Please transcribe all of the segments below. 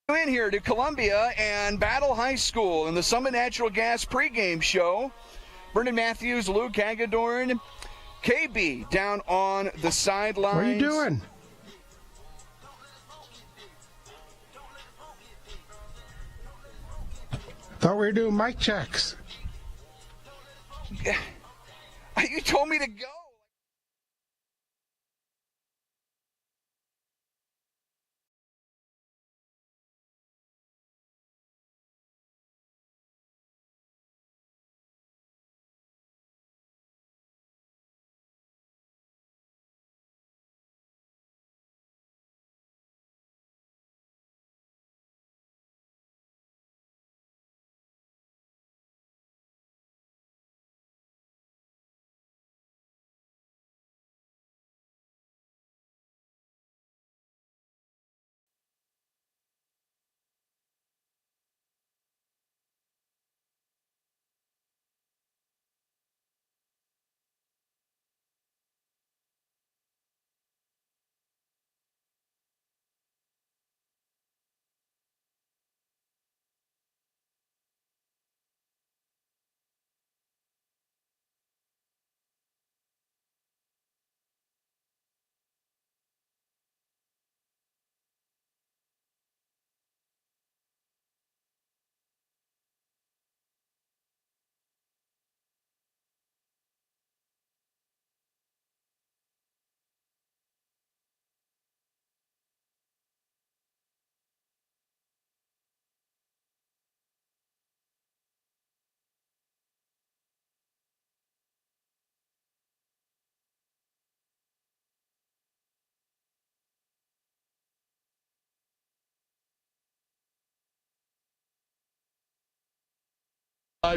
In here to Columbia and Battle High School in the Summit Natural Gas pregame show. Brendan Matthews, Luke Hagedorn, KB down on the sidelines. What are you doing? Thought we were doing mic checks. You told me to go.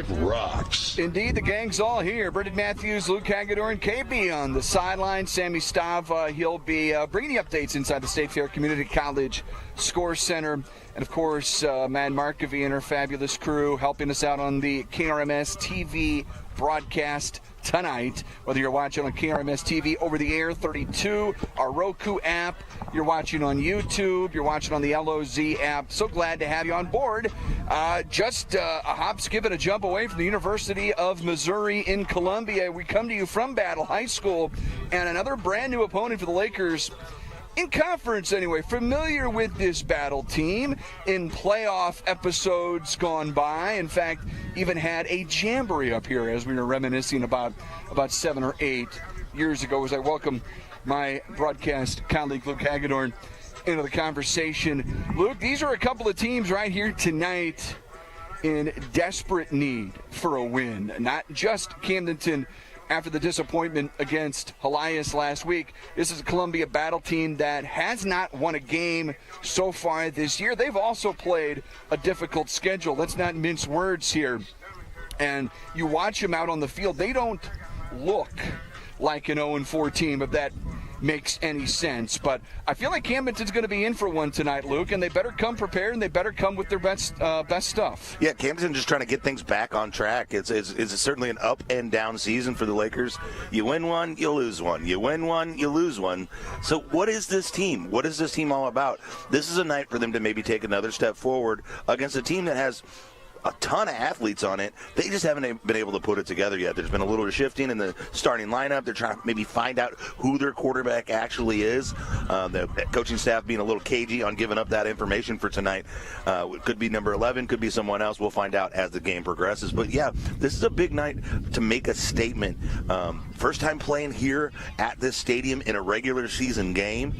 Rocks. Indeed, the gang's all here. Brendan Matthews, Luke Hagedorn, KB on the sideline. Sammy Stav, he'll be bringing the updates inside the State Fair Community College Score Center. And, of course, Mad Markovy and her fabulous crew helping us out on the KRMS TV broadcast tonight. Whether you're watching on KRMS TV over the air 32, our Roku app, you're watching on YouTube, you're watching on the LOZ app. So glad to have you on board. Just a hop, skip, and a jump away from the University of Missouri in Columbia. We come to you from Battle High School, and another brand new opponent for the Lakers. In conference, anyway, familiar with this Battle team in playoff episodes gone by. In fact, even had a jamboree up here as we were reminiscing about 7 or 8 years ago as I welcome my broadcast colleague Luke Hagedorn into the conversation. Luke, these are a couple of teams right here tonight in desperate need for a win. Not just Camdenton after the disappointment against Elias last week. This is a Columbia Battle team that has not won a game so far this year. They've also played a difficult schedule. Let's not mince words here. And you watch them out on the field, they don't look like an 0-4 team, if that makes any sense. But I feel like Camdenton's going to be in for one tonight, Luke, and they better come prepared and they better come with their best stuff. Yeah, Camdenton just trying to get things back on track. It's certainly an up and down season for the Lakers. You win one, you lose one. You win one, you lose one. So what is this team? What is this team all about? This is a night for them to maybe take another step forward against a team that has a ton of athletes on it. They just haven't been able to put it together yet. There's been a little shifting in the starting lineup. They're trying to maybe find out who their quarterback actually is. The coaching staff being a little cagey on giving up that information for tonight. It could be number 11, could be someone else. We'll find out as the game progresses. But, yeah, this is a big night to make a statement. First time playing here at this stadium in a regular season game.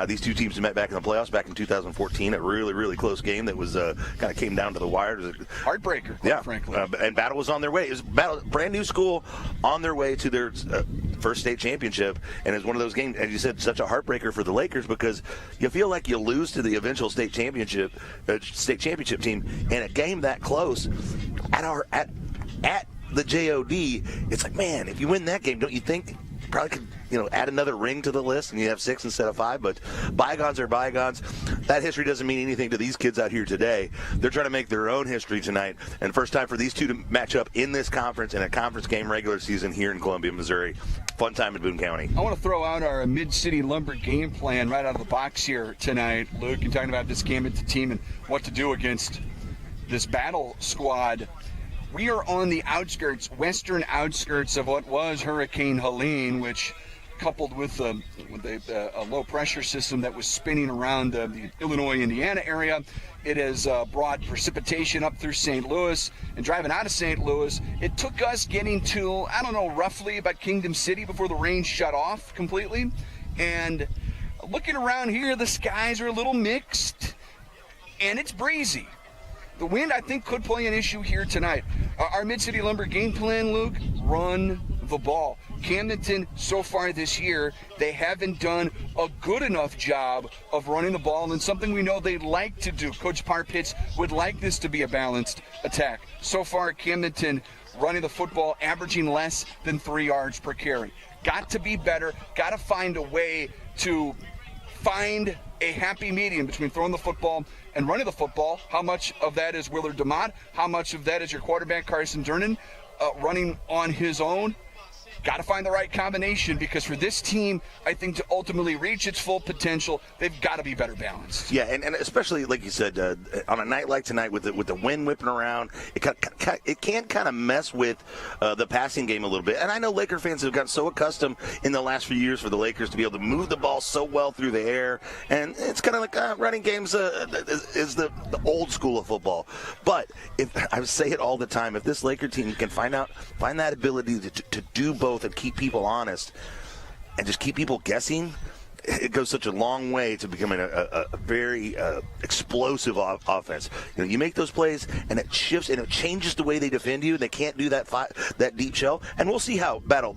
These two teams met back in the playoffs back in 2014. A really, really close game that was kind of came down to the wire. It was heartbreaker, quite frankly. And Battle was on their way. It was brand new school on their way to their first state championship. And it's one of those games, as you said, such a heartbreaker for the Lakers because you feel like you lose to the eventual state championship team in a game that close at the JOD. It's like, man, if you win that game, don't you think probably could, add another ring to the list, and you have 6 instead of 5. But bygones are bygones. That history doesn't mean anything to these kids out here today. They're trying to make their own history tonight, and first time for these two to match up in this conference in a conference game regular season here in Columbia, Missouri. Fun time in Boone County. I want to throw out our Mid-City Lumber game plan right out of the box here tonight. Luke, you're talking about this Camdenton team and what to do against this battle squad. We are on the outskirts, western outskirts of what was Hurricane Helene, which, coupled with a low-pressure system that was spinning around the Illinois-Indiana area, it has brought precipitation up through St. Louis. And driving out of St. Louis, it took us getting to, roughly about Kingdom City before the rain shut off completely. And looking around here, the skies are a little mixed, and it's breezy. The wind, I think, could play an issue here tonight. Our Mid-City Lumber game plan, Luke, run the ball. Camdenton, so far this year, they haven't done a good enough job of running the ball, and something we know they like to do. Coach Parpitz would like this to be a balanced attack. So far, Camdenton running the football, averaging less than 3 yards per carry. Got to be better. Got to find a way to find a happy medium between throwing the football and running the football. How much of that is Willard DeMott? How much of that is your quarterback, Carson Durnan, running on his own? Got to find the right combination, because for this team, I think to ultimately reach its full potential, they've got to be better balanced. Yeah, and especially, like you said, on a night like tonight with the wind whipping around, it can kind of mess with the passing game a little bit. And I know Laker fans have gotten so accustomed in the last few years for the Lakers to be able to move the ball so well through the air. And it's kind of like running games is the old school of football. But I say it all the time, if this Laker team can find that ability to do both and keep people honest and just keep people guessing, it goes such a long way to becoming a very explosive offense. You make those plays, and it shifts and it changes the way they defend you. They can't do that deep shell, and we'll see how Battle.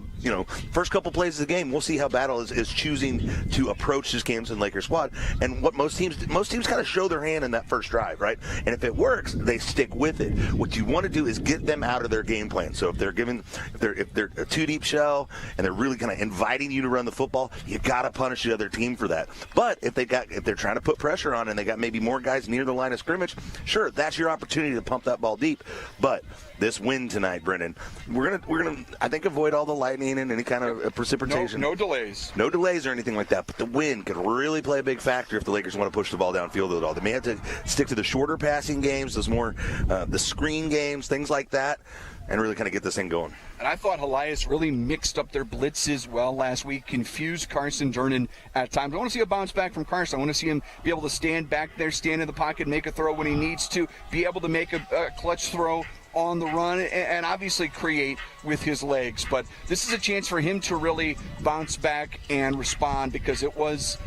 First couple plays of the game, we'll see how Battle is choosing to approach this Camdenton Lakers squad, and what most teams kind of show their hand in that first drive, right? And if it works, they stick with it. What you want to do is get them out of their game plan. So if they're a too deep shell and they're really kind of inviting you to run the football, you got to punish the other team for that. But if they're trying to put pressure on and they got maybe more guys near the line of scrimmage, sure, that's your opportunity to pump that ball deep. But this wind tonight, Brendan, we're gonna I think avoid all the lightning and any kind of precipitation. No delays. No delays or anything like that. But the wind could really play a big factor if the Lakers want to push the ball downfield at all. They may have to stick to the shorter passing games, those more the screen games, things like that, and really kind of get this thing going. And I thought Elias really mixed up their blitzes well last week, confused Carson Durnan at times. I want to see a bounce back from Carson. I want to see him be able to stand back there, stand in the pocket, make a throw when he needs to, be able to make a clutch throw on the run, and obviously create with his legs. But this is a chance for him to really bounce back and respond, because it was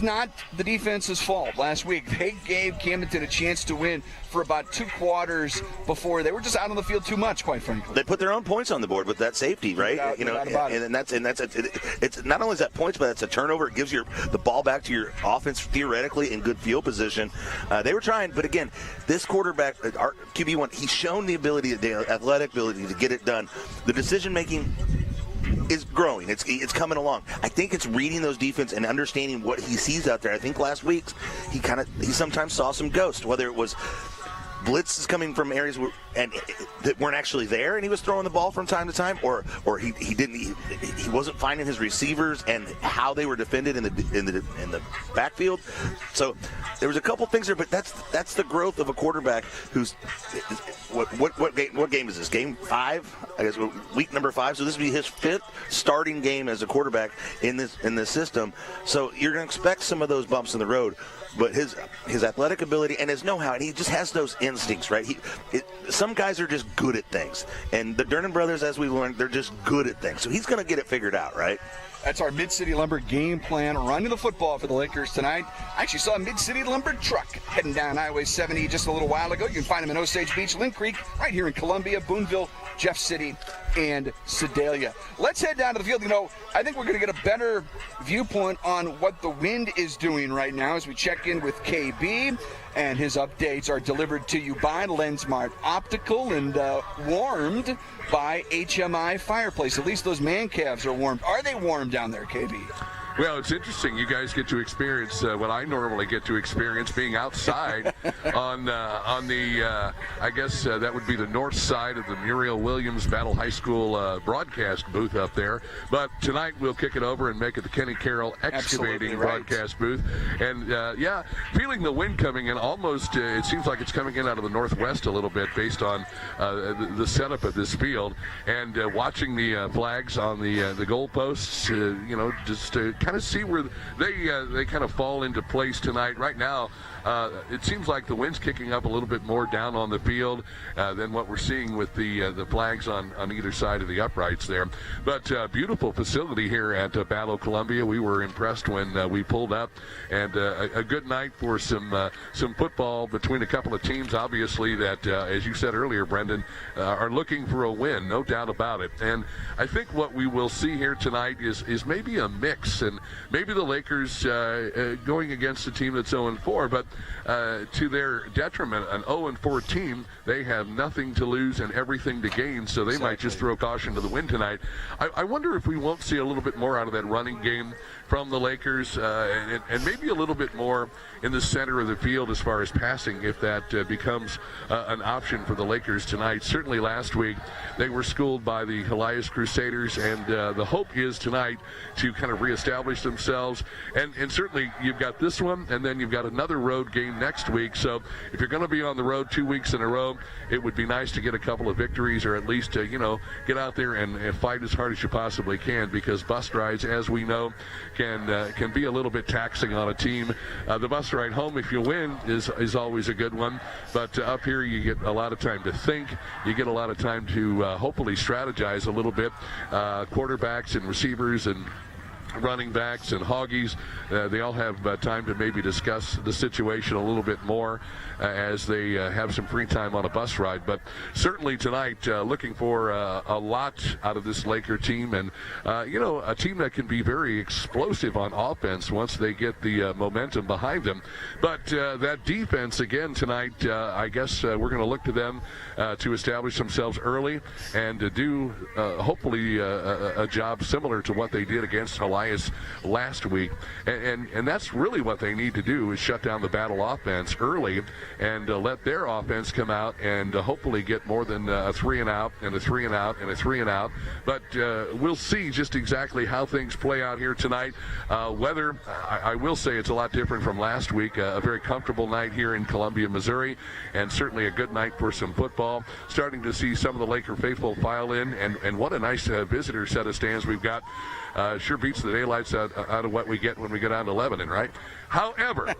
not the defense's fault last week. They gave Camdenton a chance to win for about 2 quarters before they were just out on the field too much, quite frankly. They put their own points on the board with that safety, right? It's not only is that points, but it's a turnover. It gives the ball back to your offense theoretically in good field position. They were trying, but again, this quarterback, our QB1, he's shown the athletic ability to get it done. The decision making is growing. It's coming along. I think it's reading those defense and understanding what he sees out there. I think last week he sometimes saw some ghosts, whether it was blitz is coming from areas that weren't actually there, and he was throwing the ball from time to time, or he wasn't finding his receivers and how they were defended in the backfield. So there was a couple things there, but that's the growth of a quarterback who's what game is this? Game 5, I guess, week number 5. So this will be his 5th starting game as a quarterback in this system. So you're going to expect some of those bumps in the road. But his athletic ability and his know-how, and he just has those instincts, right? Some guys are just good at things. And the Durnan brothers, as we learned, they're just good at things. So he's going to get it figured out, right? That's our Mid-City Lumber game plan, running the football for the Lakers tonight. I actually saw a Mid-City Lumber truck heading down Highway 70 just a little while ago. You can find them in Osage Beach, Lynn Creek, right here in Columbia, Boonville, Jeff City, and Sedalia. Let's head down to the field. I think we're going to get a better viewpoint on what the wind is doing right now as we check in with KB, and his updates are delivered to you by LensMart Optical and warmed by HMI Fireplace. At least those man calves are warmed. Are they warm down there, KB? Well, it's interesting. You guys get to experience what I normally get to experience, being outside on the, I guess that would be the north side of the Muriel Williams Battle High School broadcast booth up there. But tonight we'll kick it over and make it the Kenny Carroll Excavating broadcast booth. And, feeling the wind coming in almost, it seems like it's coming in out of the northwest a little bit based on the setup of this field. And watching the flags on the goalposts, just to kind of see where they kind of fall into place tonight. Right now, it seems like the wind's kicking up a little bit more down on the field than what we're seeing with the flags on either side of the uprights there. But beautiful facility here at Battle Columbia. We were impressed when we pulled up, and a good night for some football between a couple of teams, obviously, that, as you said earlier, Brendan, are looking for a win, no doubt about it. And I think what we will see here tonight is maybe a mix, and maybe the Lakers going against a team that's 0-4, but to their detriment, an 0-4 team, they have nothing to lose and everything to gain, so they might just throw caution to the wind tonight. I wonder if we won't see a little bit more out of that running game from the Lakers, and maybe a little bit more in the center of the field as far as passing, if that becomes an option for the Lakers tonight. Certainly last week they were schooled by the Elias Crusaders, and the hope is tonight to kind of reestablish themselves. And certainly you've got this one, and then you've got another road game next week. So if you're going to be on the road 2 weeks in a row, it would be nice to get a couple of victories, or at least get out there and fight as hard as you possibly can, because bus rides, as we know, can be a little bit taxing on a team. The bus ride home, if you win, is always a good one, but up here you get a lot of time to think. You get a lot of time to hopefully strategize a little bit. Quarterbacks and receivers and running backs and hoggies, they all have time to maybe discuss the situation a little bit more as they have some free time on a bus ride. But certainly tonight, looking for a lot out of this Laker team, and a team that can be very explosive on offense once they get the momentum behind them. But that defense again tonight, I guess we're going to look to them to establish themselves early and to do hopefully a job similar to what they did against Elias last week, and that's really what they need to do, is shut down the Battle offense early and let their offense come out and hopefully get more than a 3-and-out and a 3-and-out and a 3-and-out. But we'll see just exactly how things play out here tonight. Weather, I will say it's a lot different from last week. A very comfortable night here in Columbia, Missouri, and certainly a good night for some football. Starting to see some of the Laker faithful file in, and what a nice visitor set of stands we've got. Sure beats the daylights out of what we get when we go down to Lebanon, right? However,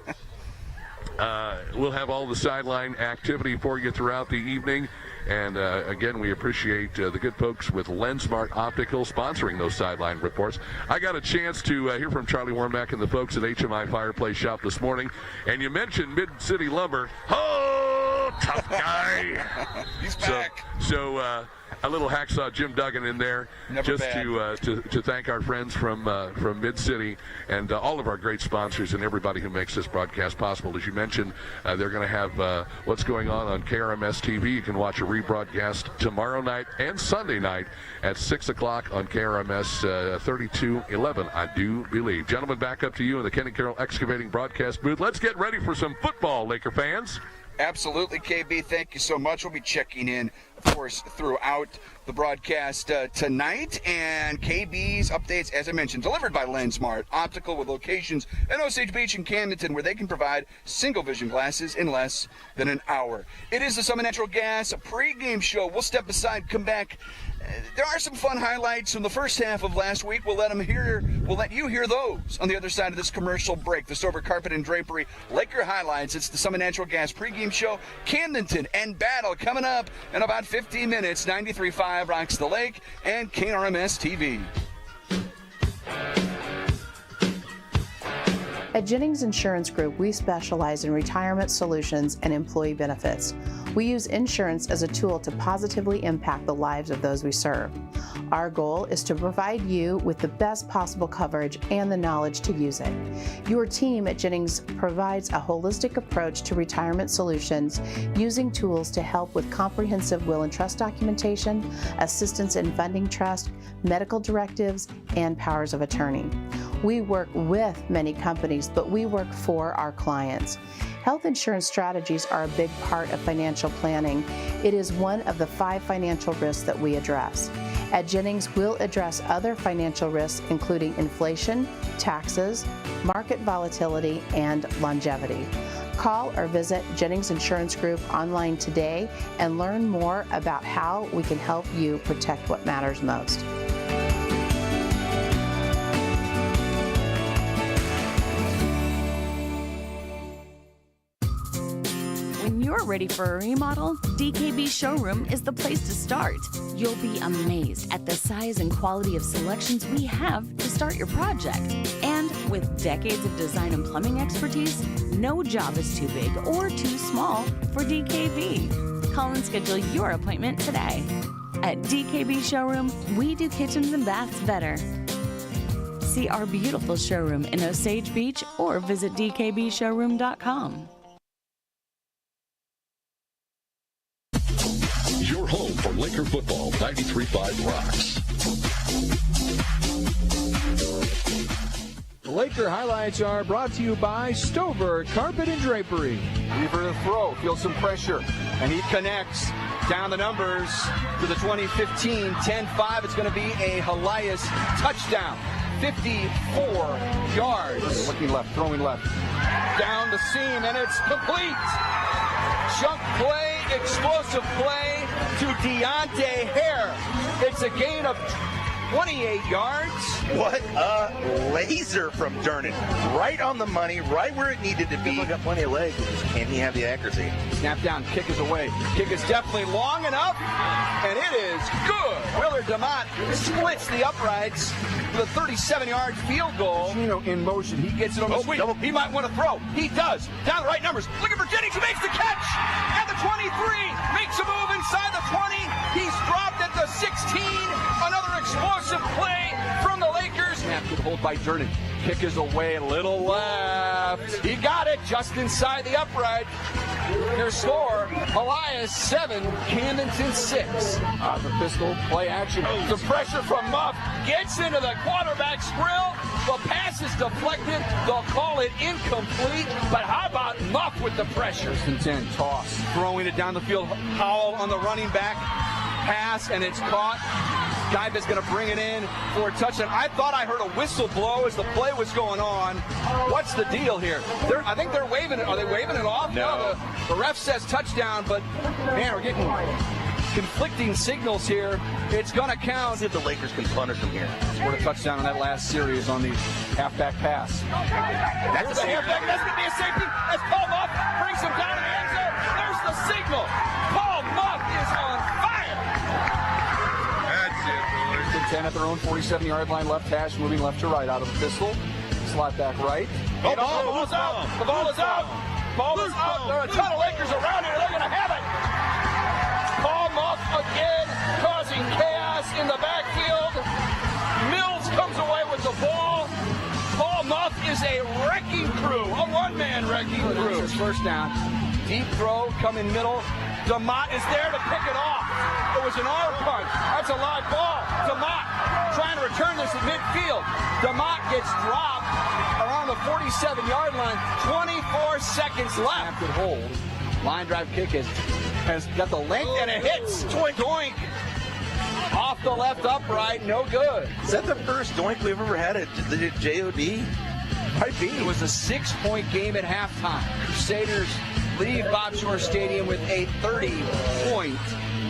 we'll have all the sideline activity for you throughout the evening. And again, we appreciate the good folks with LensMart Optical sponsoring those sideline reports. I got a chance to hear from Charlie Warmack and the folks at HMI Fireplace Shop this morning. And you mentioned Mid-City Lumber. Oh, tough guy. He's back. So a little hacksaw Jim Duggan in there, Never just bad. to thank our friends from Mid-City and all of our great sponsors and everybody who makes this broadcast possible. As you mentioned, they're going to have what's going on KRMS TV. You can watch a rebroadcast tomorrow night and Sunday night at 6 o'clock on KRMS 3211, I do believe. Gentlemen, back up to you in the Kenny Carroll Excavating broadcast booth. Let's get ready for some football, Laker fans. Absolutely, KB. Thank you so much. We'll be checking in, of course, throughout the broadcast tonight. And KB's updates, as I mentioned, delivered by LensMart Optical, with locations in Osage Beach and Camdenton, where they can provide single vision glasses in less than an hour. It is the Summit Natural Gas pregame show. We'll step aside, come back. There are some fun highlights from the first half of last week. We'll let you hear those on the other side of this commercial break. The Sober Carpet and Drapery Laker highlights. It's the Summit Natural Gas pregame show. Camdenton and Battle coming up in about 15 minutes. 93.5 Rocks the Lake and KRMS TV. At Jennings Insurance Group, we specialize in retirement solutions and employee benefits. We use insurance as a tool to positively impact the lives of those we serve. Our goal is to provide you with the best possible coverage and the knowledge to use it. Your team at Jennings provides a holistic approach to retirement solutions using tools to help with comprehensive will and trust documentation, assistance in funding trust, medical directives, and powers of attorney. We work with many companies, but we work for our clients. Health insurance strategies are a big part of financial planning. It is one of the 5 financial risks that we address. At Jennings, we'll address other financial risks, including inflation, taxes, market volatility, and longevity. Call or visit Jennings Insurance Group online today and learn more about how we can help you protect what matters most. When you're ready for a remodel, DKB Showroom is the place to start. You'll be amazed at the size and quality of selections we have to start your project. And with decades of design and plumbing expertise, no job is too big or too small for DKB. Call and schedule your appointment today. At DKB Showroom, we do kitchens and baths better. See our beautiful showroom in Osage Beach or visit dkbshowroom.com. Your home for Laker football, 93.5 Rocks. The Laker highlights are brought to you by Stover Carpet and Drapery. Weaver to throw, feels some pressure, and he connects. Down the numbers to the 2015 10-5. It's going to be a Elias touchdown. 54 yards. Looking left, throwing left. Down the seam, and it's complete. Chunk play, explosive play to Deontay Hare. It's a gain of 28 yards. What a laser from Durnan. Right on the money, right where it needed to be. He's got plenty of legs. Can he have the accuracy? Snap down, kick is away. Kick is definitely long enough, and it is good. Willard DeMott splits the uprights with a 37-yard field goal. In motion, he gets it on the swing. He might want to throw. He does. Down the right numbers. Looking for Jennings, who makes the catch. At the 23, makes a move inside the 20. He's dropped at the 16. Another explosive play from the Lakers. Snap good hold by Durnan. Kick is away, a little left. He got it just inside the upright. Their score, Elias 7, Camdenton 6. The pistol, play action. The pressure from Muff gets into the quarterback's grill. The pass is deflected. They'll call it incomplete. But how about Muff with the pressure? 10 toss. Throwing it down the field. Howell on the running back. Pass, and it's caught. Guyba's going to bring it in for a touchdown. I thought I heard a whistle blow as the play was going on. What's the deal here? I think they're waving it. Are they waving it off? No. The ref says touchdown, but, man, we're getting conflicting signals here. It's going to count. See if the Lakers can punish them here. Scored a touchdown on that last series on the halfback pass. That's a halfback. That's going to be a safety. As Paul Muff brings him down in the end zone. There's the signal. Paul Muff is on fire. 10 at their own 47-yard line, left hash, moving left to right out of the pistol. Slot back right. The ball is out. The ball is out. Ball is out. There are a ton of Lakers around here. They're going to have it. Paul Muff again causing chaos in the backfield. Mills comes away with the ball. Paul Muff is a wrecking crew, a one-man wrecking crew. First down. Deep throw, coming middle. DeMott is there to pick it off. It was an arm punt. That's a live ball. DeMott trying to return this at midfield. DeMott gets dropped around the 47-yard line. 24 seconds left. Good hold. Line drive kick has got the length, and it hits. Doink, doink. Off the left upright, no good. Is that the first doink we've ever had at the JOD? Might be. It was a 6-point game at halftime. Crusaders leave Bob Shore Stadium with a 30-point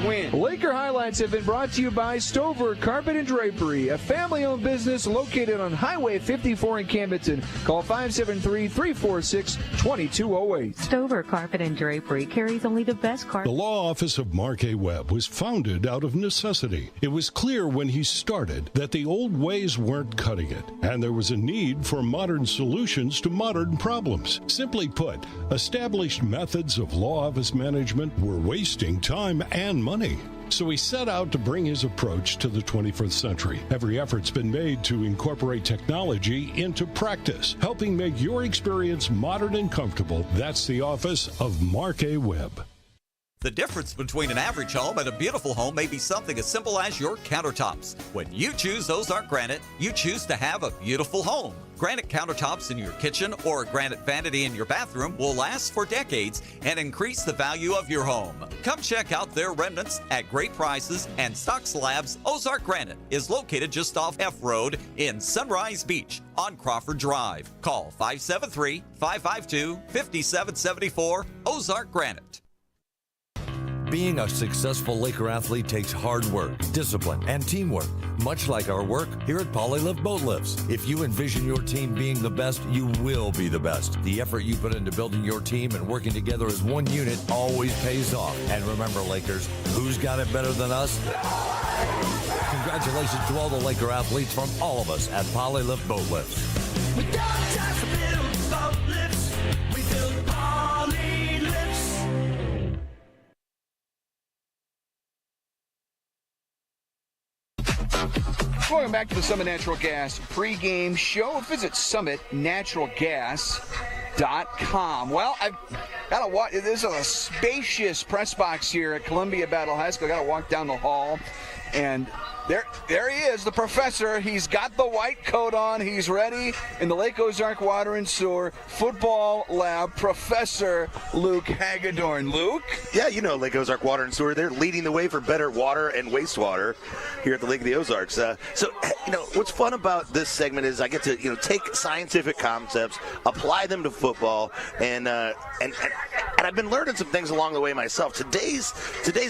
win. Laker highlights have been brought to you by Stover Carpet and Drapery, a family-owned business located on Highway 54 in Camdenton. Call 573-346-2208. Stover Carpet and Drapery carries only the best carpet. The law office of Mark A. Webb was founded out of necessity. It was clear when he started that the old ways weren't cutting it, and there was a need for modern solutions to modern problems. Simply put, established methods of law office management were wasting time and money. So he set out to bring his approach to the 21st century. Every effort's been made to incorporate technology into practice, helping make your experience modern and comfortable. That's the office of Mark A. Webb. The difference between an average home and a beautiful home may be something as simple as your countertops. When you choose Ozark Granite, you choose to have a beautiful home. Granite countertops in your kitchen or a granite vanity in your bathroom will last for decades and increase the value of your home. Come check out their remnants at great prices, and Stock Slabs Ozark Granite is located just off F Road in Sunrise Beach on Crawford Drive. Call 573-552-5774 Ozark Granite. Being a successful Laker athlete takes hard work, discipline, and teamwork, much like our work here at Polylift Boat Lifts. If you envision your team being the best, you will be the best. The effort you put into building your team and working together as one unit always pays off. And remember, Lakers, who's got it better than us? Congratulations to all the Laker athletes from all of us at Polylift Boat Lifts. We don't just build boat lifts, we build Poly lifts. Welcome back to the Summit Natural Gas pregame show. Visit summitnaturalgas.com. Well, I've got to walk. This is a spacious press box here at Columbia Battle High School. Got to walk down the hall, and there he is, the professor. He's got the white coat on. He's ready in the Lake Ozark Water and Sewer Football Lab. Professor Luke Hagedorn. Luke? Yeah, you know Lake Ozark Water and Sewer. They're leading the way for better water and wastewater here at the Lake of the Ozarks. So, what's fun about this segment is I get to, take scientific concepts, apply them to football, and I've been learning some things along the way myself. Today's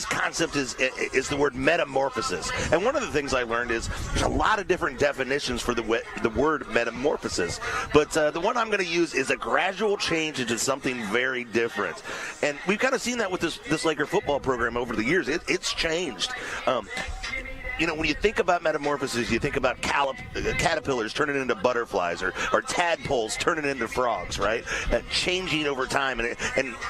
concept is the word metamorphosis. And one of the things I learned is there's a lot of different definitions for the word metamorphosis, but the one I'm going to use is a gradual change into something very different. And we've kind of seen that with this Laker football program over the years. It's changed. When you think about metamorphosis, you think about caterpillars turning into butterflies or tadpoles turning into frogs, right? Changing over time. And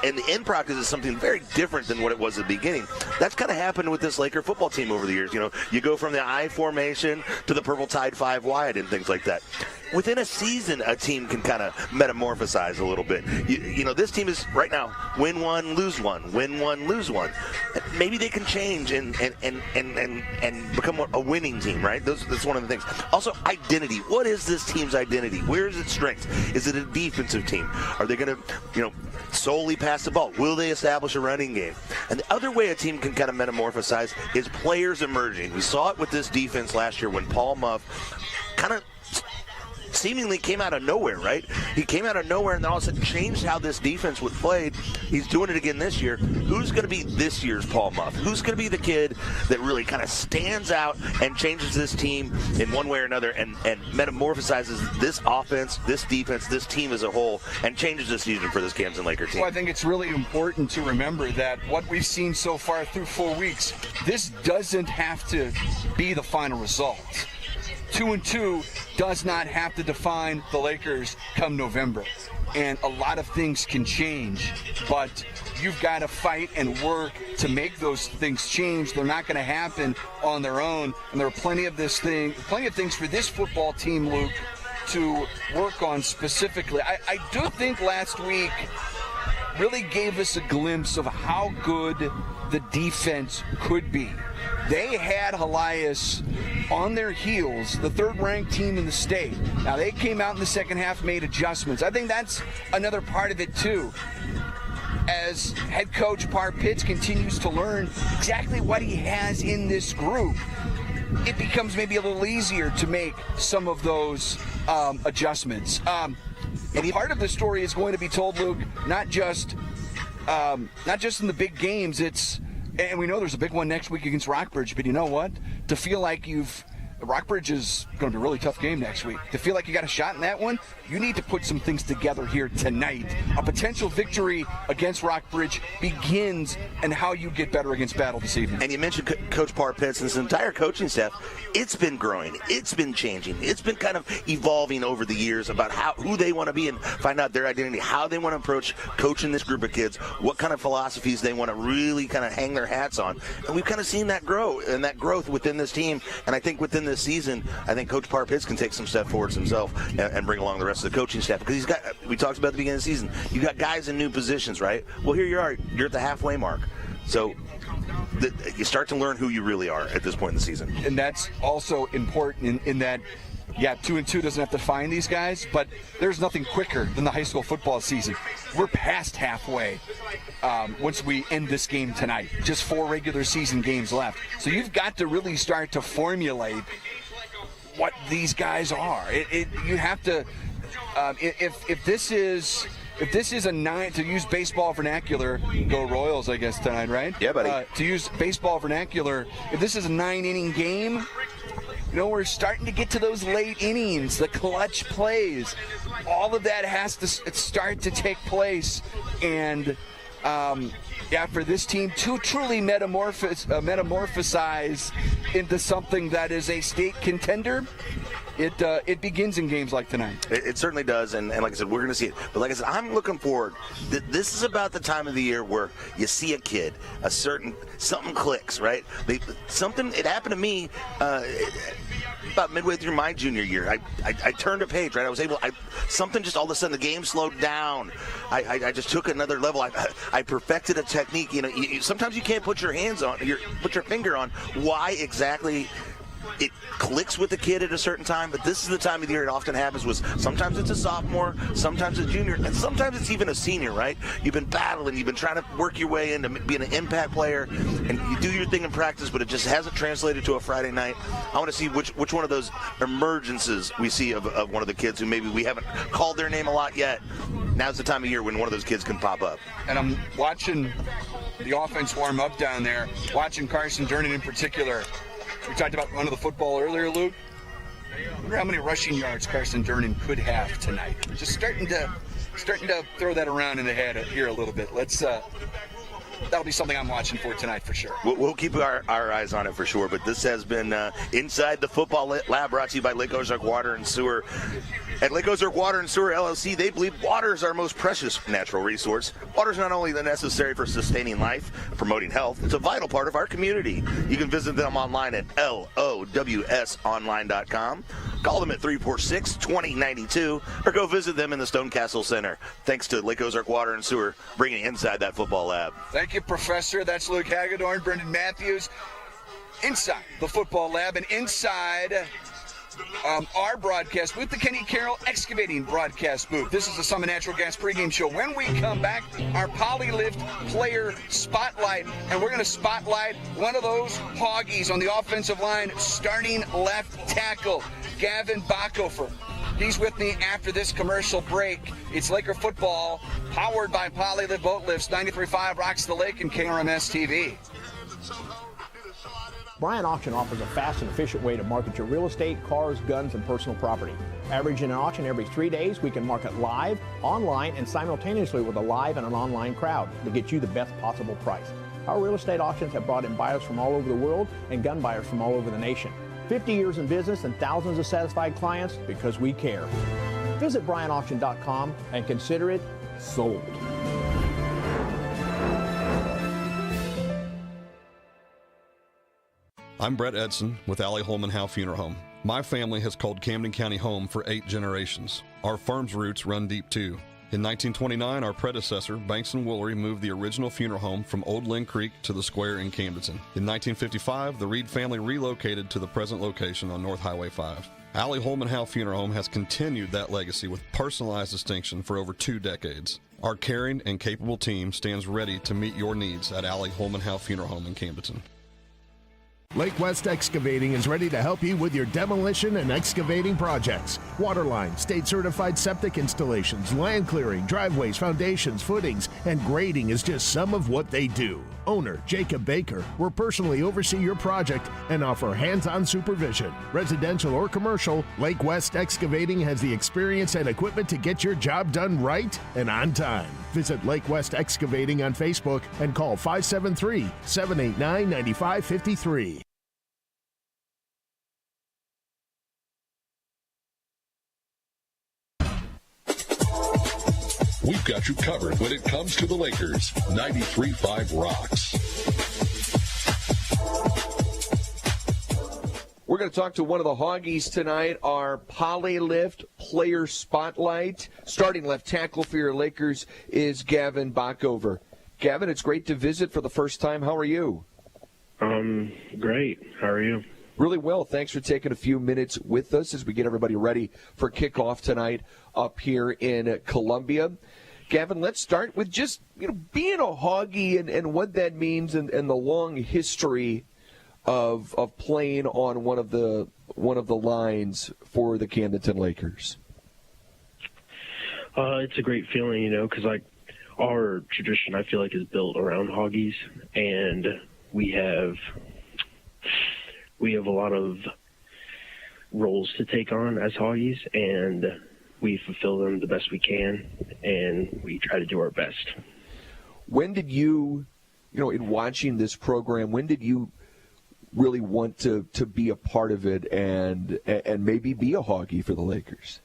the end product is something very different than what it was at the beginning. That's kind of happened with this Laker football team over the years. You go from the I formation to the purple tide 5 wide and things like that. Within a season, a team can kind of metamorphosize a little bit. This team is right now win one, lose one, win one, lose one. Maybe they can change and become a winning team, right? That's one of the things. Also, identity. What is this team's identity? Where is its strength? Is it a defensive team? Are they going to, solely pass the ball? Will they establish a running game? And the other way a team can kind of metamorphosize is players emerging. We saw it with this defense last year when Paul Muff kind of seemingly came out of nowhere, right? He came out of nowhere and then all of a sudden changed how this defense was played. He's doing it again this year. Who's going to be this year's Paul Muff? Who's going to be the kid that really kind of stands out and changes this team in one way or another and metamorphosizes this offense, this defense, this team as a whole, and changes the season for this Camden Laker team? Well, I think it's really important to remember that what we've seen so far through 4 weeks, this doesn't have to be the final result. 2-2 does not have to define the Lakers come November. And a lot of things can change, but you've got to fight and work to make those things change. They're not going to happen on their own. And there are plenty of things for this football team, Luke, to work on specifically. I do think last week really gave us a glimpse of how good the defense could be. They had Elias on their heels, the third-ranked team in the state. Now, they came out in the second half, made adjustments. I think that's another part of it, too. As head coach Par Pitts continues to learn exactly what he has in this group, it becomes maybe a little easier to make some of those adjustments. And part of the story is going to be told, Luke, not just in the big games. It's And we know there's a big one next week against Rockbridge, but you know what? To feel like Rockbridge is going to be a really tough game next week. To feel like you got a shot in that one, you need to put some things together here tonight. A potential victory against Rockbridge begins in how you get better against Battle this evening. And you mentioned Coach Parpitz and his entire coaching staff. It's been growing. It's been changing. It's been kind of evolving over the years about who they want to be and find out their identity, how they want to approach coaching this group of kids, what kind of philosophies they want to really kind of hang their hats on. And we've kind of seen that grow and that growth within this team. And I think within this season, I think Coach Parpitz can take some step forwards himself and bring along the rest of the coaching staff, because we talked about at the beginning of the season, you got guys in new positions, right? Well, here you are, you're at the halfway mark. So you start to learn who you really are at this point in the season. And that's also important in that, 2-2 doesn't have to find these guys, but there's nothing quicker than the high school football season. We're past halfway once we end this game tonight. Just 4 regular season games left. So you've got to really start to formulate what these guys are. You have to, if this is a 9, to use baseball vernacular, go Royals, I guess, tonight, right? Yeah, buddy. To use baseball vernacular, if this is a 9-inning game, we're starting to get to those late innings, the clutch plays. All of that has to start to take place. And, for this team to truly metamorphosize into something that is a state contender, it begins in games like tonight. It certainly does, and like I said, we're going to see it. But like I said, I'm looking forward. This is about the time of the year where you see a kid, something clicks, right? It happened to me about midway through my junior year. I turned a page, right? Something just all of a sudden the game slowed down. I just took another level. I perfected a technique. Sometimes you can't put your finger on why exactly it clicks with the kid at a certain time, but this is the time of the year it often happens. Sometimes it's a sophomore, sometimes a junior, and sometimes it's even a senior, right? You've been battling, you've been trying to work your way into being an impact player, and you do your thing in practice, but it just hasn't translated to a Friday night. I want to see which one of those emergences we see of one of the kids who maybe we haven't called their name a lot yet. Now's the time of year when one of those kids can pop up. And I'm watching the offense warm up down there, watching Carson Durnan in particular. We talked about running the football earlier, Luke. I wonder how many rushing yards Carson Durnan could have tonight. Just starting to throw that around in the head here a little bit. That'll be something I'm watching for tonight for sure. We'll keep our eyes on it for sure. But this has been Inside the Football Lab, brought to you by Lake Ozark Water and Sewer. At Lake Ozark Water and Sewer LLC, they believe water is our most precious natural resource. Water is not only necessary for sustaining life, promoting health, it's a vital part of our community. You can visit them online at lowsonline.com. Call them at 346-2092 or go visit them in the Stonecastle Center. Thanks to Lake Ozark Water and Sewer bringing Inside that Football Lab. Thank you, Professor. That's Luke Hagedorn, Brendan Matthews. Inside the Football Lab and inside our broadcast booth, the Kenny Carroll Excavating broadcast booth. This is the Summit Natural Gas pregame show. When we come back, our Polylift player spotlight, and we're going to spotlight one of those hoggies on the offensive line, starting left tackle, Gavin Bachofer. He's with me after this commercial break. It's Laker football, powered by Polylift Boat Lifts. 93.5 Rocks the Lake and KRMS TV. Bryant Auction offers a fast and efficient way to market your real estate, cars, guns, and personal property. Averaging an auction every 3 days, we can market live, online, and simultaneously with a live and an online crowd to get you the best possible price. Our real estate auctions have brought in buyers from all over the world and gun buyers from all over the nation. 50 years in business and thousands of satisfied clients because we care. Visit BryantAuction.com and consider it sold. I'm Brett Edson with Allie Holman Howe Funeral Home. My family has called Camden County home for 8 generations. Our firm's roots run deep too. In 1929, our predecessor, Banks & Woolery, moved the original funeral home from Old Lynn Creek to the square in Camdenton. In 1955, the Reed family relocated to the present location on North Highway 5. Allie Holman Howe Funeral Home has continued that legacy with personalized distinction for over 2 decades. Our caring and capable team stands ready to meet your needs at Allie Holman Howe Funeral Home in Camdenton. Lake West Excavating is ready to help you with your demolition and excavating projects. Waterline, state-certified septic installations, land clearing, driveways, foundations, footings, and grading is just some of what they do. Owner Jacob Baker will personally oversee your project and offer hands-on supervision. Residential or commercial, Lake West Excavating has the experience and equipment to get your job done right and on time. Visit Lake West Excavating on Facebook and call 573-789-9553. We've got you covered when it comes to the Lakers. 93.5 rocks. We're going to talk to one of the Hoggies tonight, our Polylift Player Spotlight. Starting left tackle for your Lakers is Gavin Bockover. Gavin, it's great to visit for the first time. How are you? Great. How are you? Really well. Thanks for taking a few minutes with us as we get everybody ready for kickoff tonight up here in Columbia. Gavin, let's start with just being a Hoggie and what that means and the long history of playing on one of the lines for the Camdenton Lakers. It's a great feeling, because our tradition, I feel like, is built around Hoggies, and we have a lot of roles to take on as Hoggies, and we fulfill them the best we can, and we try to do our best. When did you, in watching this program, when did you really want to be a part of it and maybe be a Hoggie for the Lakers?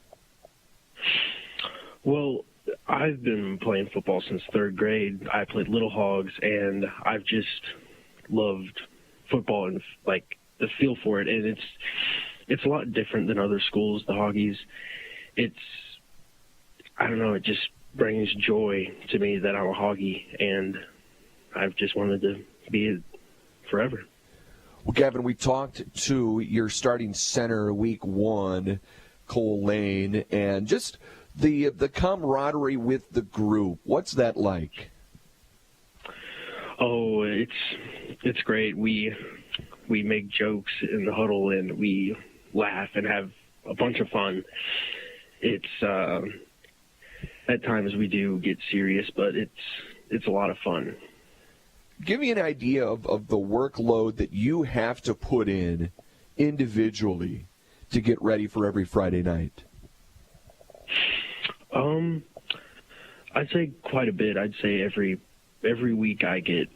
Well, I've been playing football since third grade. I played Little Hogs, and I've just loved football and the feel for it. And it's a lot different than other schools, the Hoggies. I don't know, it just brings joy to me that I'm a Hoggie, and I've just wanted to be it forever. Well, Gavin, we talked to your starting center week one, Cole Lane, and just the camaraderie with the group. What's that like? Oh, it's great. We make jokes in the huddle, and we laugh and have a bunch of fun. It's at times we do get serious, but it's a lot of fun. Give me an idea of the workload that you have to put in individually to get ready for every Friday night. I'd say quite a bit. I'd say every week I get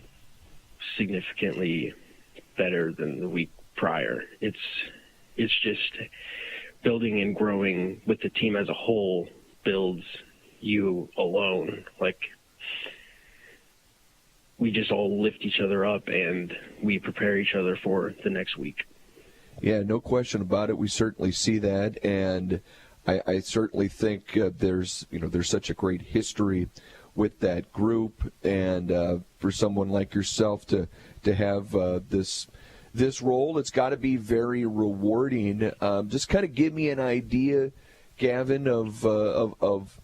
significantly better than the week prior. It's just building and growing with the team as a whole builds you alone. We just all lift each other up, and we prepare each other for the next week. Yeah, no question about it. We certainly see that, and I certainly think there's such a great history with that group, and for someone like yourself to have this role, it's got to be very rewarding. Just kind of give me an idea, Gavin, of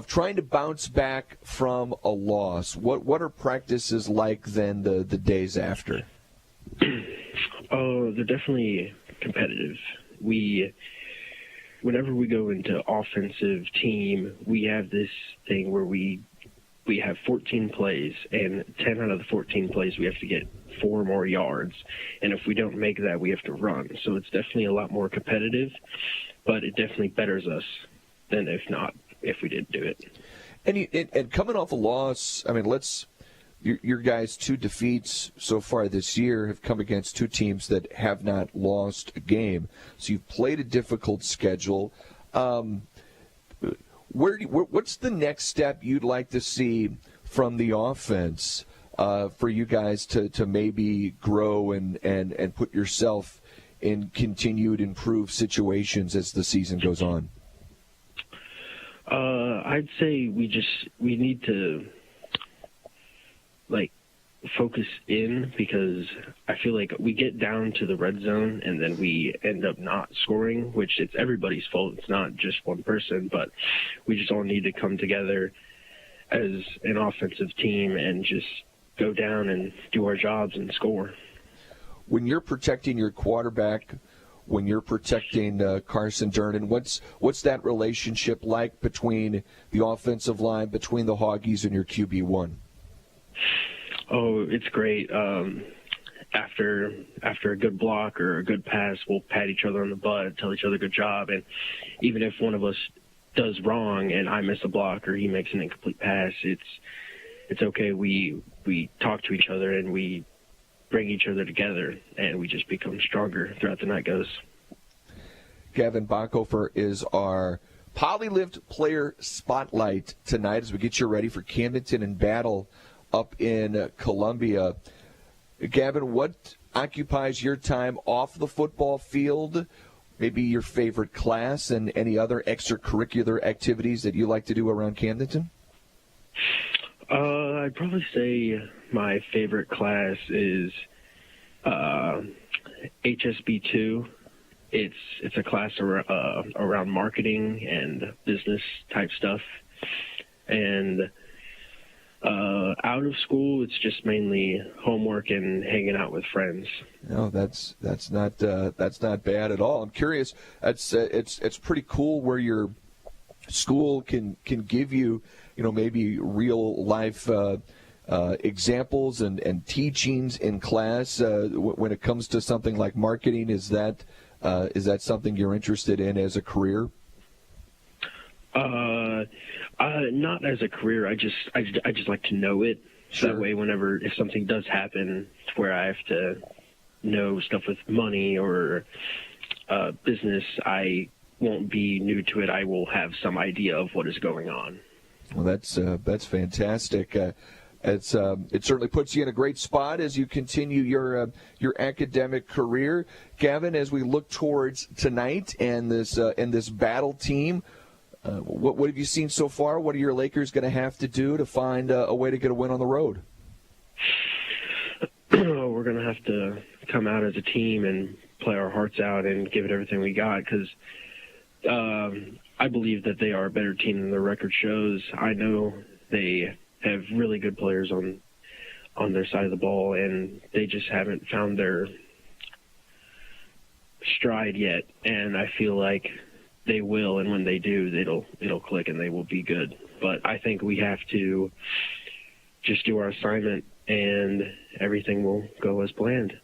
trying to bounce back from a loss. What are practices like then the days after? Oh, they're definitely competitive. Whenever we go into offensive team, we have this thing where we have 14 plays, and 10 out of the 14 plays we have to get 4 more yards. And if we don't make that, we have to run. So it's definitely a lot more competitive, but it definitely betters us than if we didn't do it. And coming off a loss, I mean, your guys' 2 defeats so far this year have come against 2 teams that have not lost a game. So you've played a difficult schedule. What's the next step you'd like to see from the offense for you guys to maybe grow and put yourself in continued improved situations as the season goes on? I'd say we need to focus in, because I feel like we get down to the red zone and then we end up not scoring, which it's everybody's fault. It's not just one person, but we just all need to come together as an offensive team and just go down and do our jobs and score. when you're protecting your quarterback, when you're protecting Carson Durnan, what's that relationship like between the offensive line, between the Hoggies and your QB1? Oh, it's great. After a good block or a good pass, we'll pat each other on the butt, tell each other good job, and even if one of us does wrong and I miss a block or he makes an incomplete pass, it's okay. We talk to each other and we bring each other together, and we just become stronger throughout the night goes. Gavin Bonhoeffer is our Polylift Player Spotlight tonight as we get you ready for Camdenton and Battle up in Columbia. Gavin, what occupies your time off the football field? Maybe your favorite class and any other extracurricular activities that you like to do around Camdenton? I'd probably say my favorite class is HSB2. It's a class around marketing and business type stuff. And out of school, it's just mainly homework and hanging out with friends. No, that's not bad at all. I'm curious. It's pretty cool where your school can give you, maybe real life examples and teachings in class when it comes to something like marketing. Is that something you're interested in as a career? Not as a career. I just like to know it. So that way, if something does happen where I have to know stuff with money or business, I won't be new to it. I will have some idea of what is going on. Well, that's fantastic. It certainly puts you in a great spot as you continue your academic career, Gavin. As we look towards tonight and this battle team, what have you seen so far? What are your Lakers going to have to do to find a way to get a win on the road? We're going to have to come out as a team and play our hearts out and give it everything we got, because I believe that they are a better team than their record shows. I know they have really good players on their side of the ball, and they just haven't found their stride yet. And I feel like they will, and when they do, it'll click and they will be good. But I think we have to just do our assignment, and everything will go as planned.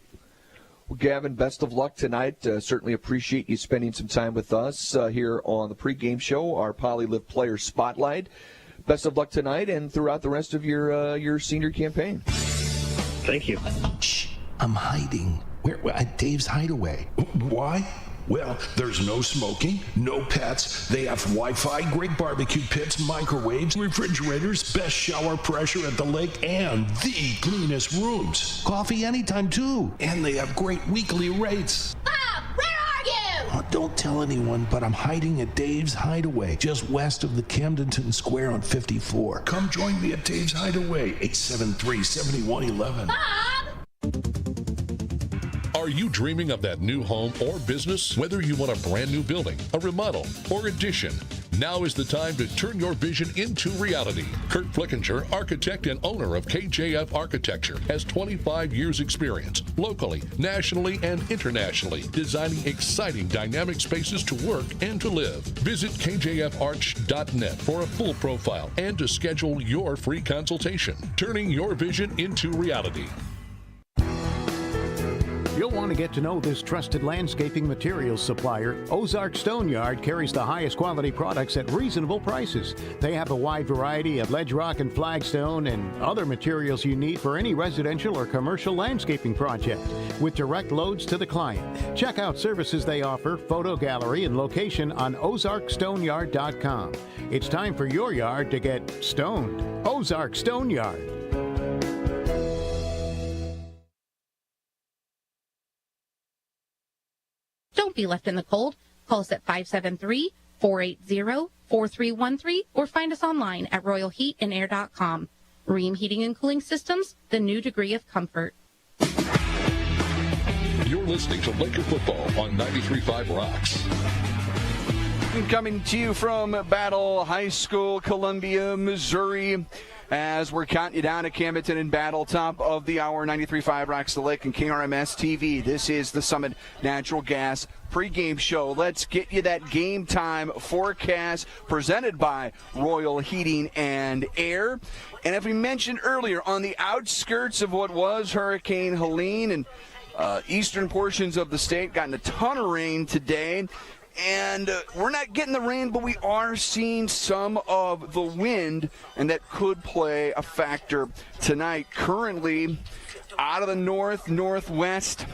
Well, Gavin, best of luck tonight. Certainly appreciate you spending some time with us here on the pregame show, our Polylift Player Spotlight. Best of luck tonight and throughout the rest of your senior campaign. Thank you. Shh, I'm hiding. Where at Dave's Hideaway. Why? Well, there's no smoking, no pets. They have Wi-Fi, great barbecue pits, microwaves, refrigerators, best shower pressure at the lake, and the cleanest rooms. Coffee anytime, too. And they have great weekly rates. Bob, where are you? Oh, don't tell anyone, but I'm hiding at Dave's Hideaway, just west of the Camdenton Square on 54. Come join me at Dave's Hideaway, 873-7111. Bob! Are you dreaming of that new home or business? Whether you want a brand new building, a remodel, or addition, now is the time to turn your vision into reality. Kurt Flickinger, architect and owner of KJF Architecture, has 25 years experience locally, nationally, and internationally, designing exciting dynamic spaces to work and to live. Visit kjfarch.net for a full profile and to schedule your free consultation. Turning your vision into reality. You'll want to get to know this trusted landscaping materials supplier. Ozark Stone Yard carries the highest quality products at reasonable prices. They have a wide variety of ledge rock and flagstone and other materials you need for any residential or commercial landscaping project, with direct loads to the client. Check out services they offer, photo gallery, and location on ozarkstoneyard.com. It's time for your yard to get stoned. Ozark Stone Yard. Don't be left in the cold. Call us at 573-480-4313 or find us online at royalheatandair.com. Ream Heating and Cooling Systems, the new degree of comfort. You're listening to Laker football on 93.5 Rocks. Coming to you from Battle High School, Columbia, Missouri. as we're counting you down to Camdenton and Battle, top of the hour, 93.5 Rocks the Lake and KRMS TV. This is the Summit Natural Gas pregame show. Let's get you that game time forecast presented by Royal Heating and Air. And as we mentioned earlier, on the outskirts of what was Hurricane Helene and eastern portions of the state, gotten a ton of rain today. And we're not getting the rain, but we are seeing some of the wind, and that could play a factor tonight. Currently, out of the northwest,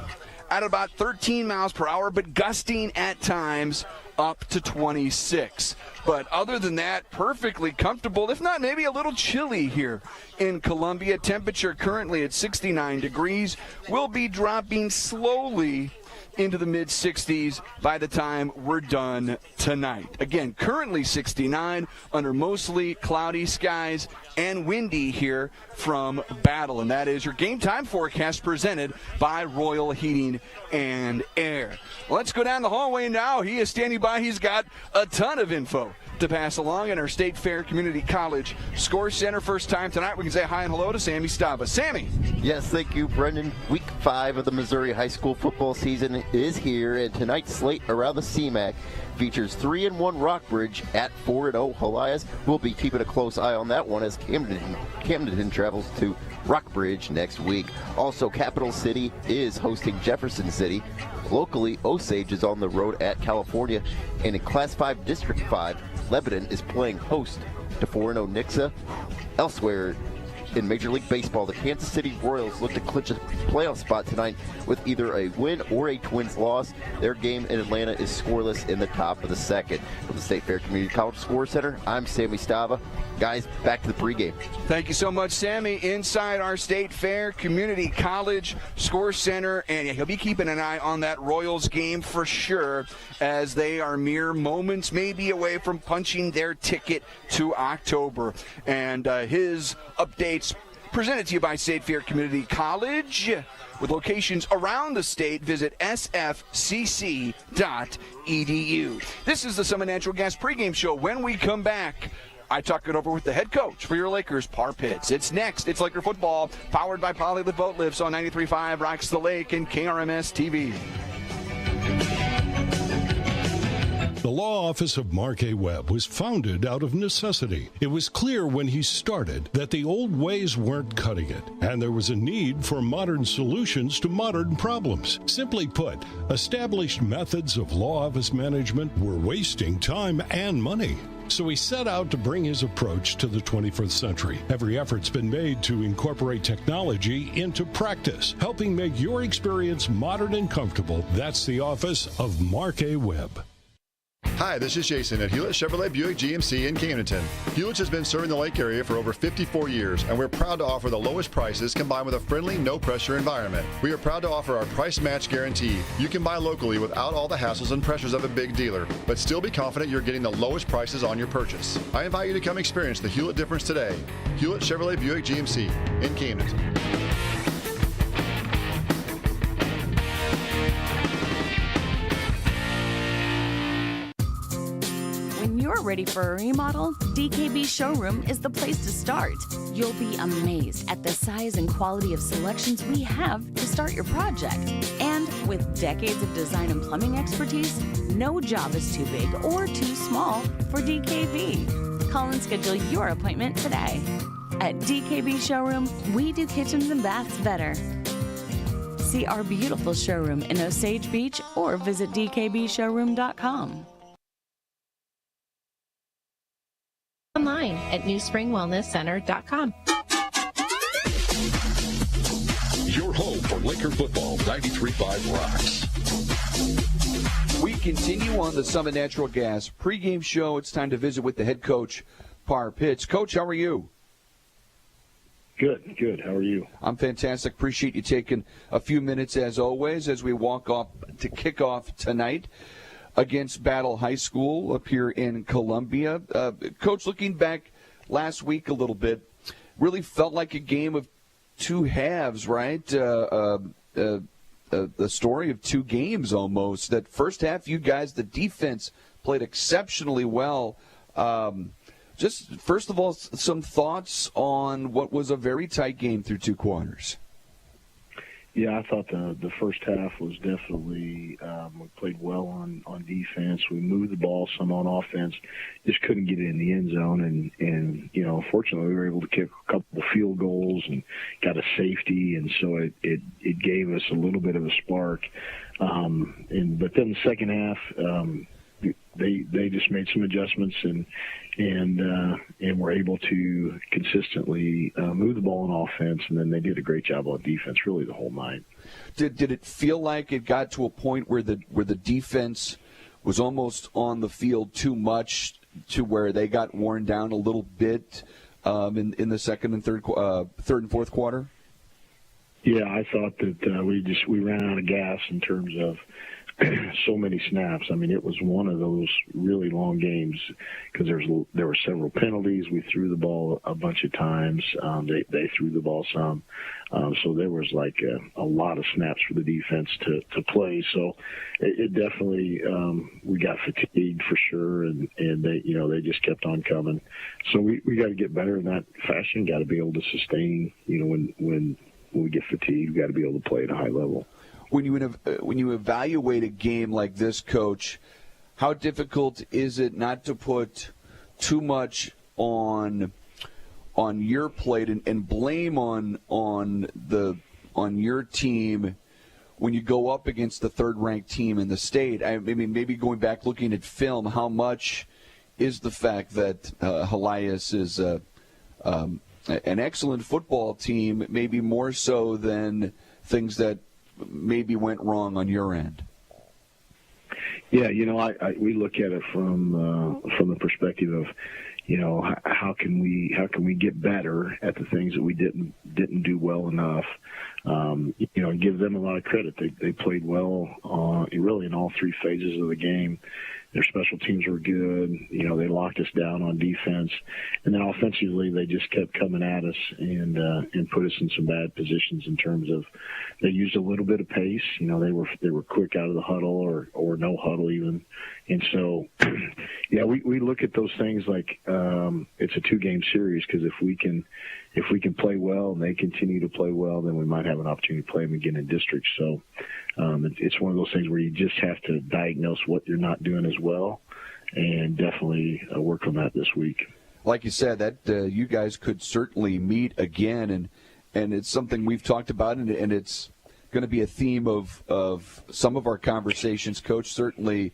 at about 13 miles per hour, but gusting at times up to 26. But other than that, perfectly comfortable, if not maybe a little chilly here in Columbia. Temperature currently at 69 degrees. Will be dropping slowly into the mid-60s by the time we're done tonight. Again, currently 69 under mostly cloudy skies and windy here from Battle. And that is your game time forecast presented by Royal Heating and Air. Let's go down the hallway now. He is standing by. He's got a ton of info to pass along in our State Fair Community College Score Center. First time tonight, we can say hi and hello to Sammy Stava. Sammy. Yes, thank you, Brendan. Week 5 of the Missouri high school football season is here, and tonight's slate around the CMAC features 3-1 Rockbridge at 4-0 Helias. We'll be keeping a close eye on that one as Camdenton travels to Rockbridge next week. Also, Capital City is hosting Jefferson City. Locally, Osage is on the road at California. And in Class 5 District 5, Lebanon is playing host to 4-0 Nixa. Elsewhere in Major League Baseball, the Kansas City Royals look to clinch a playoff spot tonight with either a win or a Twins loss. Their game in Atlanta is scoreless in the top of the second. From the State Fair Community College Score Center, I'm Sammy Stava. Guys, back to the pregame. Thank you so much, Sammy. Inside our State Fair Community College Score Center, and he'll be keeping an eye on that Royals game for sure, as they are mere moments maybe away from punching their ticket to October. And his updates presented to you by State Fair Community College. With locations around the state, visit sfcc.edu. This is the Summit Natural Gas pregame show. When we come back, I talk it over with the head coach for your Lakers, Par Pitts. It's next. It's Laker football, powered by Polylift Boat Lifts on 93.5 Rocks the Lake and KRMS TV. The law office of Mark A. Webb was founded out of necessity. It was clear when he started that the old ways weren't cutting it, and there was a need for modern solutions to modern problems. Simply put, established methods of law office management were wasting time and money. So he set out to bring his approach to the 21st century. Every effort's been made to incorporate technology into practice, helping make your experience modern and comfortable. That's the office of Mark A. Webb. Hi, this is Jason at Hewlett Chevrolet Buick GMC in Camdenton. Hewlett has been serving the Lake area for over 54 years, and we're proud to offer the lowest prices combined with a friendly, no-pressure environment. We are proud to offer our price match guarantee. You can buy locally without all the hassles and pressures of a big dealer, but still be confident you're getting the lowest prices on your purchase. I invite you to come experience the Hewlett difference today. Hewlett Chevrolet Buick GMC in Camdenton. When you're ready for a remodel, DKB Showroom is the place to start. You'll be amazed at the size and quality of selections we have to start your project. And with decades of design and plumbing expertise, no job is too big or too small for DKB. Call and schedule your appointment today. At DKB Showroom, we do kitchens and baths better. See our beautiful showroom in Osage Beach or visit dkbshowroom.com. Online at newspringwellnesscenter.com. Your home for Laker football, 93.5 Rocks. We continue on the Summit Natural Gas pregame show. It's time to visit with the head coach, Par Pitts. Coach, how are you? Good. How are you? I'm fantastic. Appreciate you taking a few minutes, as always, as we walk off to kick off tonight against Battle High School up here in Columbia. Coach, looking back last week a little bit, really felt like a game of two halves, right? The story of two games almost. That first half, you guys, the defense played exceptionally well. Just first of all, some thoughts on what was a very tight game through 2 quarters. Yeah, I thought the first half was definitely we played well on defense. We moved the ball some on offense, just couldn't get it in the end zone. And fortunately, we were able to kick a couple of field goals and got a safety, and so it gave us a little bit of a spark. But then the second half, they just made some adjustments and were able to consistently move the ball on offense, and then they did a great job on defense really the whole night. Did it feel like it got to a point where the defense was almost on the field too much to where they got worn down a little bit in the second and third and fourth quarter? Yeah, I thought that we ran out of gas in terms of so many snaps. I mean, it was one of those really long games because there were several penalties. We threw the ball a bunch of times. They threw the ball some. So there was like a lot of snaps for the defense to play. So it definitely we got fatigued for sure, and they just kept on coming. So we got to get better in that fashion. Got to be able to sustain. When we get fatigued, we got to be able to play at a high level. When you evaluate a game like this, Coach, how difficult is it not to put too much on your plate and blame on your team when you go up against the third-ranked team in the state? I mean, maybe going back looking at film, how much is the fact that Helias is an excellent football team, maybe more so than things that maybe went wrong on your end? Yeah, we look at it from the perspective of, how can we get better at the things that we didn't do well enough. Give them a lot of credit. They played well really in all 3 phases of the game. Their special teams were good. They locked us down on defense, and then offensively they just kept coming at us and put us in some bad positions in terms of they used a little bit of pace. They were quick out of the huddle or no huddle even, and so yeah, we look at those things like it's a 2-game series because if we can play well and they continue to play well, then we might have an opportunity to play them again in district. So it's one of those things where you just have to diagnose what you're not doing as well and definitely work on that this week. Like you said, that you guys could certainly meet again, and it's something we've talked about, and it's going to be a theme of some of our conversations, Coach, certainly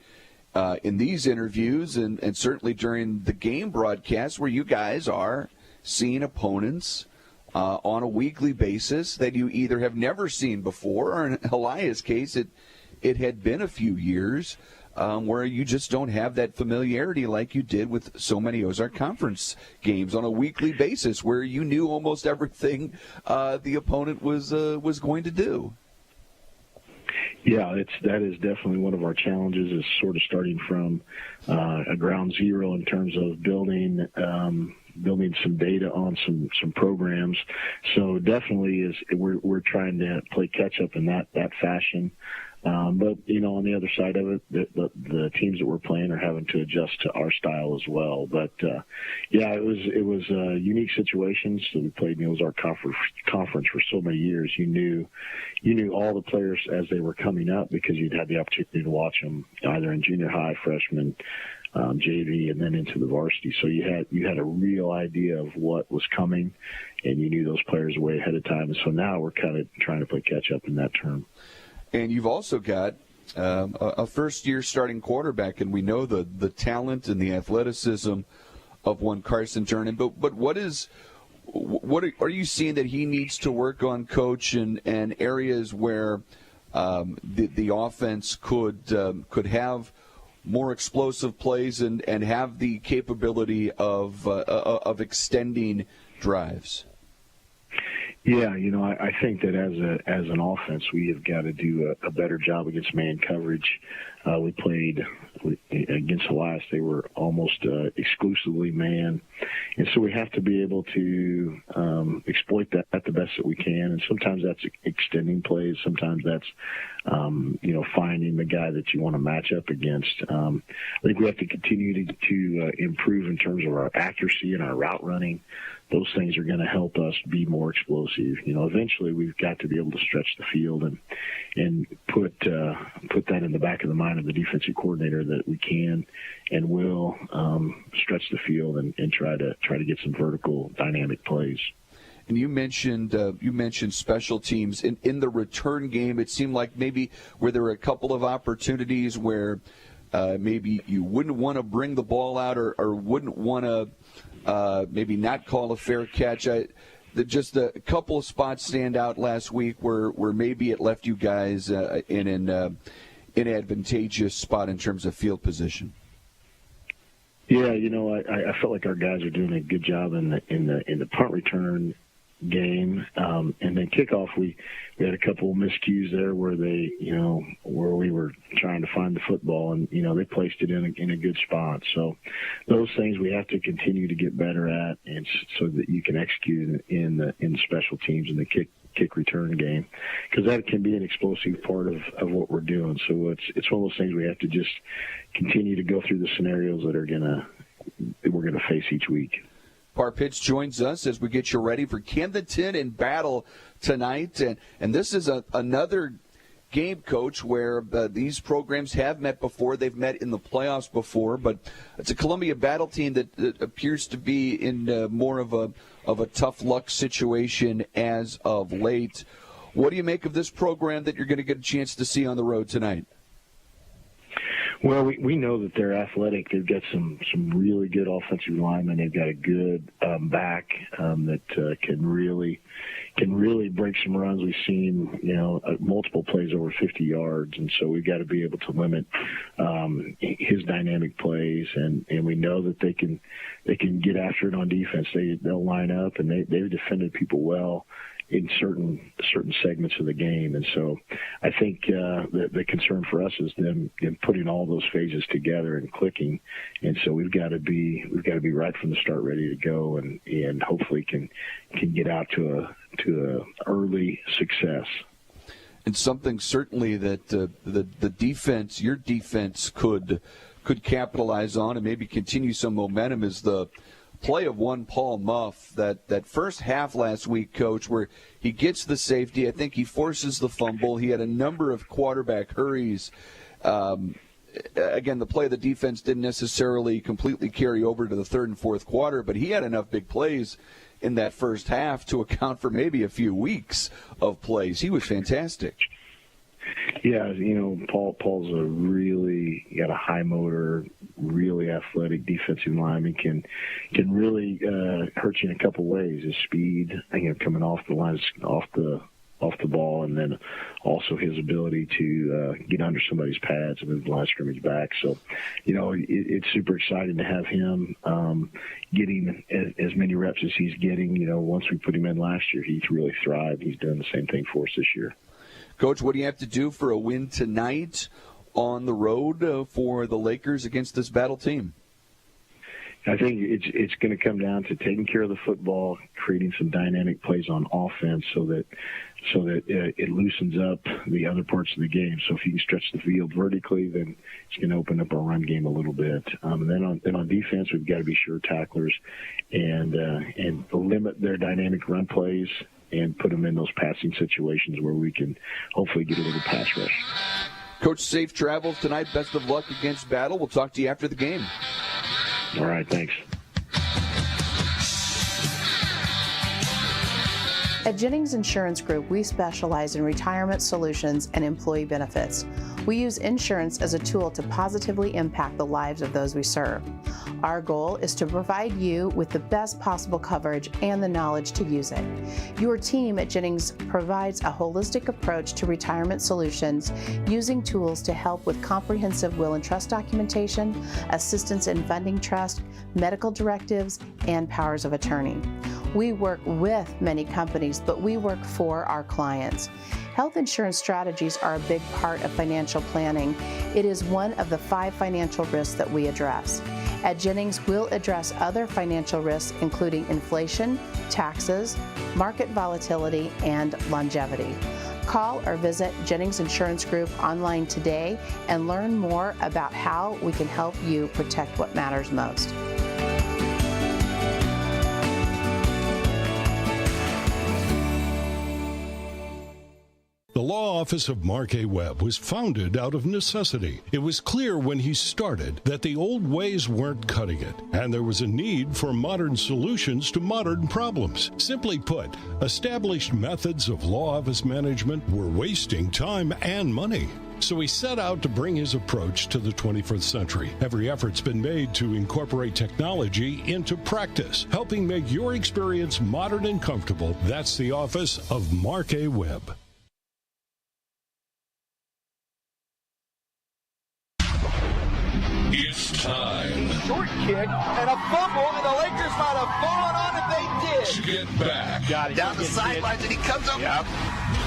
in these interviews and certainly during the game broadcast where you guys are seeing opponents on a weekly basis that you either have never seen before, or in Helias' case, it had been a few years where you just don't have that familiarity like you did with so many Ozark Conference games on a weekly basis, where you knew almost everything the opponent was going to do. Yeah, that is definitely one of our challenges, is sort of starting from a ground zero in terms of building some data on some programs. So definitely we're trying to play catch up in that fashion. But on the other side of it, the teams that we're playing are having to adjust to our style as well. But yeah, it was unique situations. So we played in the Ozark Conference for so many years. You knew all the players as they were coming up because you'd had the opportunity to watch them either in junior high, freshman, JV, and then into the varsity. So you had a real idea of what was coming, and you knew those players way ahead of time. And so now we're kind of trying to play catch up in that term. And you've also got a first-year starting quarterback, and we know the talent and the athleticism of one Carson Turner. But what are you seeing that he needs to work on, Coach, and areas where the offense could have more explosive plays and have the capability of extending drives? Yeah, I think that as an offense, we have got to do a better job against man coverage. We played against Elias; they were almost exclusively man, and so we have to be able to exploit that the best that we can. And sometimes that's extending plays. Sometimes that's finding the guy that you want to match up against. I think we have to continue to improve in terms of our accuracy and our route running. Those things are going to help us be more explosive. Eventually we've got to be able to stretch the field and put that in the back of the mind of the defensive coordinator that we can and will stretch the field and try to get some vertical dynamic plays. And you mentioned special teams in the return game. It seemed like maybe where there were a couple of opportunities where maybe you wouldn't want to bring the ball out or wouldn't want to maybe not call a fair catch. Just a couple of spots stand out last week where maybe it left you guys in an advantageous spot in terms of field position. Yeah, I felt like our guys are doing a good job in the punt return game, and then kickoff we had a couple of miscues there where where we were trying to find the football and they placed it in a good spot. So those things we have to continue to get better at, and so that you can execute in the special teams in the kick return game, because that can be an explosive part of what we're doing. So it's one of those things we have to just continue to go through the scenarios that we're gonna face each week. Parpitch joins us as we get you ready for Camdenton in battle tonight. And this is another game, Coach, where these programs have met before. They've met in the playoffs before, but it's a Columbia battle team that appears to be in more of a tough luck situation as of late. What do you make of this program that you're going to get a chance to see on the road tonight? Well, we know that they're athletic. They've got some really good offensive linemen. They've got a good back that can really break some runs. We've seen multiple plays over 50 yards, and so we've got to be able to limit his dynamic plays. And we know that they can get after it on defense. They'll line up, and they've defended people well in certain segments of the game. And so I think the concern for us is them putting all those phases together and clicking. And so we've got to be right from the start, ready to go, and hopefully can get out to a early success. And something certainly that the defense, your defense, could capitalize on and maybe continue some momentum is the play of one Paul Muff, that first half last week, Coach, where he gets the safety. I think he forces the fumble. He had a number of quarterback hurries. Again, the play of the defense didn't necessarily completely carry over to the third and fourth quarter, but he had enough big plays in that first half to account for maybe a few weeks of plays. He was fantastic. Yeah, Paul's got a high motor, really athletic defensive lineman, can really hurt you in a couple ways. His speed, coming off the lines, off the ball, and then also his ability to get under somebody's pads and move the line of scrimmage back. So, it's super exciting to have him getting as many reps as he's getting. Once we put him in last year, he's really thrived. He's doing the same thing for us this year. Coach, what do you have to do for a win tonight on the road for the Lakers against this battle team? I think it's going to come down to taking care of the football, creating some dynamic plays on offense so that it loosens up the other parts of the game. So if you can stretch the field vertically, then it's going to open up our run game a little bit. And then on defense, we've got to be sure tacklers and limit their dynamic run plays and put them in those passing situations where we can hopefully get a little pass rush. Coach, safe travels tonight. Best of luck against Battle. We'll talk to you after the game. All right, thanks. At Jennings Insurance Group, we specialize in retirement solutions and employee benefits. We use insurance as a tool to positively impact the lives of those we serve. Our goal is to provide you with the best possible coverage and the knowledge to use it. Your team at Jennings provides a holistic approach to retirement solutions using tools to help with comprehensive will and trust documentation, assistance in funding trust, medical directives, and powers of attorney. We work with many companies but we work for our clients. Health insurance strategies are a big part of financial planning. It is one of the 5 financial risks that we address. At Jennings, we'll address other financial risks, including inflation, taxes, market volatility, and longevity. Call or visit Jennings Insurance Group online today and learn more about how we can help you protect what matters most. The law office of Mark A. Webb was founded out of necessity. It was clear when he started that the old ways weren't cutting it, and there was a need for modern solutions to modern problems. Simply put, established methods of law office management were wasting time and money. So he set out to bring his approach to the 21st century. Every effort's been made to incorporate technology into practice, helping make your experience modern and comfortable. That's the office of Mark A. Webb. It's time Short kick and a fumble, and the Lakers might have fallen on if they did. to get back. Down the sidelines, and he comes up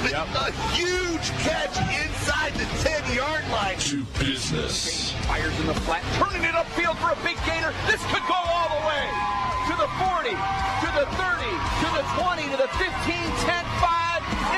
with a huge catch inside the 10-yard line. To business. Fires in the flat, turning it upfield for a big gainer. This could go all the way. To the 40, to the 30, to the 20, to the 15, 10, 5.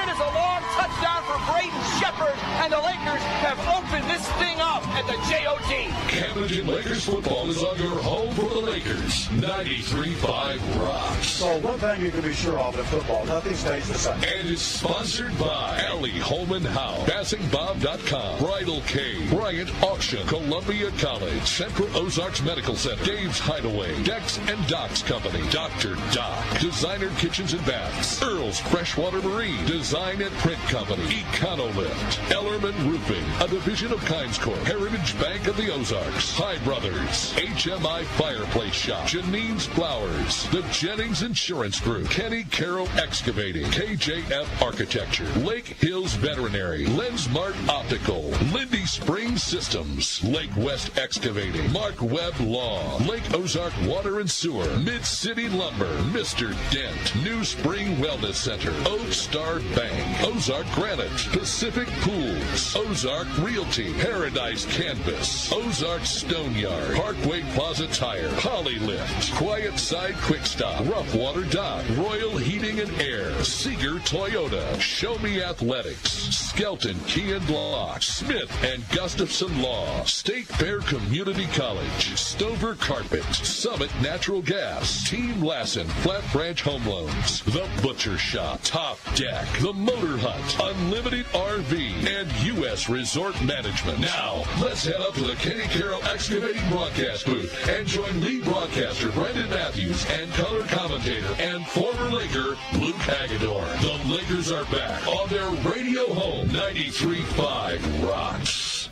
It is a long touchdown for Braden Shepard, and the Lakers have opened this thing up at the J.O.D. Camdenton Lakers football is on your home for the Lakers. 93.5 rocks. So one thing you can be sure of in football, nothing stays the same. And is sponsored by Allie Holman Howe, BassingBob.com, Bridal Cave, Bryant Auction, Columbia College, Central Ozarks Medical Center, Dave's Hideaway, Decks and Docks Company, Dr. Doc, Designer Kitchens and Baths, Earl's Freshwater Marine, Design and Print Company, Econolift, Ellerman Roofing, a division of Kynes Corp, Heritage Bank of the Ozarks, High Brothers, HMI Fireplace Shop, Janine's Flowers, the Jennings Insurance Group, Kenny Carroll Excavating, KJF Architecture, Lake Hills Veterinary, Lensmart Optical, Lindy Springs Systems, Lake West Excavating, Mark Webb Law, Lake Ozark Water and Sewer, Mid-City Lumber, Mr. Dent, New Spring Wellness Center, Oak Star Bank, Ozark Granite, Pacific Pools, Ozark Realty, Paradise Canvas, Ozark Stone Yard, Parkway Plaza Tire, Polylift, Quiet Side Quick Stop, Rough Water Dock, Royal Heating and Air, Seeger Toyota, Show Me Athletics, Skelton Key and Lock, Smith and Gustafson Law, State Fair Community College, Stover Carpet, Summit Natural Gas, Team Lassen Flat Branch Home Loans, The Butcher Shop, Top Deck, The Motor Hut, Unlimited RV, and U.S. Resort Management. Now, let's head up to the Kenny Carroll Excavating broadcast booth and join lead broadcaster Brendan Matthews and color commentator and former Laker Luke Hagedorn. The Lakers are back on their radio home, 93.5 Rocks.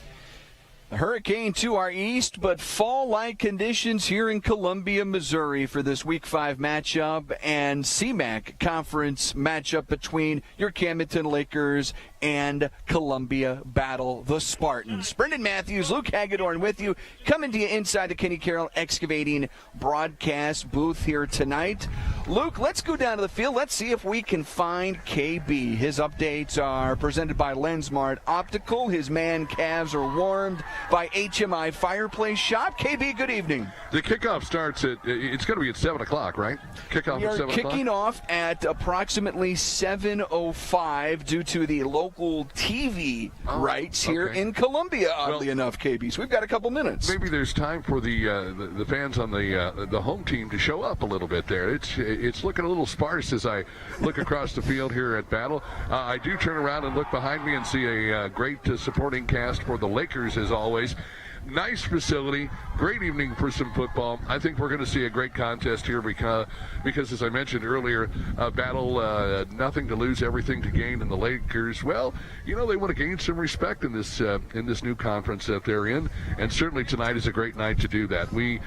A hurricane to our east, but fall-like conditions here in Columbia, Missouri for this Week 5 matchup and CMAC conference matchup between your Camdenton Lakers and Columbia Battle, the Spartans. Brendan Matthews, Luke Hagedorn with you, coming to you inside the Kenny Carroll Excavating broadcast booth here tonight. Luke, let's go down to the field. Let's see if we can find KB. His updates are presented by Lensmart Optical. His man calves are warmed by HMI Fireplace Shop. KB, good evening. The kickoff starts at, it's going to be at 7 o'clock, right? Kickoff We at are 7 o'clock? kicking off at approximately 7:05 due to the local TV rights here in Columbia, oddly enough, KB. So we've got a couple minutes. Maybe there's time for the fans on the home team to show up a little bit there. It's looking a little sparse as I look across the field here at Battle. I do turn around and look behind me and see a great supporting cast for the Lakers as always. Nice facility, great evening for some football. I think we're going to see a great contest here because as I mentioned earlier, Battle, nothing to lose, everything to gain, and the Lakers, well, you know, they want to gain some respect in this new conference that they're in, and certainly tonight is a great night to do that. We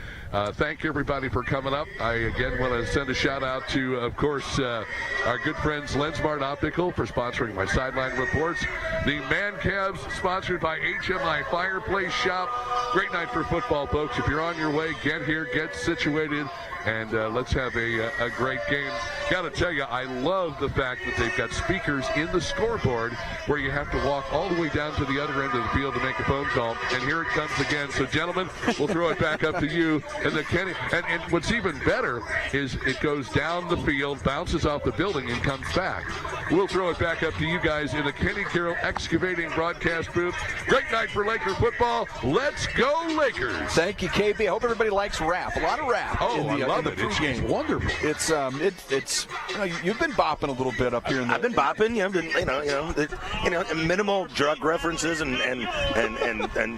thank everybody for coming up. I again want to send a shout out to, of course, our good friends Lensmart Optical for sponsoring my sideline reports. The Man Calves sponsored by HMI Fireplace Shop. Great night for football, folks. If you're on your way, get here, get situated, and let's have a great game. Got to tell you, I love the fact that they've got speakers in the scoreboard where you have to walk all the way down to the other end of the field to make a phone call. And here it comes again. So, gentlemen, we'll throw it back up to you. And the Kenny. And what's even better is it goes down the field, bounces off the building, and comes back. We'll throw it back up to you guys in the Kenny Carroll Excavating broadcast booth. Great night for Laker football. Let's go Lakers! Thank you, KB. I hope everybody likes rap. A lot of rap. Oh, I love it. It's wonderful. It's you've been bopping a little bit up here. I've been bopping. Minimal drug references and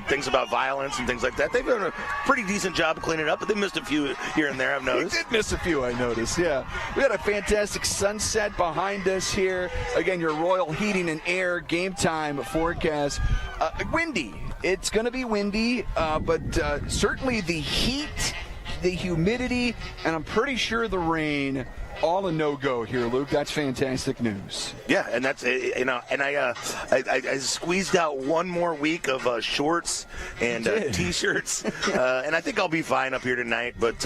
things about violence and things like that. They've done a pretty decent job of cleaning it up, but they missed a few here and there. I've noticed. We did miss a few. I noticed. Yeah, we had a fantastic sunset behind us here. Again, your Royal Heating and Air game time forecast. Windy. It's going to be windy, but certainly the heat, the humidity, and I'm pretty sure the rain, all a no-go here, Luke. That's fantastic news. Yeah, and that's and I squeezed out one more week of shorts and T-shirts, and I think I'll be fine up here tonight. But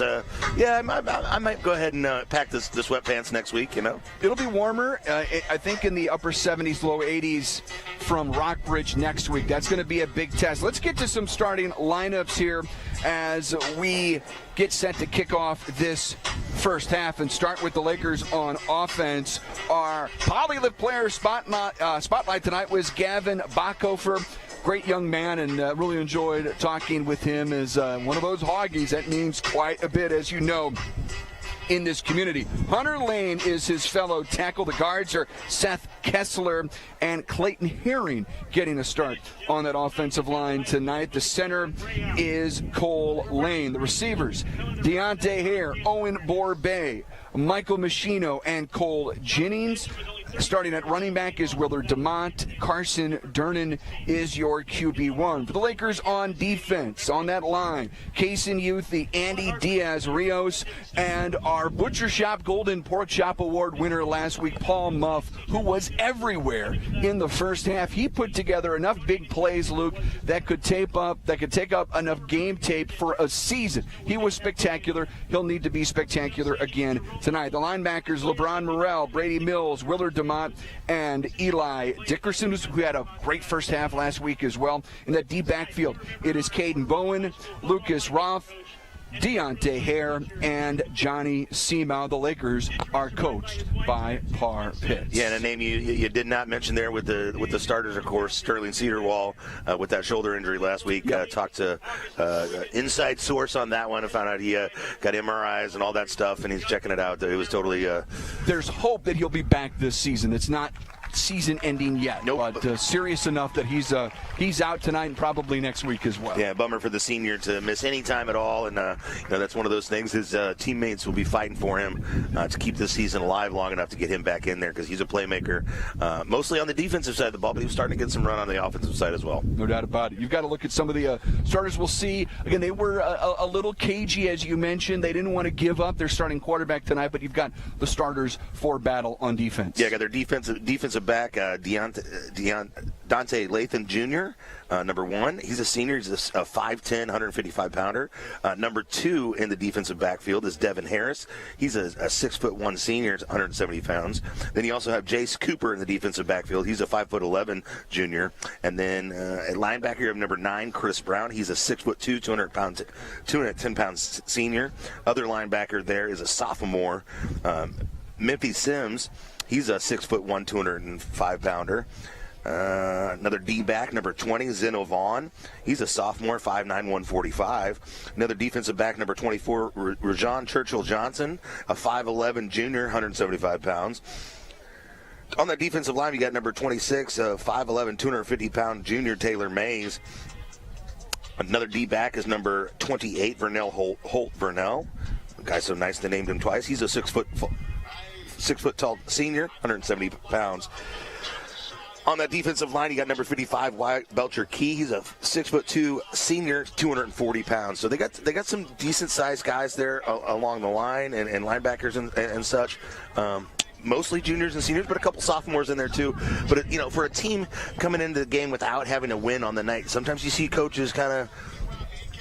yeah, I might go ahead and pack the sweatpants next week. It'll be warmer. I think in the upper 70s, low 80s from Rockbridge next week. That's going to be a big test. Let's get to some starting lineups here as we get set to kick off this first half and start with the Lakers on offense. Our Polylift player spotlight tonight was Gavin Bachhofer. Great young man, and really enjoyed talking with him as one of those hoggies. That means quite a bit, as you know, in this community. Hunter Lane is his fellow tackle. The guards are Seth Kessler and Clayton Herring getting a start on that offensive line tonight. The center is Cole Lane. The receivers, Deontay Hare, Owen Borbay, Michael Machino, and Cole Jennings. Starting at running back is Willard DeMont. Carson Dernan is your QB1. For the Lakers on defense, on that line, Kaysen Youthie, Andy Diaz-Rios, and our Butcher Shop Golden Pork Chop Award winner last week, Paul Muff, who was everywhere in the first half. He put together enough big plays, Luke, that could take up enough game tape for a season. He was spectacular. He'll need to be spectacular again tonight. The linebackers, LeBron Morrell, Brady Mills, Willard DeMont, and Eli Dickerson, who had a great first half last week as well. In that deep backfield, it is Caden Bowen, Lucas Roth, Deontay Hare, and Johnny Seamow. The Lakers are coached by Par Pitts. Yeah, and a name you did not mention there with the starters, of course, Sterling Cedarwall with that shoulder injury last week. Talked to inside source on that one and found out he got MRIs and all that stuff, and he's checking it out. It was totally. There's hope that he'll be back this season. It's not season ending yet, but serious enough that he's out tonight and probably next week as well. Yeah, bummer for the senior to miss any time at all, and that's one of those things. His teammates will be fighting for him to keep this season alive long enough to get him back in there because he's a playmaker, mostly on the defensive side of the ball, but he was starting to get some run on the offensive side as well. No doubt about it. You've got to look at some of the starters we'll see. Again, they were a little cagey, as you mentioned. They didn't want to give up their starting quarterback tonight, but you've got the starters for battle on defense. Yeah, got their defensive back, Dante Latham Jr., number one. He's a senior. He's a 5'10", 155-pounder. Number two in the defensive backfield is Devin Harris. He's a 6'1" senior, 170 pounds. Then you also have Jace Cooper in the defensive backfield. He's a 5'11" junior. And then at linebacker, you have number 9, Chris Brown. He's a 6'2", 210 pounds senior. Other linebacker there is a sophomore, Memphis Sims. He's a 6'1", 205-pounder. Another D-back, number 20, Zeno Vaughn. He's a sophomore, 5'9", 145. Another defensive back, number 24, Rajon Churchill-Johnson, a 5'11" junior, 175 pounds. On that defensive line, you got number 26, 5'11", 250-pound junior, Taylor Mays. Another D-back is number 28, Vernell Holt Vernell. The guy's so nice they named him twice. He's a 6 foot tall senior, 170 pounds. On that defensive line, you got number 55, Wyatt Belcher Key. He's a 6'2" senior, 240 pounds. So they got some decent sized guys there along the line and linebackers and such. Mostly juniors and seniors, but a couple sophomores in there too. But for a team coming into the game without having a win on the night, sometimes you see coaches kind of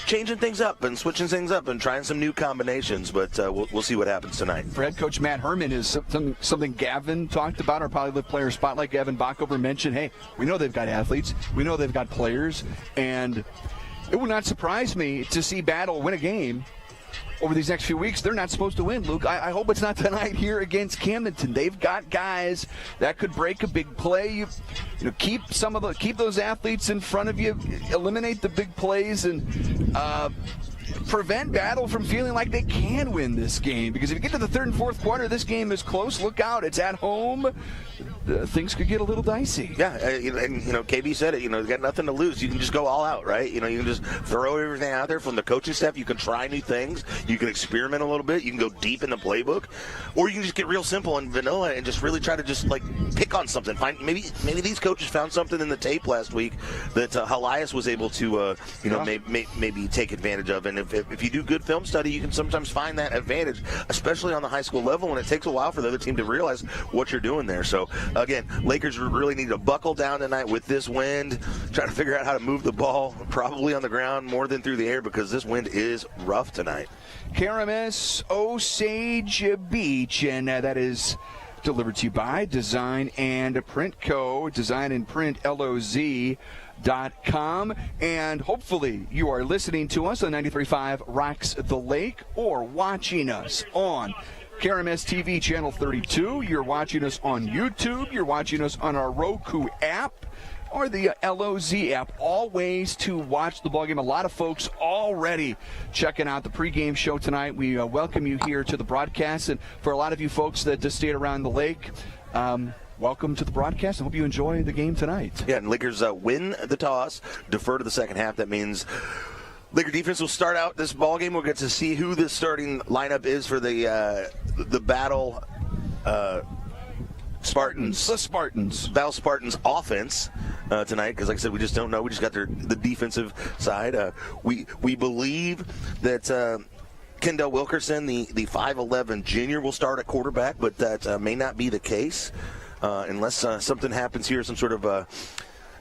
changing things up and switching things up and trying some new combinations, but we'll see what happens tonight. For head coach Matt Herman is something Gavin talked about, our Poly Live Player Spotlight. Gavin Bockover mentioned, hey, we know they've got athletes, we know they've got players, and it would not surprise me to see Battle win a game over these next few weeks. They're not supposed to win, Luke. I hope it's not tonight here against Camdenton. They've got guys that could break a big play. You know, keep those athletes in front of you, eliminate the big plays, and prevent Battle from feeling like they can win this game. Because if you get to the third and fourth quarter, this game is close. Look out. It's at home. Things could get a little dicey. Yeah, and KB said it. You got nothing to lose. You can just go all out, right? You can just throw everything out there from the coaching staff. You can try new things. You can experiment a little bit. You can go deep in the playbook, or you can just get real simple and vanilla and just really try to just like pick on something. Find maybe these coaches found something in the tape last week that Helias was able to maybe take advantage of. And if you do good film study, you can sometimes find that advantage, especially on the high school level. And it takes a while for the other team to realize what you're doing there. So. Again, Lakers really need to buckle down tonight with this wind, try to figure out how to move the ball, probably on the ground more than through the air, because this wind is rough tonight. KRMS Osage Beach, and that is delivered to you by Design and Print Co. Design and Print LOZ.com, and hopefully you are listening to us on 93.5 Rocks the Lake or watching us on KRMS TV Channel 32. You're watching us on YouTube. You're watching us on our Roku app or the LOZ app. All ways to watch the ballgame. A lot of folks already checking out the pregame show tonight. We welcome you here to the broadcast. And for a lot of you folks that just stayed around the lake, welcome to the broadcast. I hope you enjoy the game tonight. Yeah, and Lakers win the toss, defer to the second half. That means Laker defense will start out this ballgame. We'll get to see who the starting lineup is for the Battle Spartans. The Spartans. Battle Spartans offense tonight, because like I said, we just don't know. We just got the defensive side. We believe that Kendall Wilkerson, the 5'11 junior, will start at quarterback, but that may not be the case unless something happens here, some sort of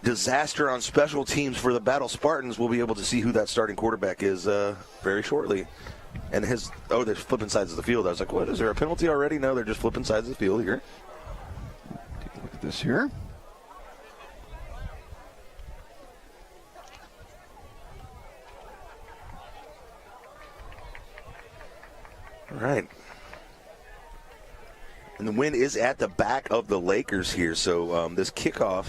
disaster on special teams for the Battle Spartans. We'll be able to see who that starting quarterback is very shortly. And they're flipping sides of the field. I was like, what, is there a penalty already? No, they're just flipping sides of the field here. Take a look at this here. All right. And the wind is at the back of the Lakers here, so this kickoff,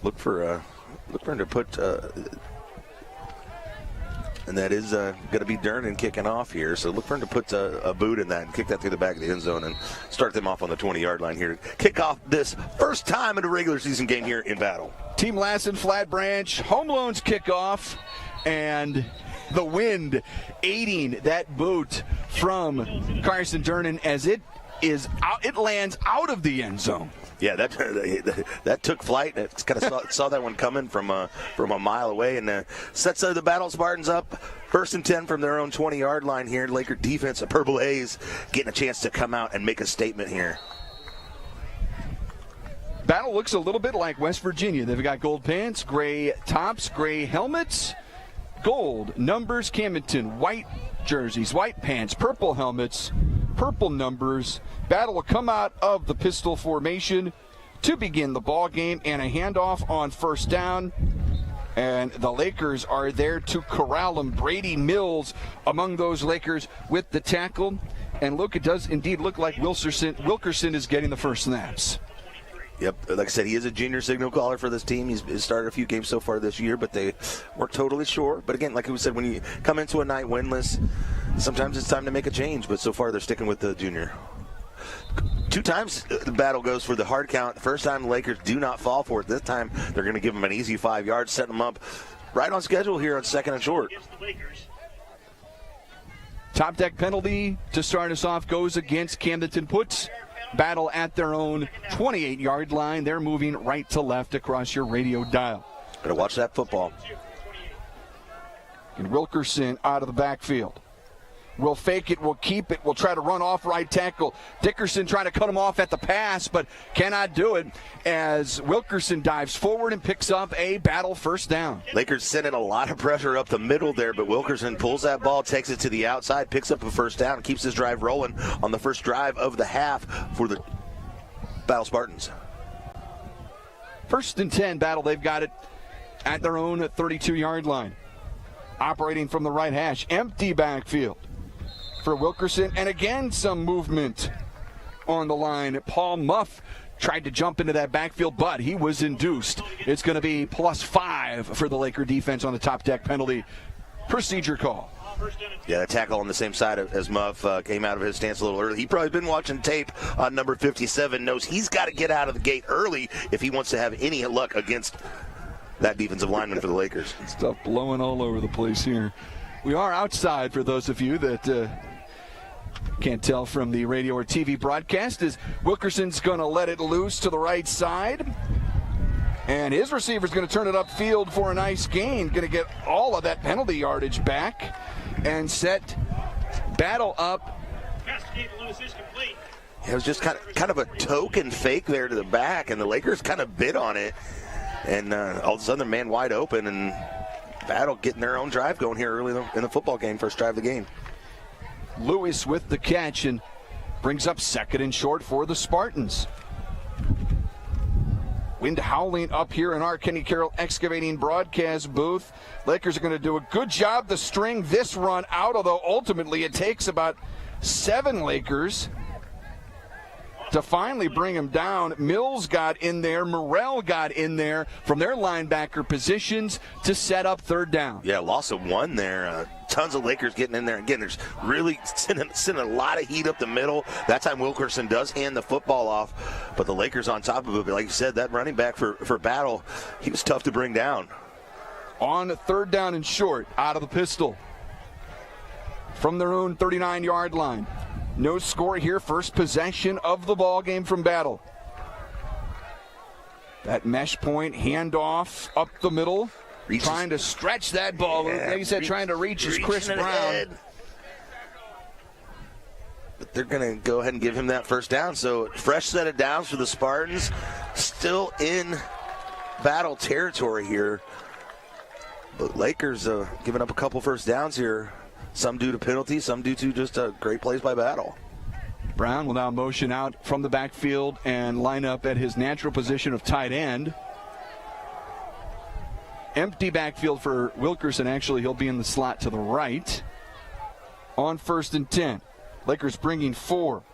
look for him to put, and that is going to be Durnan kicking off here. So look for him to put a boot in that and kick that through the back of the end zone and start them off on the 20-yard line here. Kick off this first time in a regular season game here in Battle. Team Lassen, Flat Branch, Home Loans kickoff, and the wind aiding that boot from Carson Durnan as it lands out of the end zone. Yeah, that took flight. It's kind of saw that one coming from a mile away, and sets the Battle Spartans up. 1st and 10 from their own 20-yard line here. Laker defense, Purple Haze, getting a chance to come out and make a statement here. Battle looks a little bit like West Virginia. They've got gold pants, gray tops, gray helmets, gold numbers. Camdenton, white jerseys, white pants, purple helmets, purple numbers. Battle will come out of the pistol formation to begin the ball game, and a handoff on 1st down. And the Lakers are there to corral them. Brady Mills among those Lakers with the tackle. And look, it does indeed look like Wilkerson is getting the first snaps. Yep, like I said, he is a junior signal caller for this team. He's started a few games so far this year, but they weren't totally sure. But again, like we said, when you come into a night winless, sometimes it's time to make a change. But so far, they're sticking with the junior. 2 times the Battle goes for the hard count. The first time the Lakers do not fall for it. This time they're going to give them an easy 5 yards, setting them up right on schedule here on 2nd and short. Top deck penalty to start us off goes against Camdenton. Puts Battle at their own 28-yard line. They're moving right to left across your radio dial. Gotta watch that football. And Wilkerson out of the backfield. will fake it, will keep it, will try to run off right tackle. Dickerson trying to cut him off at the pass, but cannot do it as Wilkerson dives forward and picks up a Battle first down. Lakers sending a lot of pressure up the middle there, but Wilkerson pulls that ball, takes it to the outside, picks up a first down, and keeps his drive rolling on the first drive of the half for the Battle Spartans. 1st and 10, Battle. They've got it at their own 32-yard line. Operating from the right hash. Empty backfield for Wilkerson. And again, some movement on the line. Paul Muff tried to jump into that backfield, but he was induced. It's going to be +5 for the Laker defense on the top deck penalty. Procedure call. Yeah, the tackle on the same side as Muff came out of his stance a little early. He probably been watching tape on number 57, knows he's got to get out of the gate early if he wants to have any luck against that defensive lineman for the Lakers. Stuff blowing all over the place here. We are outside for those of you that can't tell from the radio or TV broadcast, as Wilkerson's going to let it loose to the right side. And his receiver's going to turn it upfield for a nice gain. Going to get all of that penalty yardage back and set Battle up. It was just kind of a token fake there to the back, and the Lakers kind of bid on it. And all of a sudden, the man wide open, and Battle getting their own drive going here early in the football game, first drive of the game. Lewis with the catch and brings up 2nd and short for the Spartans. Wind howling up here in our Kenny Carroll Excavating broadcast booth. Lakers are going to do a good job to string this run out, although ultimately it takes about 7 Lakers to finally bring him down. Mills got in there. Morrell got in there from their linebacker positions to set up 3rd down. Yeah, loss of 1 there. Tons of Lakers getting in there. Again, there's really sending a lot of heat up the middle. That time Wilkerson does hand the football off, but the Lakers on top of it. But like you said, that running back for Battle, he was tough to bring down. On 3rd down and short, out of the pistol from their own 39-yard line. No score here. First possession of the ball game from Battle. That mesh point handoff up the middle. Trying to stretch that ball. Like you said, trying to reach is Chris Brown. But they're going to go ahead and give him that first down. So fresh set of downs for the Spartans. Still in Battle territory here. But Lakers giving up a couple first downs here. Some due to penalties, some due to just great plays by Battle. Brown will now motion out from the backfield and line up at his natural position of tight end. Empty backfield for Wilkerson. Actually, he'll be in the slot to the right. On 1st and 10. Lakers bringing 4.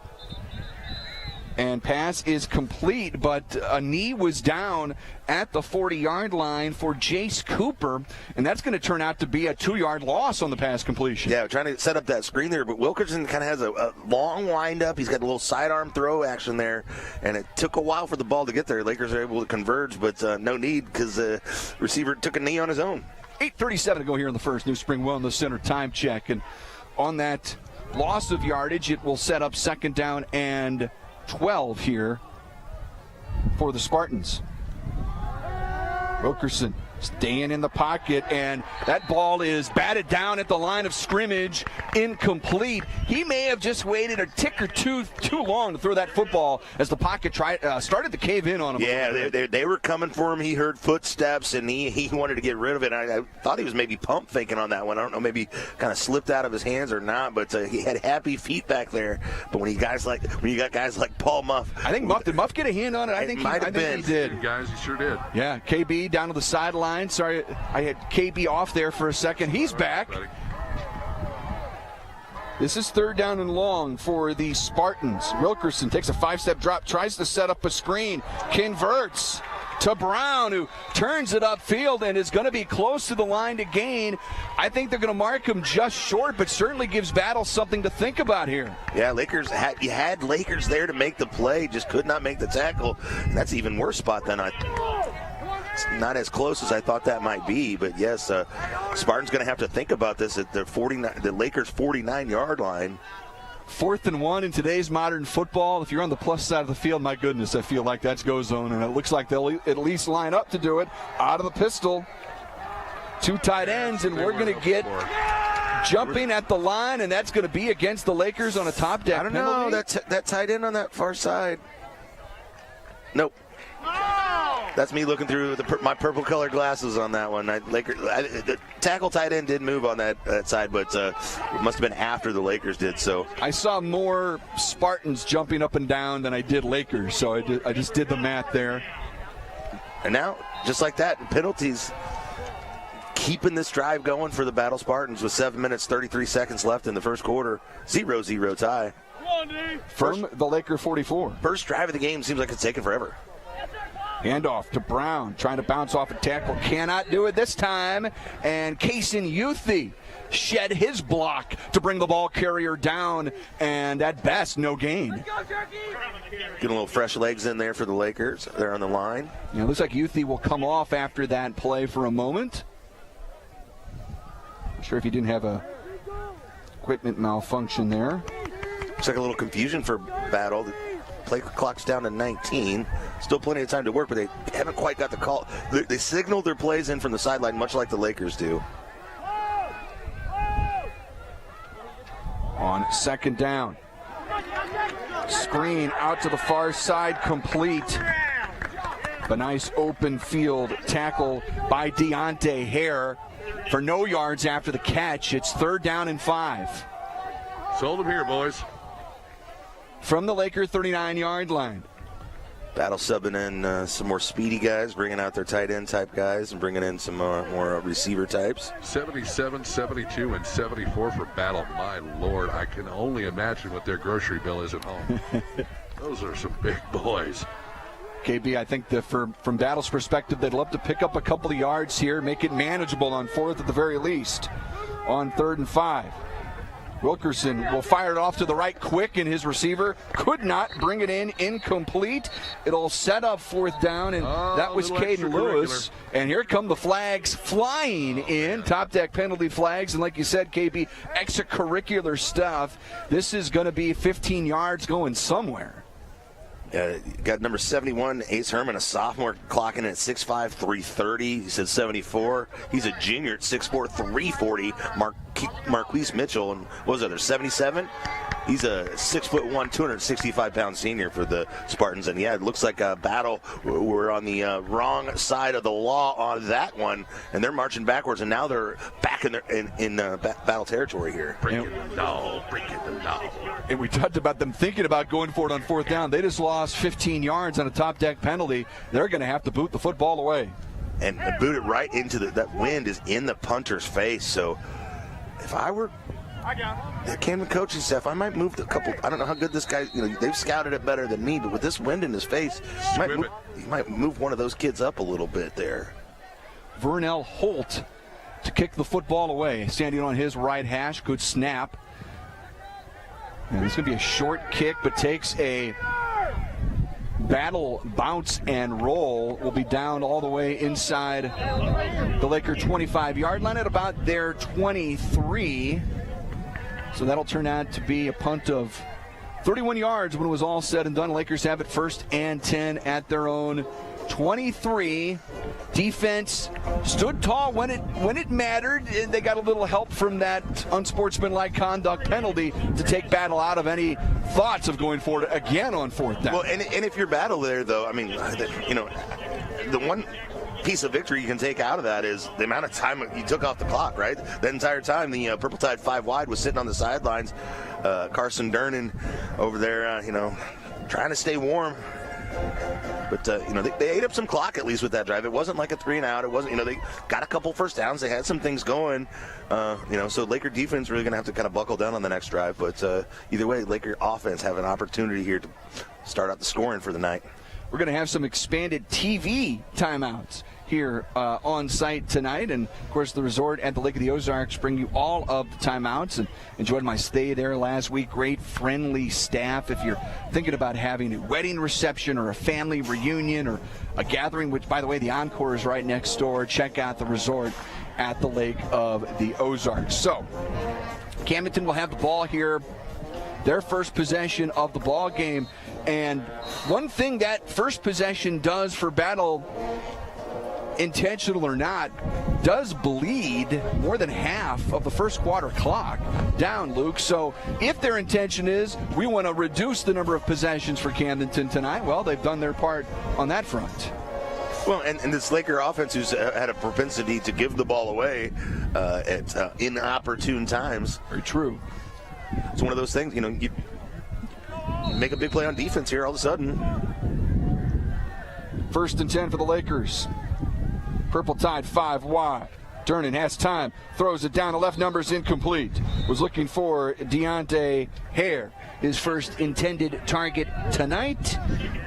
And pass is complete, but a knee was down at the 40-yard line for Jace Cooper, and that's going to turn out to be a 2-yard loss on the pass completion. Yeah, trying to set up that screen there, but Wilkerson kind of has a long wind-up. He's got a little sidearm throw action there, and it took a while for the ball to get there. Lakers are able to converge, but no need because the receiver took a knee on his own. 8:37 to go here in the first. New Spring Wellness Center time check, and on that loss of yardage, it will set up 2nd down and 12 here for the Spartans. Wilkerson staying in the pocket, and that ball is batted down at the line of scrimmage, incomplete. He may have just waited a tick or two too long to throw that football as the pocket started to cave in on him. Yeah, they were coming for him. He heard footsteps, and he wanted to get rid of it. I thought he was maybe pump faking on that one. I don't know, maybe kind of slipped out of his hands or not, but he had happy feet back there. But when you got guys like Paul Muff, I think did Muff get a hand on it? I think he did. Guys, he sure did. Yeah, KB down to the sideline. Sorry, I had KB off there for a second. He's back. This is 3rd down and long for the Spartans. Wilkerson takes a 5-step drop, tries to set up a screen, converts to Brown, who turns it upfield and is going to be close to the line to gain. I think they're going to mark him just short, but certainly gives Battle something to think about here. Yeah, you had Lakers there to make the play, just could not make the tackle. That's an even worse spot than it's not as close as I thought that might be, but yes, Spartans going to have to think about this at the Lakers' 49-yard line. 4th and 1 in today's modern football. If you're on the plus side of the field, my goodness, I feel like that's go zone, and it looks like they'll at least line up to do it. Out of the pistol, 2 tight ends, and we're going to get jumping at the line, and that's going to be against the Lakers on a top deck penalty. I don't know. That tight end on that far side. Nope. That's me looking through my purple colored glasses on that one. The tackle tight end did move on that side, but it must have been after the Lakers did. So I saw more Spartans jumping up and down than I did Lakers, so I just did the math there. And now, just like that, penalties keeping this drive going for the Battle Spartans with 7 minutes, 33 seconds left in the first quarter. 0-0 tie. From the Laker 44. First drive of the game seems like it's taken forever. Handoff to Brown, trying to bounce off a tackle. Cannot do it this time. And Kason Youthy shed his block to bring the ball carrier down. And at best, no gain. Getting a little fresh legs in there for the Lakers. They're on the line. Yeah, looks like Youthy will come off after that play for a moment. Not sure if he didn't have a equipment malfunction there. Looks like a little confusion for Battle. The play clock's down to 19. Still plenty of time to work, but they haven't quite got the call. They signaled their plays in from the sideline, much like the Lakers do. On second down. Screen out to the far side, complete. A nice open field tackle by Deontay Hare for no yards after the catch. It's 3rd down and 5. Sold them here, boys. From the Laker 39-yard line. Battle subbing in some more speedy guys, bringing out their tight end type guys, and bringing in some more receiver types. 77, 72, and 74 for Battle. My Lord, I can only imagine what their grocery bill is at home. Those are some big boys. KB, I think that from Battle's perspective, they'd love to pick up a couple of yards here, make it manageable on 4th at the very least. On 3rd and 5. Wilkerson will fire it off to the right quick, and his receiver could not bring it in. Incomplete. It'll set up 4th down, and that was Caden Lewis. And here come the flags flying in. Top deck penalty flags. And like you said, KB, extracurricular stuff. This is going to be 15 yards going somewhere. Got number 71, Ace Herman, a sophomore, clocking in at 6'5", 330. He said 74. He's a junior at 6'4", 340. Marquise Mitchell, and what was the other, 77? He's a 6'1", 265-pound senior for the Spartans. And yeah, it looks like Battle were on the wrong side of the law on that one, and they're marching backwards. And now they're back in Battle territory here. Breaking the law. And we talked about them thinking about going for it on 4th down. They just lost 15 yards on a top deck penalty. They're going to have to boot the football away. And boot it right into that wind is in the punter's face. So if I were the Camden coaching staff, I might move a couple. I don't know how good this guy, they've scouted it better than me, but with this wind in his face, he might move one of those kids up a little bit there. Vernell Holt to kick the football away. Standing on his right hash, good snap. And it's going to be a short kick, but takes a Battle bounce and roll. Will be down all the way inside the Laker 25-yard line at about their 23. So that'll turn out to be a punt of 31 yards when it was all said and done. Lakers have it 1st and 10 at their own 23. Defense stood tall when it mattered. They got a little help from that unsportsmanlike conduct penalty to take Battle out of any thoughts of going forward again on 4th down. Well, and if you're Battle there, though, I mean, the one piece of victory you can take out of that is the amount of time you took off the clock, right? That entire time, the Purple Tide 5 wide was sitting on the sidelines. Carson Durnan over there, trying to stay warm. But, they ate up some clock, at least, with that drive. It wasn't like a 3-and-out. It wasn't, they got a couple first downs. They had some things going, so Laker defense really going to have to kind of buckle down on the next drive. But either way, Laker offense have an opportunity here to start out the scoring for the night. We're going to have some expanded TV timeouts here on site tonight. And, of course, the resort at the Lake of the Ozarks bring you all of the timeouts. And enjoyed my stay there last week. Great, friendly staff. If you're thinking about having a wedding reception or a family reunion or a gathering, which, by the way, the Encore is right next door, check out the resort at the Lake of the Ozarks. So, Camdenton will have the ball here. Their first possession of the ball game. And one thing that first possession does for Battle intentional or not, does bleed more than half of the first quarter clock down, Luke. So if their intention is we want to reduce the number of possessions for Camdenton tonight, well, they've done their part on that front. Well, and this Laker offense who's had a propensity to give the ball away at inopportune times. Very true. It's one of those things, you make a big play on defense here all of a sudden. 1st and 10 for the Lakers. Purple Tide 5 wide. Durnin has time, throws it down the left, number's incomplete. Was looking for Deontay Hare, his first intended target tonight.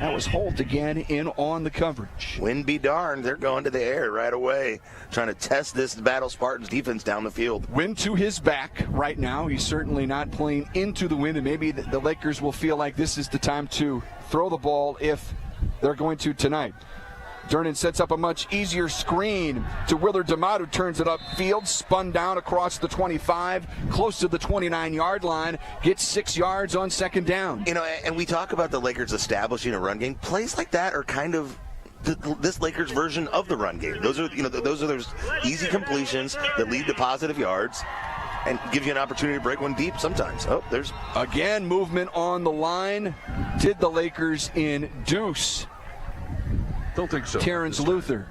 That was Holt again in on the coverage. Wind be darned, they're going to the air right away, trying to test this Battle Spartans defense down the field. Wind to his back right now. He's certainly not playing into the wind, and maybe the Lakers will feel like this is the time to throw the ball if they're going to tonight. Durnin sets up a much easier screen to Willard D'Amato, who turns it upfield, spun down across the 25, close to the 29-yard line, gets 6 yards on 2nd down. And we talk about the Lakers establishing a run game. Plays like that are kind of this Lakers version of the run game. Those are those easy completions that lead to positive yards and give you an opportunity to break one deep sometimes. Oh, there's again movement on the line. Did the Lakers induce? Don't think so. Terrence Luther.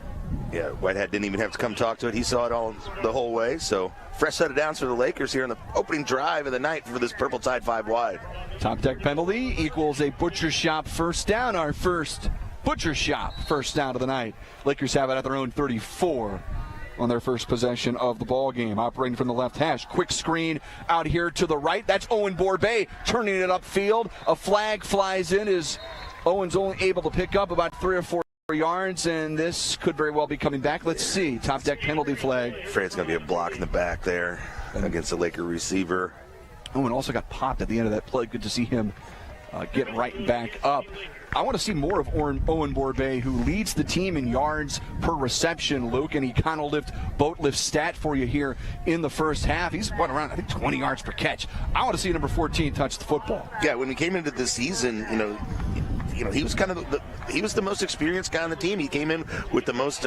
Yeah, Whitehead didn't even have to come talk to it. He saw it all the whole way. So fresh set of downs for the Lakers here in the opening drive of the night for this Purple Tide 5 wide. Top deck penalty equals a Butcher Shop first down. Our first Butcher Shop first down of the night. Lakers have it at their own 34 on their first possession of the ball game. Operating from the left hash. Quick screen out here to the right. That's Owen Borbay turning it upfield. A flag flies in as Owen's only able to pick up about 3 or 4 yards, and this could very well be coming back. Let's see. Top deck penalty flag. Afraid it's going to be a block in the back there against the Laker receiver. Owen also got popped at the end of that play. Good to see him get right back up. I want to see more of Owen Borbay, who leads the team in yards per reception, Luke, and he kind of boat lift stat for you here in the first half. He's around, I think, 20 yards per catch. I want to see number 14 touch the football. Yeah, when we came into the season, he was kind of he was the most experienced guy on the team. He came in with the most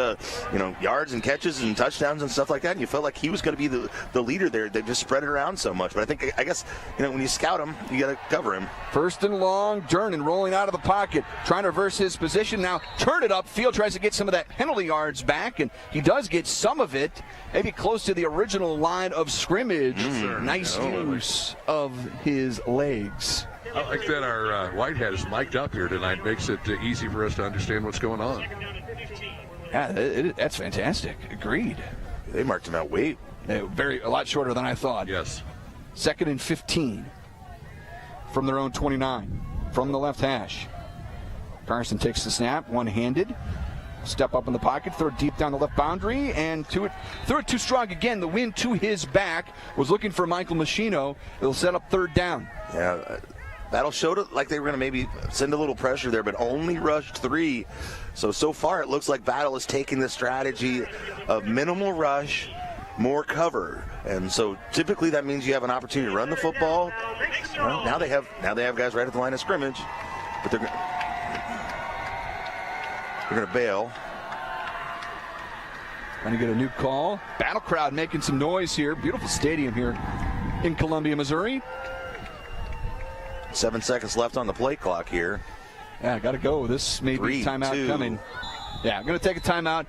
yards and catches and touchdowns and stuff like that, and you felt like he was going to be the leader there. They just spread it around so much. But I guess when you scout him, you got to cover him. 1st and long, Durnin rolling out of the pocket, trying to reverse his position. Now turn it upfield, tries to get some of that penalty yards back, and he does get some of it, maybe close to the original line of scrimmage. Nice use of his legs. I like that our Whitehead is mic'd up here tonight. Makes it easy for us to understand what's going on. Yeah, that's fantastic. Agreed. They marked him out way. A lot shorter than I thought. Yes. 2nd and 15 from their own 29, from the left hash. Carson takes the snap, one-handed. Step up in the pocket, throw it deep down the left boundary, and threw it too strong again. The wind to his back. Was looking for Michael Machino. It'll set up 3rd down. Yeah. Battle showed it like they were going to maybe send a little pressure there, but only rushed 3. So far it looks like Battle is taking the strategy of minimal rush, more cover. And so typically that means you have an opportunity to run the football. Well, now they have guys right at the line of scrimmage, but they're going to bail. Trying to get a new call. Battle crowd making some noise here. Beautiful stadium here in Columbia, Missouri. 7 seconds left on the play clock here. Yeah, got to go. This may be timeout coming. Yeah, I'm going to take a timeout.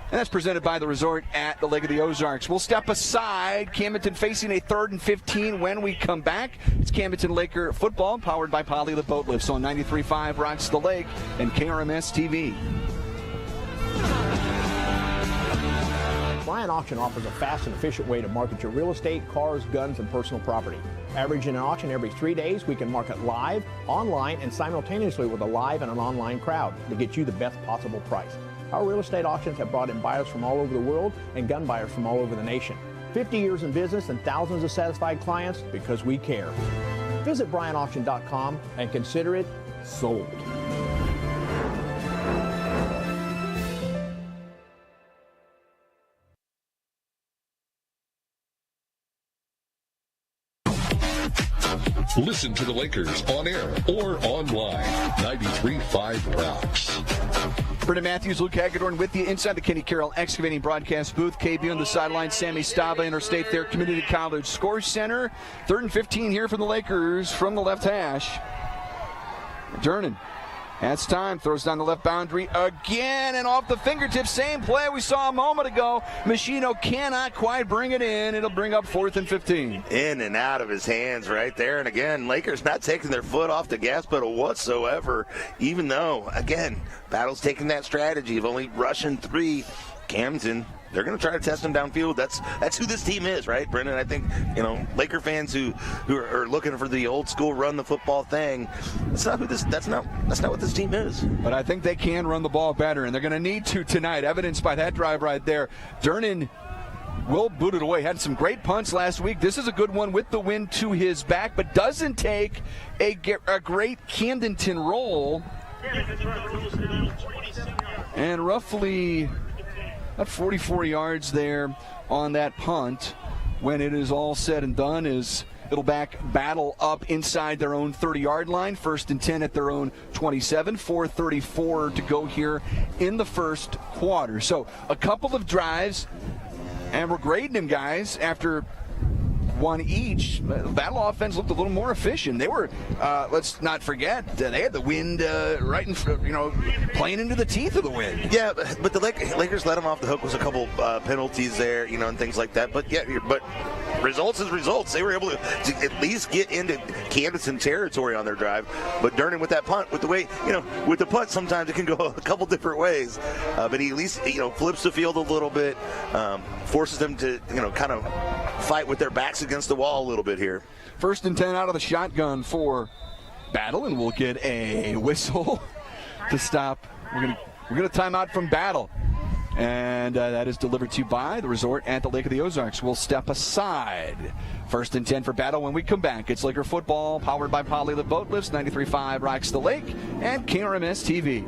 And that's presented by the resort at the Lake of the Ozarks. We'll step aside. Camdenton facing a 3rd and 15 when we come back. It's Camdenton Laker football powered by Poly the Boat Lifts on 93.5 Rocks the Lake and KRMS TV. Bryant Auction offers a fast and efficient way to market your real estate, cars, guns, and personal property. Averaging an auction every 3 days, we can market live, online, and simultaneously with a live and an online crowd to get you the best possible price. Our real estate auctions have brought in buyers from all over the world and gun buyers from all over the nation. 50 years in business and thousands of satisfied clients because we care. Visit BryantAuction.com and consider it sold. Listen to the Lakers on air or online. 93.5 Rocks. Brendan Matthews, Luke Hagedorn with you inside the Kenny Carroll Excavating broadcast booth. KB on the sideline, Sammy Stava, Interstate there, Community College Score Center. 3rd and 15 here for the Lakers from the left hash. Durnan has time, throws down the left boundary again, and off the fingertips, same play we saw a moment ago. Machino cannot quite bring it in. It'll bring up 4th and 15. In and out of his hands right there. And again, Lakers not taking their foot off the gas pedal whatsoever, even though, again, Battle's taking that strategy of only rushing 3. Camdenton, they're going to try to test him downfield. That's who this team is, right, Brendan? I think, Laker fans who are looking for the old school run the football thing, that's not what this team is. But I think they can run the ball better, and they're going to need to tonight, evidenced by that drive right there. Durnan will boot it away. Had some great punts last week. This is a good one with the wind to his back, but doesn't take a great Camdenton roll. And roughly about 44 yards there on that punt. When it is all said and done, it'll back Battle up inside their own 30-yard line. 1st and 10 at their own 27. 4:34 to go here in the first quarter. So a couple of drives, and we're grading them, guys, after one each. Battle offense looked a little more efficient. They were, let's not forget, they had the wind right in front, playing into the teeth of the wind. Yeah, but the Lakers let them off the hook with a couple penalties there, and things like that. But results is results. They were able to at least get into Camdenton territory on their drive. But Durnan with that punt, with the way, with the punt, sometimes it can go a couple different ways. But he at least, flips the field a little bit, forces them to, kind of fight with their backs against the wall a little bit here. 1st and 10 out of the shotgun for Battle, and we'll get a whistle to stop. We're gonna time out from Battle, and that is delivered to you by the resort at the Lake of the Ozarks. We'll step aside. 1st and 10 for Battle. When we come back, it's Laker football powered by Polylift Boat Lifts, 93.5 Rocks the Lake, and KRMS TV.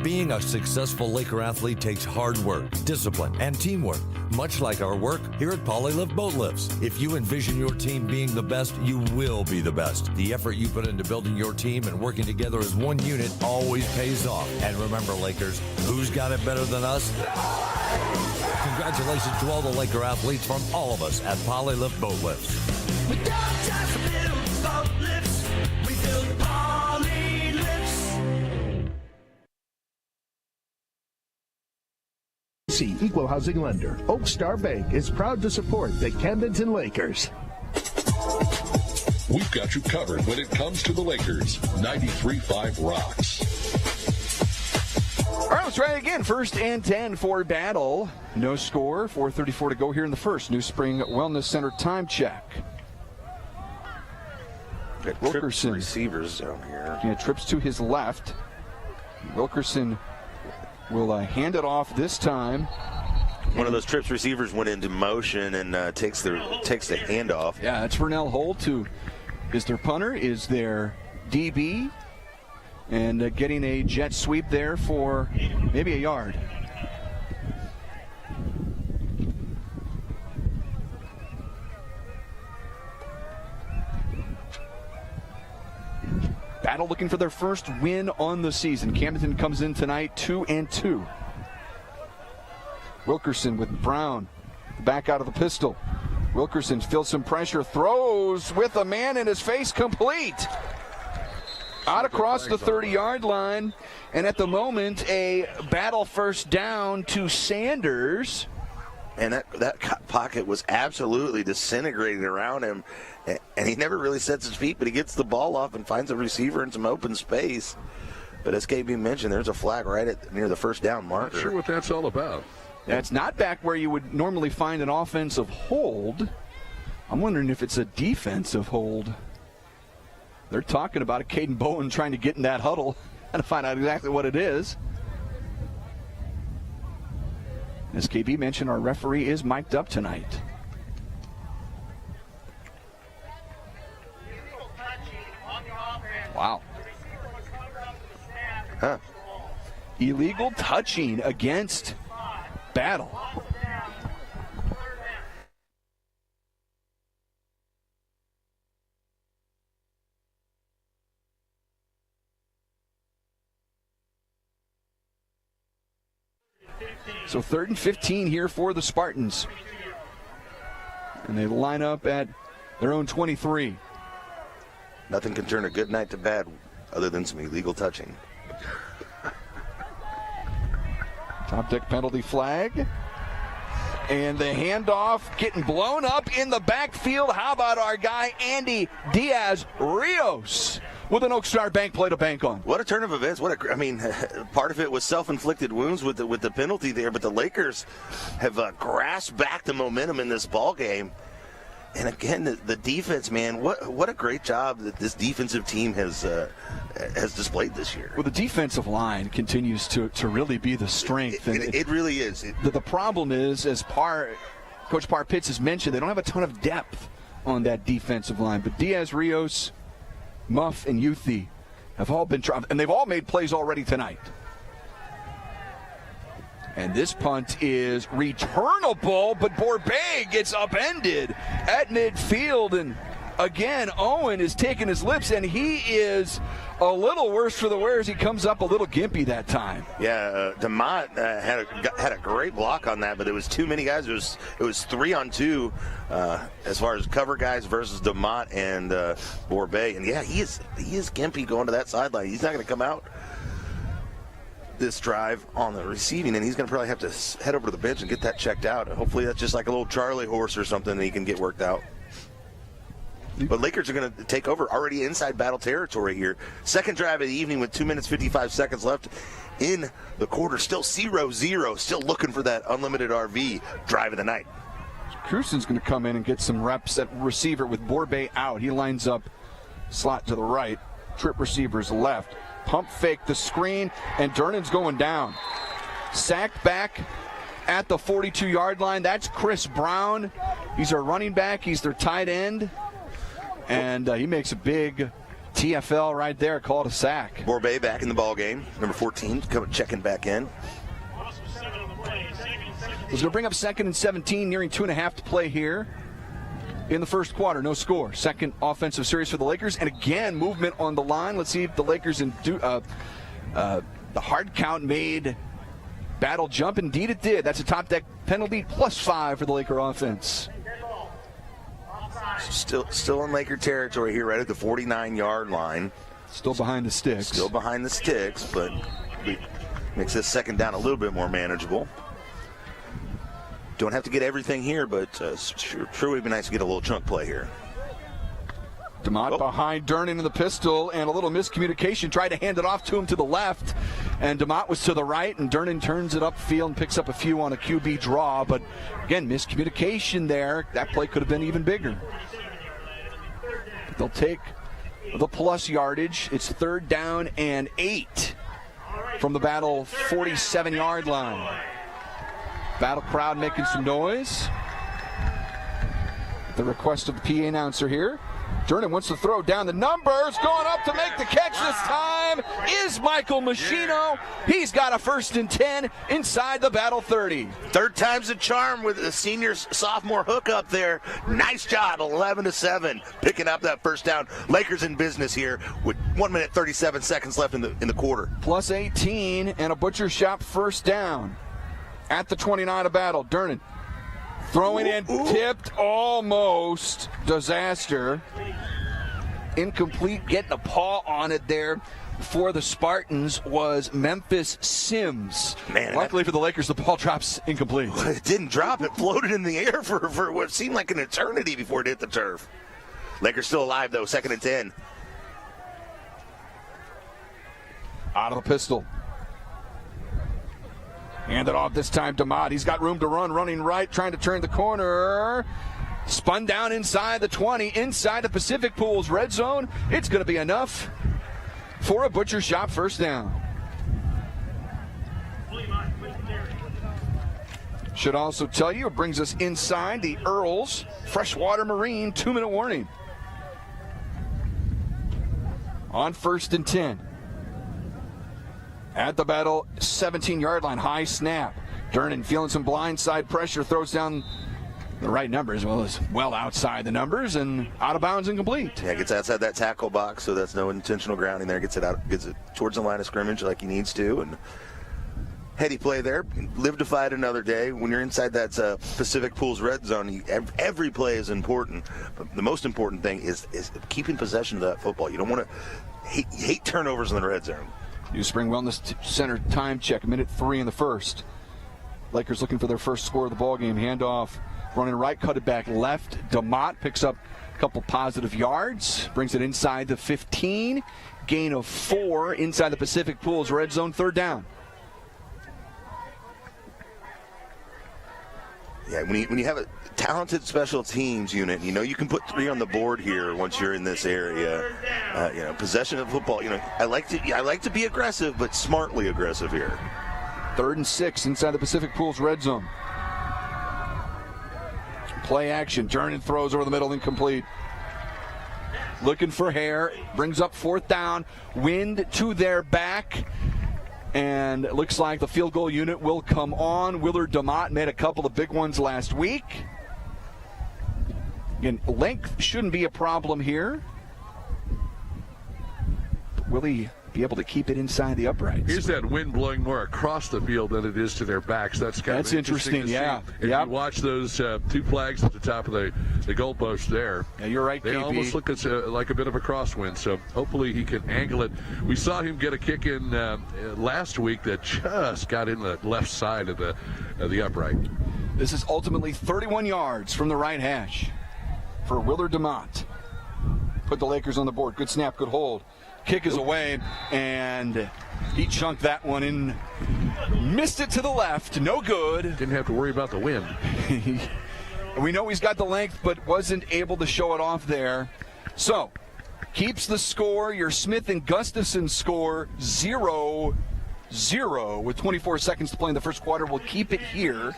Being a successful Laker athlete takes hard work, discipline, and teamwork, much like our work here at Polylift Boat Lifts. If you envision your team being the best, you will be the best. The effort you put into building your team and working together as one unit always pays off. And remember, Lakers, who's got it better than us? Congratulations to all the Laker athletes from all of us at Polylift Boat Lifts. We don't just build boat lifts, we build Polylifts. Equal housing lender, Oak Star Bank is proud to support the Camdenton Lakers. We've got you covered when it comes to the Lakers. 93.5 Rocks. All right, let's try it again. 1st and 10 for Battle. No score. 4:34 to go here in the first. New Spring Wellness Center time check. Wilkerson receivers down here. Yeah, trips to his left. Wilkerson will hand it off this time. One of those trips receivers went into motion and takes the handoff. Yeah, it's Vernell Holt, who is their punter, is their DB, and getting a jet sweep there for maybe a yard. Battle looking for their first win on the season. Camdenton comes in tonight 2-2. Wilkerson with Brown back out of the pistol. Wilkerson feels some pressure, throws with a man in his face, complete. Out across the 30-yard line, and at the moment a Battle first down to Sanders. And that pocket was absolutely disintegrating around him, and he never really sets his feet, but he gets the ball off and finds a receiver in some open space. But as KB mentioned, there's a flag right near the first down marker. Not sure what that's all about. That's not back where you would normally find an offensive hold. I'm wondering if it's a defensive hold. They're talking about it. Caden Bowen trying to get in that huddle and find out exactly what it is. As KB mentioned, our referee is mic'd up tonight. Wow. Huh. Illegal touching against Battle. So 3rd and 15 here for the Spartans. And they line up at their own 23. Nothing can turn a good night to bad other than some illegal touching. Top deck penalty flag. And the handoff getting blown up in the backfield. How about our guy, Andy Diaz-Rios, with an Oakstar Bank play to bank on. What a turn of events. Part of it was self-inflicted wounds with the penalty there, but the Lakers have grasped back the momentum in this ball game. And again, the defense, man, what a great job that this defensive team has displayed this year. Well, the defensive line continues to really be the strength. It really is. The problem is, as Coach Parr Pitts has mentioned, they don't have a ton of depth on that defensive line. But Diaz-Rios, Muff, and Youthie have all been trying, and they've all made plays already tonight. And this punt is returnable, but Borbay gets upended at midfield. And again, Owen is taking his lips, and he is a little worse for the wear as he comes up a little gimpy that time. Yeah, DeMott had a great block on that, but it was too many guys. It was 3-on-2 as far as cover guys versus DeMott and Borbay. And yeah, he is gimpy going to that sideline. He's not going to come out this drive on the receiving, and he's going to probably have to head over to the bench and get that checked out. Hopefully that's just like a little Charlie horse or something that he can get worked out. But Lakers are going to take over already inside battle territory here. Second drive of the evening with 2 minutes 55 seconds left in the quarter. Still 0-0. Still looking for that unlimited RV drive of the night. Cruison's going to come in and get some reps at receiver with Borbay out. He lines up slot to the right. Trip receivers left. Pump fake the screen, and Durnan's going down. Sacked back at the 42-yard line. That's Chris Brown. He's our running back. He's their tight end. And he makes a big TFL right there, called a sack. Borbay back in the ball game. Number 14 checking back in. He's going to bring up 2nd and 17, nearing 2.5 to play here in the first quarter. No score. Second offensive series for the Lakers. And again, movement on the line. Let's see if the Lakers the hard count made battle jump. Indeed it did. That's a top deck penalty, +5 for the Laker offense. Still in Laker territory here, right at the 49-yard line. Still behind the sticks. Still behind the sticks, but makes this second down a little bit more manageable. Don't have to get everything here, but sure would be nice to get a little chunk play here. DeMott behind Durnan in the pistol, and a little miscommunication. Tried to hand it off to him to the left, and DeMott was to the right, and Durnan turns it upfield and picks up a few on a QB draw. But again, miscommunication there. That play could have been even bigger. They'll take the plus yardage. It's 3rd down and 8 from the Battle 47-yard line. Battle crowd making some noise. At the request of the PA announcer here. Durnan wants to throw down the numbers. Going up to make the catch this time is Michael Machino. He's got a 1st and 10 inside the Battle 30. Third time's a charm with the senior sophomore hook up there. Nice job, 11-7, picking up that first down. Lakers in business here with 1 minute 37 seconds left in the quarter. +18 and a butcher shop first down at the 29 of Battle. Durnan throwing in, tipped, almost disaster. Incomplete, getting a paw on it there for the Spartans was Memphis Sims. Man, luckily for the Lakers, the ball drops incomplete. It didn't drop. It floated in the air for what seemed like an eternity before it hit the turf. Lakers still alive, though. 2nd and 10. Out of the pistol. Hand it off this time to Mott. He's got room to run, running right, trying to turn the corner. Spun down inside the 20, inside the Pacific Pools red zone. It's going to be enough for a butcher shop first down. Should also tell you, it brings us inside the Earls Freshwater Marine 2-minute warning. On 1st and 10. At the Battle 17-yard line, high snap. Durnan feeling some blindside pressure, throws down the right number as well outside the numbers and out of bounds and complete. Yeah, gets outside that tackle box, so that's no intentional grounding there. Gets it towards the line of scrimmage like he needs to, and heady play there. Live to fight another day. When you're inside that Pacific Pools red zone, every play is important. But the most important thing is keeping possession of that football. You don't want to hate turnovers in the red zone. New Spring Wellness Center time check, minute 3 in the first. Lakers looking for their first score of the ballgame. Handoff, running right, cut it back left. DeMott picks up a couple positive yards, brings it inside the 15. Gain of 4 inside the Pacific Pools red zone, third down. Yeah, when you have a talented special teams unit, you can put 3 on the board here once you're in this area. Possession of football. I like to be aggressive, but smartly aggressive here. 3rd and 6 inside the Pacific Pools red zone. Play action, turn and throws over the middle, incomplete. Looking for Hare, brings up 4th down. Wind to their back. And it looks like the field goal unit will come on. Willard DeMott made a couple of big ones last week. Again, length shouldn't be a problem here. Will he be able to keep it inside the uprights? Here's that wind blowing more across the field than it is to their backs. That's interesting. Yeah. If you watch those 2 flags at the top of the goalpost there. Yeah, you're right, They KB. almost look like a bit of a crosswind, so hopefully he can angle it. We saw him get a kick in last week that just got in the left side of the upright. This is ultimately 31 yards from the right hash for Willard DeMott. Put the Lakers on the board. Good snap, good hold. Kick is away, and he chunked that one in. Missed it to the left. No good. Didn't have to worry about the wind. We know he's got the length, but wasn't able to show it off there. So, keeps the score. Your Smith and Gustafson score 0-0 with 24 seconds to play in the first quarter. We'll keep it here.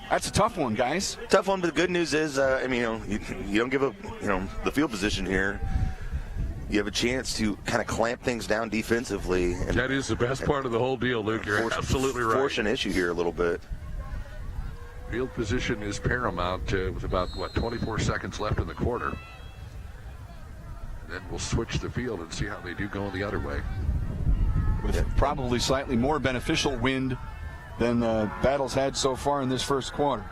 That's a tough one, guys. Tough one, but the good news is, you don't give up, the field position here. You have a chance to kind of clamp things down defensively. And that is the best part of the whole deal, Luke. You're absolutely right. Force an issue here a little bit. Field position is paramount with about, 24 seconds left in the quarter. And then we'll switch the field and see how they do going the other way. With probably slightly more beneficial wind than Battle's had so far in this first quarter.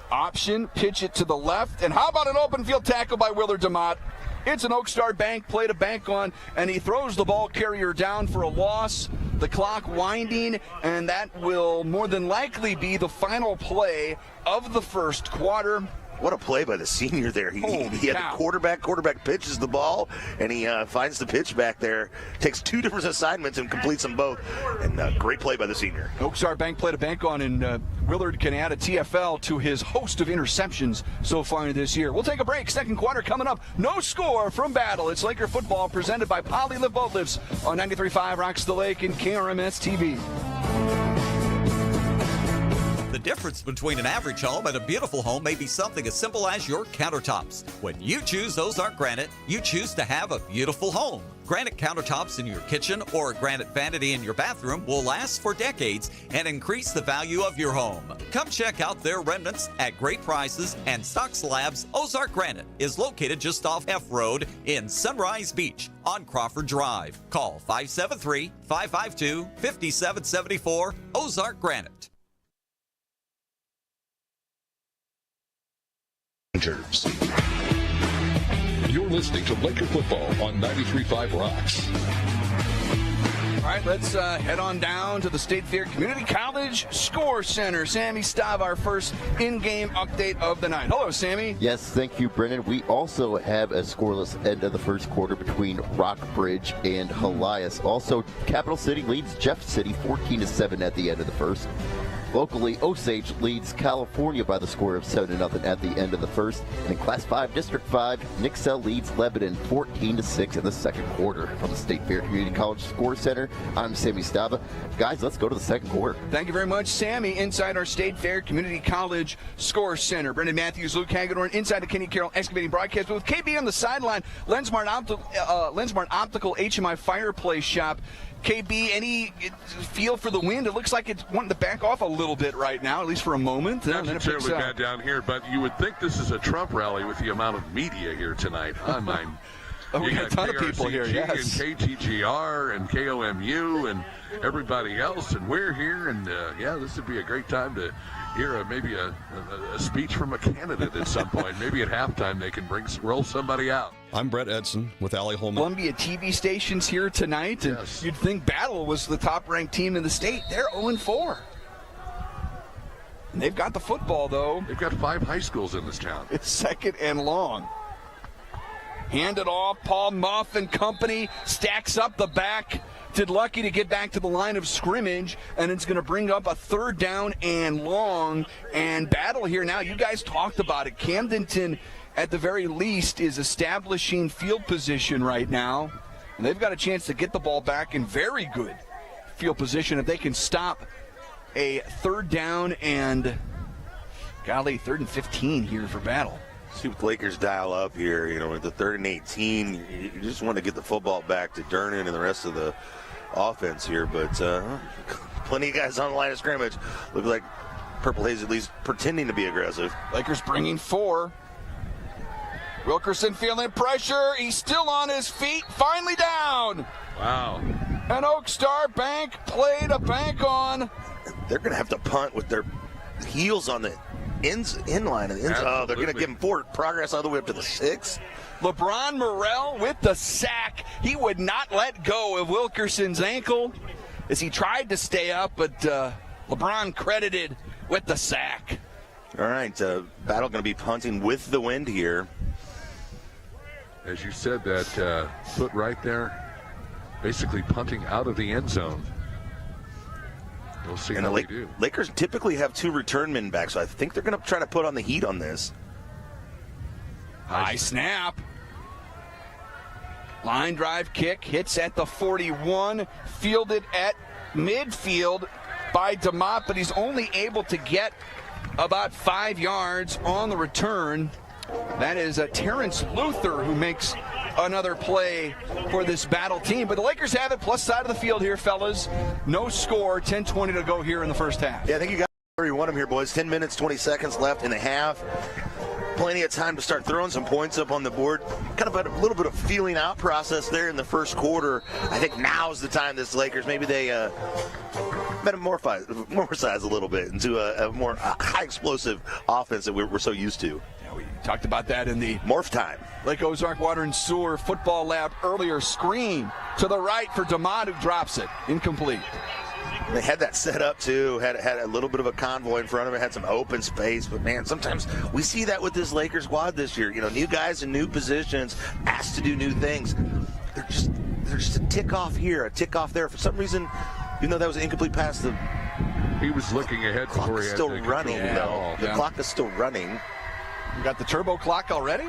Option, pitch it to the left, and how about an open field tackle by Willard DeMott? It's an Oakstar Bank play to bank on, and he throws the ball carrier down for a loss. The clock winding, and that will more than likely be the final play of the first quarter. What a play by the senior there. He had the quarterback pitches the ball, and he finds the pitch back there, takes 2 different assignments and completes them both. And great play by the senior. Oakstar Bank play to bank on, and Willard can add a TFL to his host of interceptions so far this year. We'll take a break. Second quarter coming up. No score from Battle. It's Laker football presented by Poly Live Boat Lifts on 93.5 Rocks the Lake and KRMS TV. The difference between an average home and a beautiful home may be something as simple as your countertops. When you choose Ozark Granite, you choose to have a beautiful home. Granite countertops in your kitchen or a granite vanity in your bathroom will last for decades and increase the value of your home. Come check out their remnants at great prices, and Stock Slabs Ozark Granite is located just off F Road in Sunrise Beach on Crawford Drive. Call 573-552-5774 Ozark Granite. You're listening to Laker football on 93.5 Rocks. All right, let's head on down to the State Fair Community College Score Center. Sammy Stav, our first in-game update of the night. Hello, Sammy. Yes, thank you, Brennan. We also have a scoreless end of the first quarter between Rockbridge and Helias. Also, Capital City leads Jeff City 14-7 at the end of the first. Locally, Osage leads California by the score of 7-0 at the end of the first. And in Class 5, District 5, Nixell leads Lebanon 14-6 in the second quarter. From the State Fair Community College Score Center, I'm Sammy Stava. Guys, let's go to the second quarter. Thank you very much, Sammy. Inside our State Fair Community College Score Center, Brendan Matthews, Luke Hagedorn, inside the Kenny Carroll Excavating Broadcast booth. KB on the sideline, Lensmart Optical HMI Fireplace Shop. KB, any feel for the wind? It looks like it's wanting to back off a little bit right now, at least for a moment. Not sincerely bad down here, but you would think this is a Trump rally with the amount of media here tonight. Oh, we You got a ton of people here, KRCG yes. And KTGR and KOMU and everybody else, and we're here, and this would be a great time to hear maybe a speech from a candidate at some point. Maybe at halftime they can roll somebody out. I'm Brett Edson with Allie Holman. Columbia TV stations here tonight, and you'd think Battle was the top-ranked team in the state. They're 0-4. And they've got the football, though. They've got 5 high schools in this town. It's second and long. Hand it off. Paul Muff and company stacks up the back. Did lucky to get back to the line of scrimmage, and it's going to bring up a 3rd down and long. And Battle here now. You guys talked about it. Camdenton, at the very least, is establishing field position right now. And they've got a chance to get the ball back in very good field position if they can stop a 3rd down and, 3rd and 15 here for Battle. See what the Lakers dial up here. At the 3rd and 18, you just want to get the football back to Durnan and the rest of the offense here. But plenty of guys on the line of scrimmage. Look like Purple Haze at least pretending to be aggressive. Lakers bringing 4. Wilkerson feeling pressure. He's still on his feet. Finally down. Wow. An Oak Star Bank play to bank on. They're going to have to punt with their heels on the inline. Oh, they're going to give him forward progress all the way up to the 6. LeBron Morrell with the sack. He would not let go of Wilkerson's ankle as he tried to stay up, but LeBron credited with the sack. All right, Battle going to be punting with the wind here. As you said, that foot right there, basically punting out of the end zone. We'll see how they do. Lakers typically have 2 return men back, so I think they're going to try to put on the heat on this. High snap. Line drive kick hits at the 41, fielded at midfield by DeMott, but he's only able to get about 5 yards on the return. That is Terrence Luther who makes another play for this Battle team. But the Lakers have it, plus side of the field here, fellas. No score, 10-20 to go here in the first half. Yeah, I think you got where you want them here, boys. 10 minutes, 20 seconds left in the half. Plenty of time to start throwing some points up on the board. Kind of a little bit of feeling out process there in the first quarter. I think now is the time this Lakers, maybe they metamorphosize a little bit into a more high explosive offense that we're so used to. We talked about that in the morph time. Lake Ozark Water and Sewer Football Lab earlier. Screen to the right for DeMott, who drops it. Incomplete. They had that set up, too. Had a little bit of a convoy in front of it. Had some open space. But, man, sometimes we see that with this Lakers squad this year. New guys in new positions, asked to do new things. They're just a tick off here, a tick off there. For some reason, even though that was an incomplete pass, he was looking ahead before he had still running, though. The clock is still running. We got the turbo clock already?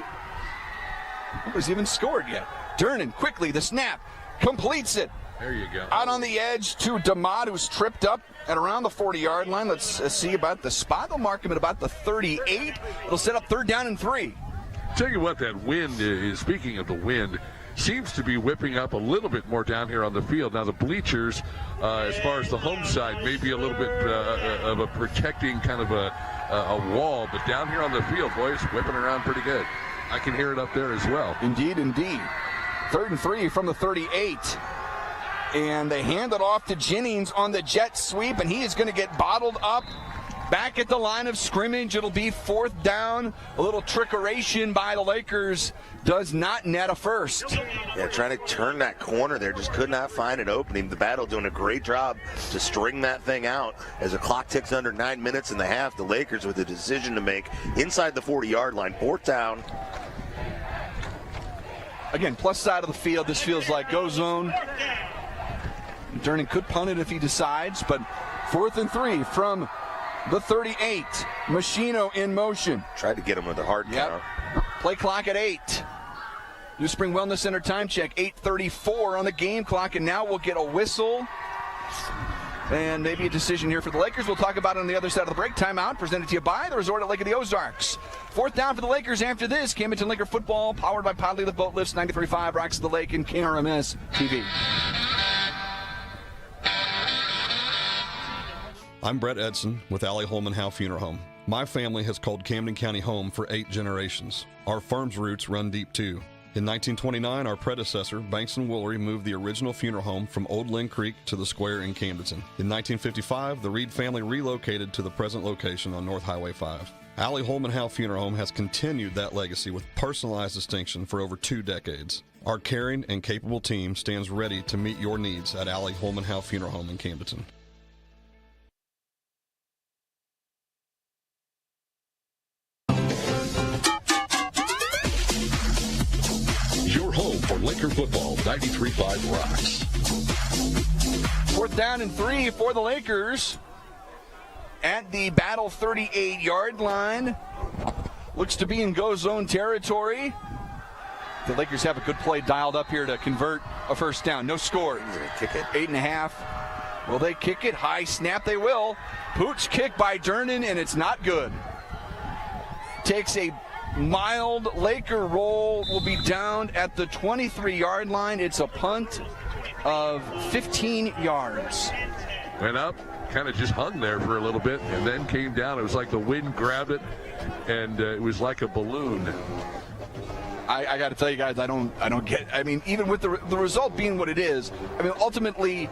It was even scored yet. Durnan quickly, the snap, completes it. There you go. Out on the edge to DeMott, who's tripped up at around the 40-yard line. Let's see about the spot. They'll mark him at about the 38. It'll set up 3rd down and 3. Tell you what, that wind is, speaking of the wind, seems to be whipping up a little bit more down here on the field. Now the bleachers, as far as the home side, may be a little bit of a protecting kind of a wall, but down here on the field, boys, whipping around pretty good. I can hear it up there as well. Indeed. 3rd and 3 from the 38. And they hand it off to Jennings on the jet sweep, and he is going to get bottled up back at the line of scrimmage. It'll be 4th down. A little trickeration by the Lakers does not net a first. Yeah, trying to turn that corner there, just could not find an opening. The Battle doing a great job to string that thing out. As the clock ticks under 9 minutes in the half, the Lakers with a decision to make inside the 40-yard line. 4th down. Again, plus side of the field, this feels like go zone. Durnan could punt it if he decides, but 4th and 3 from the 38. Machino in motion. Tried to get him with a hard count. Play clock at 8. New Spring Wellness Center time check, 8:34 on the game clock, and now we'll get a whistle and maybe a decision here for the Lakers. We'll talk about it on the other side of the break. Timeout presented to you by the Resort at Lake of the Ozarks. 4th down for the Lakers after this. Camdenton Laker football powered by Podley Lift Boat Lifts, 93.5 Rocks of the Lake and KRMS TV. I'm Brett Edson with Allie Holman Howe Funeral Home. My family has called Camden County home for 8 generations. Our firm's roots run deep too. In 1929, our predecessor, Banks & Woolery, moved the original funeral home from Old Lynn Creek to the square in Camdenton. In 1955, the Reed family relocated to the present location on North Highway 5. Allie Holman Howe Funeral Home has continued that legacy with personalized distinction for over 2 decades. Our caring and capable team stands ready to meet your needs at Allie Holman Howe Funeral Home in Camdenton. Your home for Laker football, 93.5 Rocks. 4th down and 3 for the Lakers at the Battle 38-yard line. Looks to be in go zone territory. The Lakers have a good play dialed up here to convert a first down. No score. Kick it. 8.5. Will they kick it? High snap, they will. Pooch kick by Durnan, and it's not good. Takes a mild Laker roll, will be down at the 23-yard line. It's a punt of 15 yards. Went up, kind of just hung there for a little bit, and then came down. It was like the wind grabbed it, and it was like a balloon. I got to tell you guys, I don't get. I mean, even with the result being what it is, I mean, ultimately,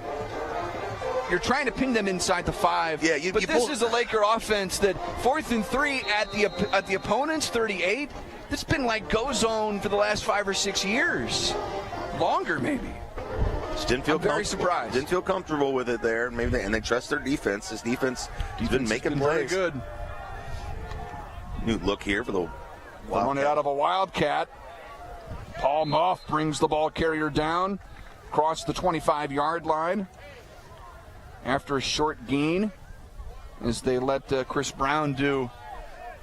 you're trying to pin them inside the 5. Yeah, but this is a Laker offense that 4th and 3 at the opponent's 38. It's been like go zone for the last 5 or 6 years, longer maybe. Just didn't feel very surprised. Didn't feel comfortable with it there. Maybe they trust their defense. This defense has been making plays. Very good. New look here for the Wildcat. Run it out of a Wildcat. Paul Muff brings the ball carrier down across the 25-yard line after a short gain as they let Chris Brown do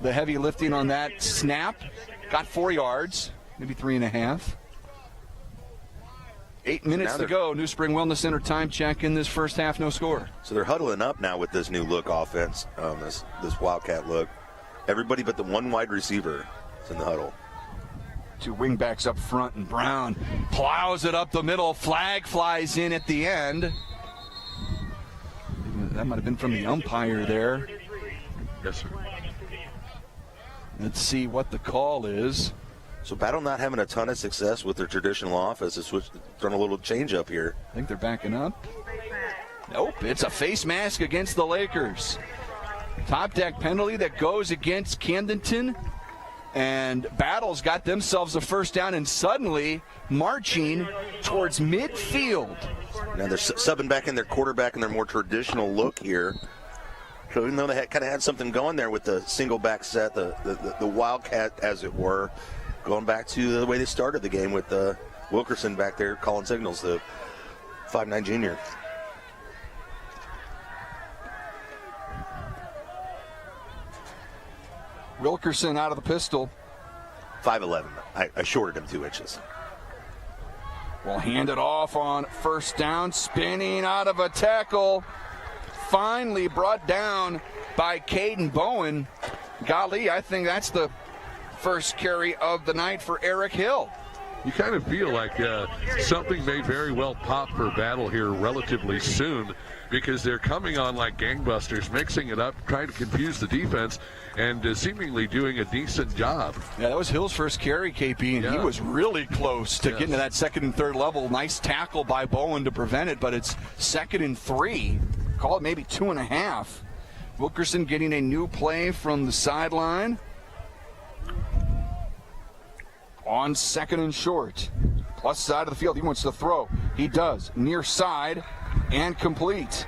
the heavy lifting on that snap. Got 4 yards, maybe 3.5. 8 minutes to go. New Spring Wellness Center time check in this first half, no score. So they're huddling up now with this new look offense, this Wildcat look. Everybody but the one wide receiver is in the huddle. 2 wingbacks up front, and Brown plows it up the middle. Flag flies in at the end. That might have been from the umpire there. Yes, sir. Let's see what the call is. So Battle not having a ton of success with their traditional offense. It's throwing a little change up here. I think they're backing up. Nope, it's a face mask against the Lakers. Top deck penalty that goes against Camdenton. And Battle's got themselves a first down and suddenly marching towards midfield. Now they're subbing back in their quarterback and their more traditional look here. So even though they kind of had something going there with the single back set, the Wildcat, as it were, going back to the way they started the game with Wilkerson back there calling signals, the 5'9" junior. Wilkerson out of the pistol. 5'11". I shorted him 2 inches. Will hand it off on first down, spinning out of a tackle. Finally brought down by Caden Bowen. Golly, I think that's the first carry of the night for Eric Hill. You kind of feel like something may very well pop for Battle here relatively soon, because they're coming on like gangbusters, mixing it up, trying to confuse the defense, and seemingly doing a decent job. Yeah, that was Hill's first carry, KP, and he was really close to getting to that 2nd and 3rd level. Nice tackle by Bowen to prevent it, but it's 2nd and 3. Call it maybe 2.5. Wilkerson getting a new play from the sideline. On 2nd and short. Plus side of the field. He wants to throw. He does. Near side and complete.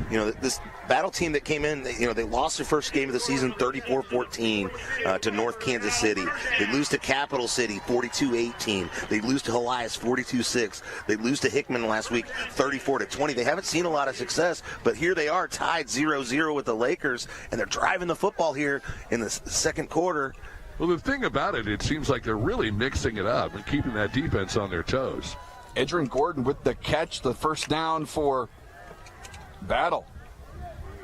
You know, this Battle team that came in, they lost their first game of the season 34-14 to North Kansas City. They lose to Capital City 42-18. They lose to Elias 42-6. They lose to Hickman last week 34-20. They haven't seen a lot of success, but here they are tied 0-0 with the Lakers, and they're driving the football here in the second quarter. Well, the thing about it seems like they're really mixing it up and keeping that defense on their toes. Edrin Gordon with the catch, the first down for Battle.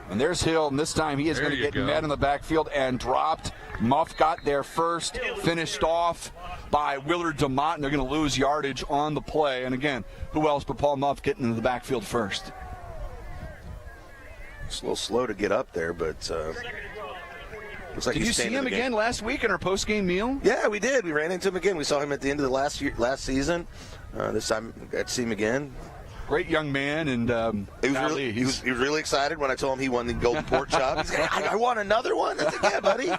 And there's Hill, and this time he is going to get met in the backfield and dropped. Muff got there first, finished off by Willard DeMott, and they're going to lose yardage on the play. And again, who else but Paul Muff getting into the backfield first? It's a little slow to get up there, but Looks like did he's you see staying in him the game. again last week in our post-game meal? Yeah, we did. We ran into him again. We saw him at the end of the last season. This time, got to see him again. Great young man, and he was really excited when I told him he won the Golden Pork Chop. He's like, I want another one. I was like, yeah, buddy.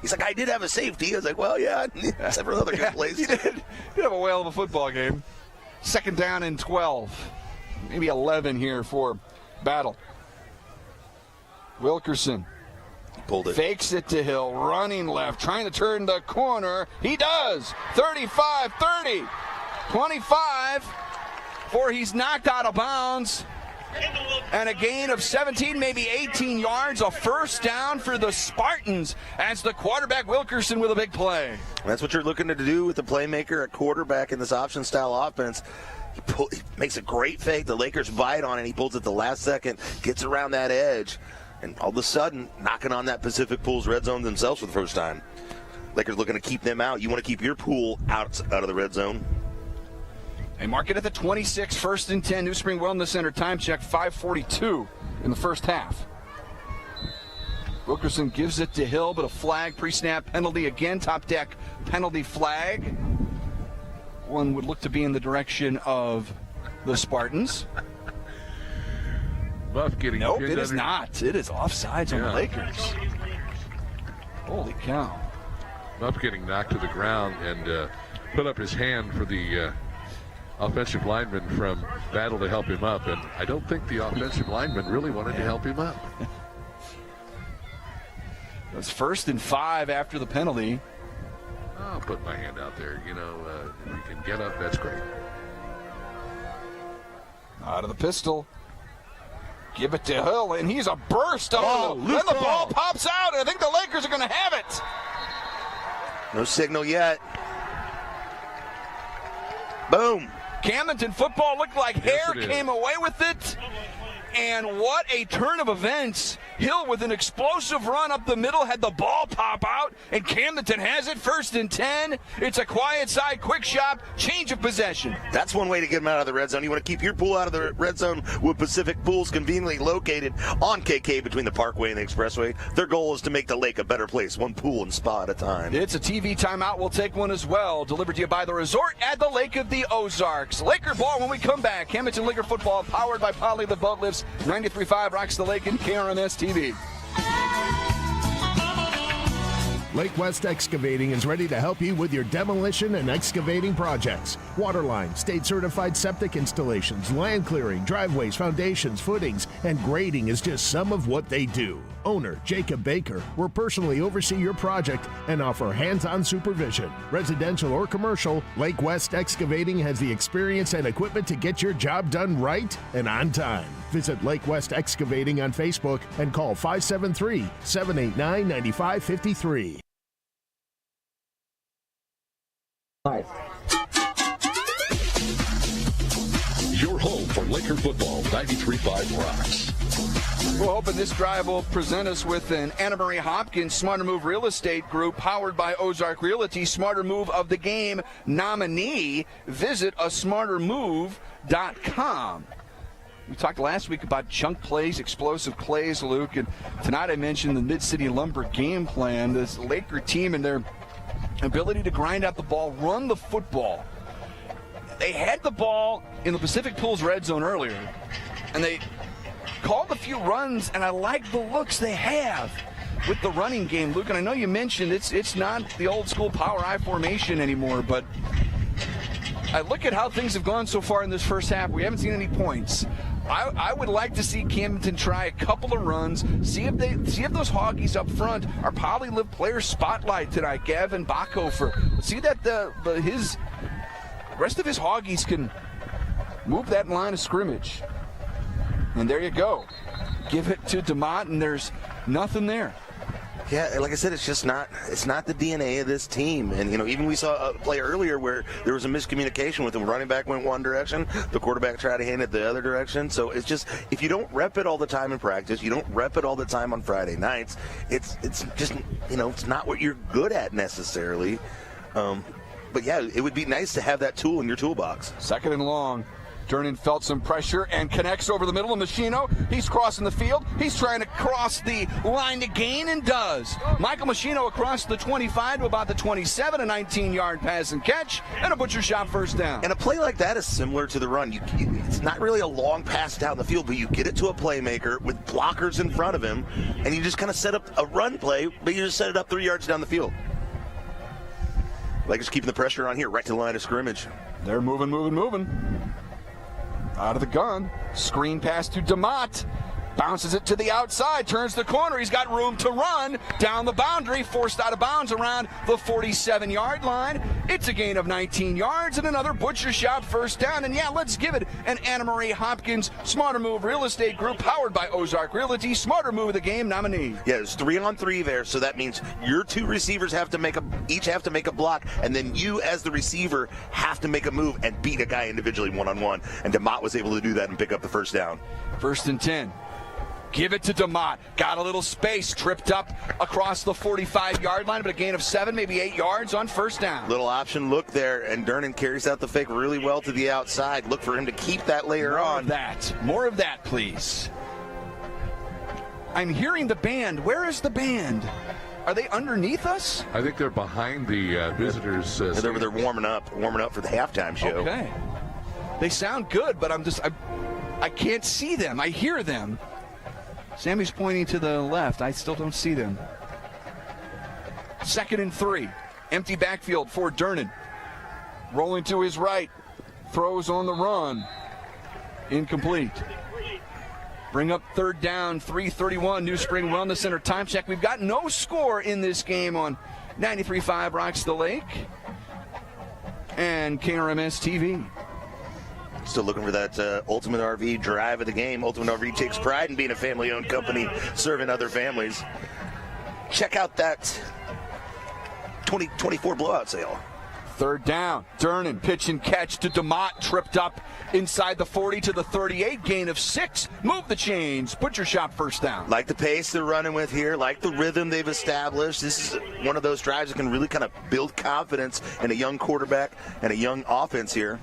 He's like, I did have a safety. I was like, well, yeah, several other good plays. He did have a whale of a football game. 2nd down and 12, maybe 11 here for Battle. Wilkerson pulled it. Fakes it to Hill, running left, trying to turn the corner. He does. 35, 30, 25. Before he's knocked out of bounds. And a gain of 17, maybe 18 yards. A first down for the Spartans as the quarterback Wilkerson with a big play. That's what you're looking to do with the playmaker at quarterback in this option-style offense. He makes a great fake. The Lakers bite on it. He pulls it the last second, gets around that edge, and all of a sudden, knocking on that Pacific Pool's red zone themselves for the first time. Lakers looking to keep them out. You want to keep your pool out of the red zone. They mark it at the 26, 1st and 10. New Spring Wellness Center time check, 5:42 in the first half. Wilkerson gives it to Hill, but a flag, pre-snap penalty again. Top deck penalty flag. One would look to be in the direction of the Spartans. Buff getting Nope, it is not. It is offsides on the Lakers. Holy cow. Buff getting knocked to the ground and put up his hand for the offensive lineman from Battle to help him up, and I don't think the offensive lineman really wanted to help him up. That's 1st and 5 after the penalty. I'll put my hand out there. You know, if you can get up, that's great. Out of the pistol. Give it to Hill, and he's a burst. Then loose the ball pops out, and I think the Lakers are going to have it. No signal yet. Boom. Camdenton football looked like hair came away with it. And what a turn of events. Hill with an explosive run up the middle, had the ball pop out, and Camdenton has it, 1st and 10. It's a quiet side, quick shot, change of possession. That's one way to get them out of the red zone. You want to keep your pool out of the red zone with Pacific Pools conveniently located on KK between the Parkway and the Expressway. Their goal is to make the lake a better place, one pool and spa at a time. It's a TV timeout. We'll take one as well. Delivered to you by the resort at the Lake of the Ozarks. Laker ball when we come back. Camdenton Laker football powered by Poly the Boat Lifts. 93.5 rocks the lake and KRMS TV. Lake West Excavating is ready to help you with your demolition and excavating projects. Waterline, state-certified septic installations, land clearing, driveways, foundations, footings, and grading is just some of what they do. Owner Jacob Baker will personally oversee your project and offer hands-on supervision. Residential or commercial, Lake West Excavating has the experience and equipment to get your job done right and on time. Visit Lake West Excavating on Facebook and call 573-789-9553. Your home for Laker football, 93.5 rocks. We're hoping this drive will present us with an Anna Marie Hopkins Smarter Move Real Estate Group powered by Ozark Realty Smarter Move of the Game nominee. Visit asmartermove.com. We talked last week about chunk plays, explosive plays, Luke, and tonight I mentioned the Mid-City Lumber game plan, this Laker team and their ability to grind out the ball, run the football. They had the ball in the Pacific Pools red zone earlier, and they called a few runs, and I like the looks they have with the running game, Luke. And I know you mentioned it's not the old school power I formation anymore, but I look at how things have gone so far in this first half. We haven't seen any points. I would like to see Camdenton try a couple of runs, see if those Hoggies up front are probably live player spotlight tonight. Gavin Bachofer, see that the rest of his Hoggies can move that line of scrimmage. And there you go. Give it to DeMott, and there's nothing there. Yeah, like I said, it's not the DNA of this team. And, even we saw a play earlier where there was a miscommunication with them. Running back went one direction, the quarterback tried to hand it the other direction. So it's just, if you don't rep it all the time in practice, you don't rep it all the time on Friday nights, it's just, it's not what you're good at necessarily. But, yeah, it would be nice to have that tool in your toolbox. 2nd and long. Durnin felt some pressure and connects over the middle of Machino. He's crossing the field. He's trying to cross the line to gain and does. Michael Machino across the 25 to about the 27, a 19-yard pass and catch, and a butcher shot first down. And a play like that is similar to the run. It's not really a long pass down the field, but you get it to a playmaker with blockers in front of him, and you just kind of set up a run play, but you just set it up 3 yards down the field. Lakers keeping the pressure on here, right to the line of scrimmage. They're moving. Out of the gun. Screen pass to DeMott. Bounces it to the outside. Turns the corner. He's got room to run down the boundary. Forced out of bounds around the 47-yard line. It's a gain of 19 yards and another butcher shot first down. And yeah, let's give it an Anna Marie Hopkins Smarter Move Real Estate Group powered by Ozark Realty Smarter Move of the Game nominee. Yeah, there's 3-on-3 there, so that means your two receivers each have to make a block, and then you as the receiver have to make a move and beat a guy individually one-on-one. And DeMott was able to do that and pick up the first down. 1st and 10. Give it to DeMott. Got a little space. Tripped up across the 45-yard line, but a gain of 7, maybe 8 yards on first down. Little option look there, and Durnin carries out the fake really well to the outside. Look for him to keep that later on. More of that, please. I'm hearing the band. Where is the band? Are they underneath us? I think they're behind the visitors. They're warming up for the halftime show. Okay. They sound good, but I can't see them. I hear them. Sammy's pointing to the left. I still don't see them. 2nd and 3. Empty backfield for Durnin. Rolling to his right. Throws on the run. Incomplete. Bring up 3rd down, 3:31. New Spring Wellness Center time check. We've got no score in this game on 93.5 Rocks the Lake and KRMS TV. Still looking for that Ultimate RV drive of the game. Ultimate RV takes pride in being a family-owned company serving other families. Check out that 2024 blowout sale. 3rd down. Durnin pitch and catch to DeMott. Tripped up inside the 40 to the 38. Gain of 6. Move the chains. Butcher shot first down. Like the pace they're running with here. Like the rhythm they've established. This is one of those drives that can really kind of build confidence in a young quarterback and a young offense here.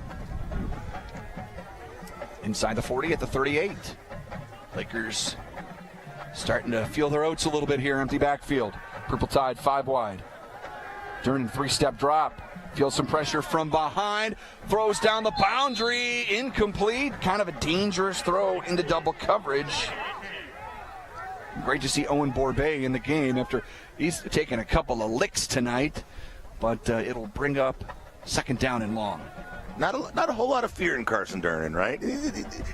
Inside the 40 at the 38. Lakers starting to feel their oats a little bit here. Empty backfield. Purple Tide 5 wide. Durnin 3-step drop. Feels some pressure from behind. Throws down the boundary. Incomplete. Kind of a dangerous throw into double coverage. Great to see Owen Borbet in the game after he's taken a couple of licks tonight. But it'll bring up 2nd down and long. Not a whole lot of fear in Carson Durnin, right?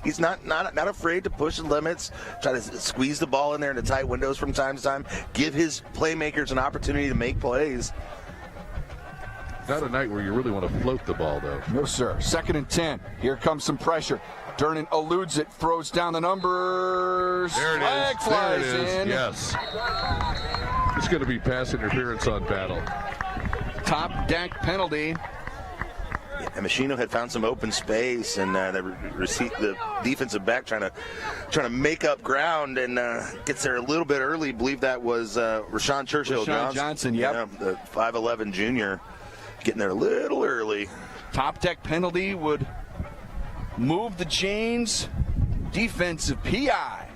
He's not afraid to push the limits, try to squeeze the ball in there into tight windows from time to time, give his playmakers an opportunity to make plays. Not a night where you really want to float the ball, though. No, sir. 2nd and 10. Here comes some pressure. Durnin eludes it, throws down the numbers. There it Flag is. flies There it is. in. Yes. It's going to be pass interference on Battle. Top deck penalty. And Machino had found some open space, and the defensive back trying to make up ground, and gets there a little bit early. Believe that was Rashawn Churchill Johnson. Yep. Yeah, the 5'11" junior, getting there a little early. Top deck penalty would move the chains. Defensive PI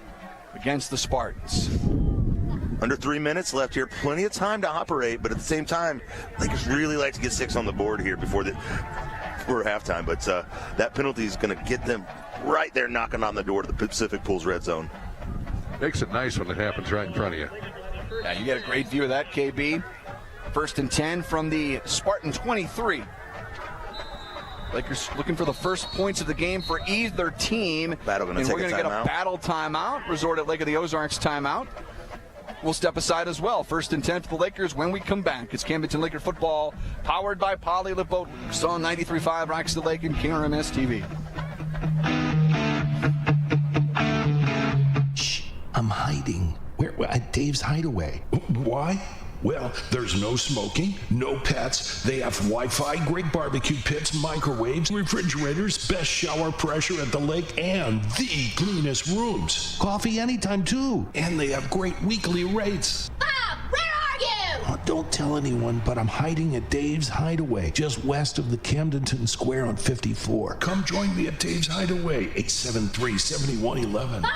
against the Spartans. Under 3 minutes left here. Plenty of time to operate, but at the same time, Lakers really like to get 6 on the board here before halftime. But that penalty is going to get them right there knocking on the door to the Pacific Pools red zone. Makes it nice when it happens right in front of you. Yeah, you get a great view of that, KB. 1st and 10 from the Spartan 23. Lakers looking for the first points of the game for either team. We're going to get a battle timeout. Resort at Lake of the Ozarks timeout. We'll step aside as well. 1st and 10 for the Lakers when we come back. It's Camdenton Laker football, powered by Poly Live Boat Works on 93.5 Rocks the Lake and KRMS TV. Shh, I'm hiding. Where? At Dave's Hideaway. Why? Well, there's no smoking, no pets. They have Wi-Fi, great barbecue pits, microwaves, refrigerators, best shower pressure at the lake, and the cleanest rooms. Coffee anytime, too. And they have great weekly rates. Bob, where are you? Oh, don't tell anyone, but I'm hiding at Dave's Hideaway, just west of the Camdenton Square on 54. Come join me at Dave's Hideaway, 873-7111.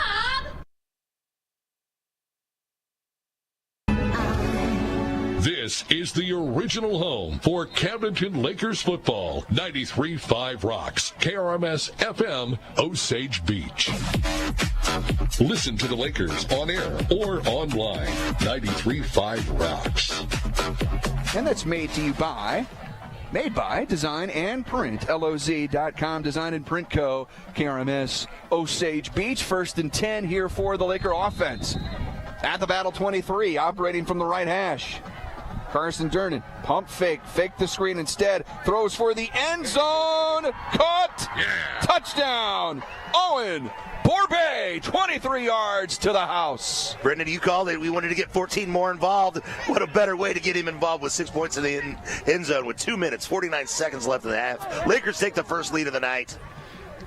This is the original home for Camdenton Lakers football. 93.5 Rocks, KRMS FM, Osage Beach. Listen to the Lakers on air or online. 93.5 Rocks. And that's made by Design and Print, LOZ.com, Design and Print Co., KRMS, Osage Beach. 1st and 10 here for the Laker offense. At the battle, 23, operating from the right hash. Carson Durnin, pump fake the screen instead, throws for the end zone, caught, touchdown, Owen Borbay, 23 yards to the house. Brendan, you called it. We wanted to get 14 more involved. What a better way to get him involved with 6 points in the end zone with 2 minutes, 49 seconds left in the half. Lakers take the first lead of the night.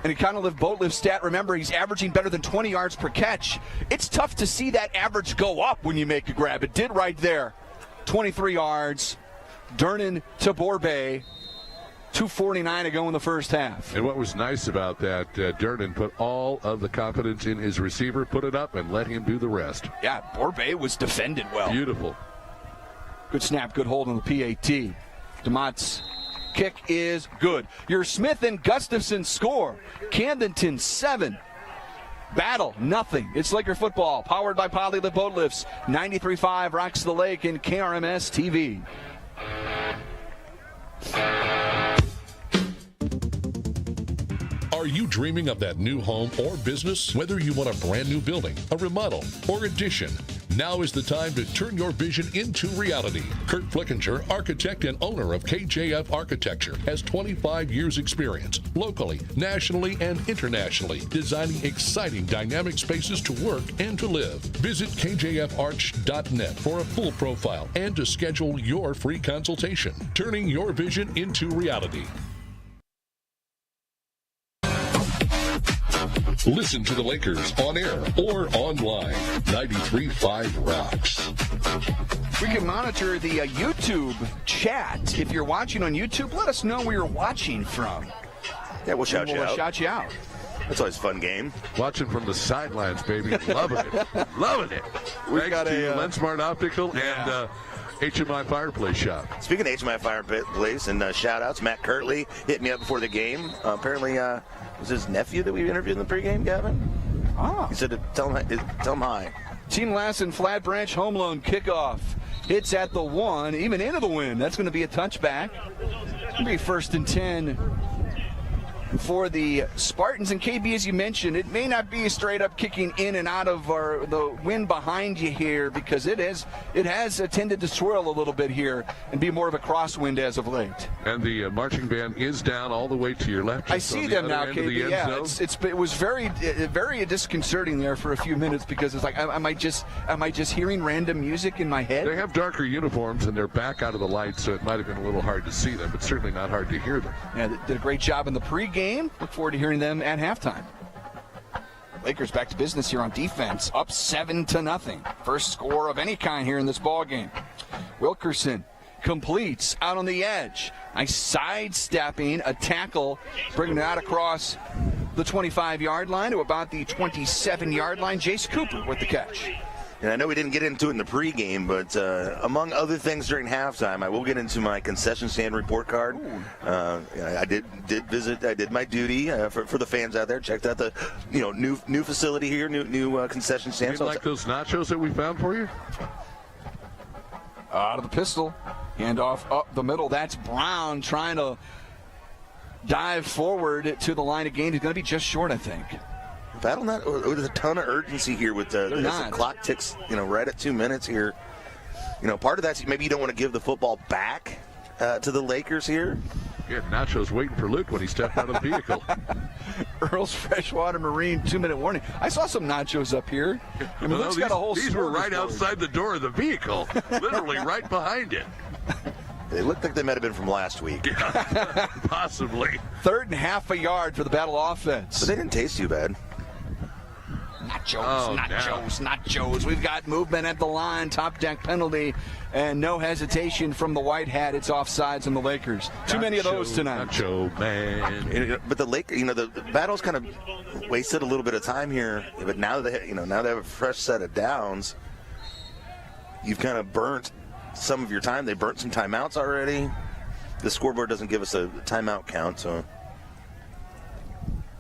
And he kind of lived Boatlift's stat. Remember, he's averaging better than 20 yards per catch. It's tough to see that average go up when you make a grab. It did right there. 23 yards. Durnin to Borbay. 2:49 to go in the first half. And what was nice about that, Durnin put all of the confidence in his receiver, put it up, and let him do the rest. Yeah, Borbay was defended well. Beautiful. Good snap, good hold on the PAT. DeMott's kick is good. Your Smith and Gustafson score. Camdenton 7. Battle, nothing. It's Laker football, powered by Poly Live Boat Lifts. 93.5 Rocks the Lake and KRMS TV. Are you dreaming of that new home or business? Whether you want a brand new building, a remodel, or addition, now is the time to turn your vision into reality. Kurt Flickinger, architect and owner of KJF Architecture, has 25 years experience locally, nationally, and internationally, designing exciting dynamic spaces to work and to live. Visit kjfarch.net for a full profile and to schedule your free consultation. Turning your vision into reality. Listen to the Lakers on air or online. 93.5 Rocks. We can monitor the YouTube chat. If you're watching on YouTube, let us know where you're watching from. Yeah, we'll shout you out. Shout you out. That's always a fun game. Watching from the sidelines, baby. Loving it. Loving it. We've got to Lensmart Optical and HMI Fireplace Shop. Speaking of HMI Fireplace and shout-outs, Matt Kirtley hit me up before the game. Apparently, was his nephew that we interviewed in the pregame, Gavin? Ah. He said to tell him hi. Team Lassen Flat Branch home loan kickoff. Hits at the 1, even into the wind. That's going to be a touchback. It'll be 1st and 10 for the Spartans. And KB, as you mentioned, it may not be straight up kicking in and out of the wind behind you here, because it has tended to swirl a little bit here and be more of a crosswind as of late. And the marching band is down all the way to your left. I see them now, KB. Yeah, it was very disconcerting there for a few minutes, because it's like, am I just hearing random music in my head? They have darker uniforms and they're back out of the light, so it might have been a little hard to see them, but certainly not hard to hear them. Yeah, they did a great job in the pregame. Look forward to hearing them at halftime. Lakers back to business here on defense, up 7-0. First score of any kind here in this ball game. Wilkerson completes out on the edge. Nice sidestepping, a tackle, bringing it out across the 25-yard line to about the 27-yard line. Jace Cooper with the catch. And I know we didn't get into it in the pregame, but among other things during halftime, I will get into my concession stand report card. I did visit. I did my duty for the fans out there. Checked out the new facility here, new concession stand. You like those nachos that we found for you? Out of the pistol, handoff up the middle. That's Brown trying to dive forward to the line of gain. He's going to be just short, I think. Battle not with a ton of urgency here with the clock ticks, right at 2 minutes here. Part of that's maybe you don't want to give the football back to the Lakers here. Yeah, Nacho's waiting for Luke when he stepped out of the vehicle. Earl's Freshwater Marine 2-minute warning. I saw some nachos up here. I mean, Luke's got a whole these were right outside the door of the vehicle, literally right behind it. They looked like they might have been from last week. Yeah, possibly. 3rd and half a yard for the Battle offense. But they didn't taste too bad. Nachos. We've got movement at the line, top deck penalty, and no hesitation from the white hat. It's offsides on the Lakers. Too many of those tonight. Nacho, man. But the Lakers, the Battle's kind of wasted a little bit of time here. But now they have a fresh set of downs. You've kind of burnt some of your time. They burnt some timeouts already. The scoreboard doesn't give us a timeout count, so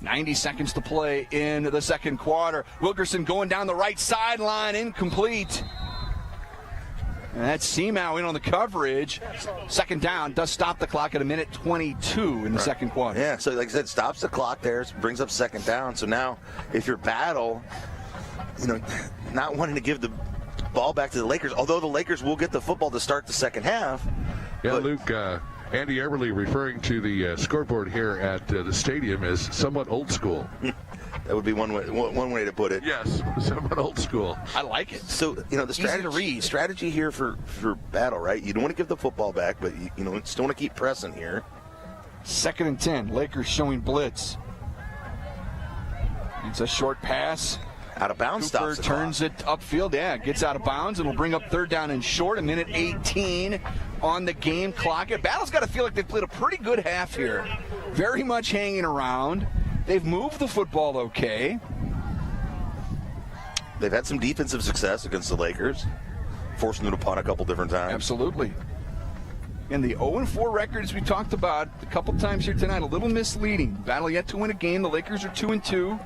90 seconds to play in the second quarter. Wilkerson going down the right sideline, incomplete. And that's Seamow in on the coverage. Second down does stop the clock at a minute 22 in the second quarter. Yeah, so like I said, stops the clock there, brings up second down. So now if you're Battle, not wanting to give the ball back to the Lakers, although the Lakers will get the football to start the second half. Yeah, Luke, Andy Everly referring to the scoreboard here at the stadium as somewhat old school. That would be one way to put it. Yes, somewhat old school. I like it. So, the strategy here for Battle, right? You don't want to give the football back, but you still want to keep pressing here. 2nd and 10. Lakers showing blitz. It's a short pass. Out of bounds. Cooper turns it upfield. Yeah, gets out of bounds, and will bring up third down and short. A minute 18 on the game clock. Battle's got to feel like they've played a pretty good half here. Very much hanging around. They've moved the football okay. They've had some defensive success against the Lakers, forcing them to punt a couple different times. Absolutely. And the 0-4 record, as we talked about a couple times here tonight, a little misleading. Battle yet to win a game. The Lakers are 2-2.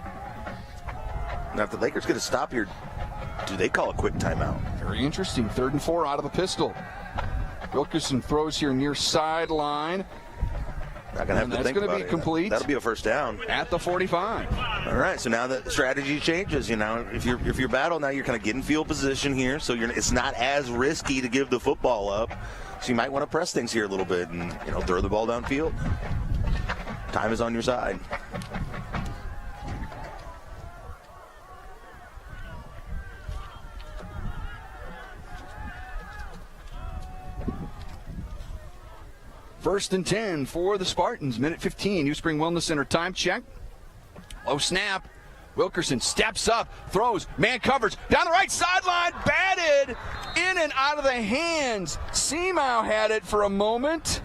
Now, if the Lakers get a stop here, do they call a quick timeout? Very interesting. 3rd and 4 out of the pistol. Wilkerson throws here near sideline. Not gonna have to think about it. That's going to be complete. That'll be a first down at the 45. All right. So now the strategy changes. If you're Battle, now you're kind of getting field position here, so it's not as risky to give the football up. So you might want to press things here a little bit and throw the ball downfield. Time is on your side. First and 10 for the Spartans. Minute 15. New Spring Wellness Center time check. Low snap. Wilkerson steps up, throws, man covers, down the right sideline, batted, in and out of the hands. Seamow had it for a moment,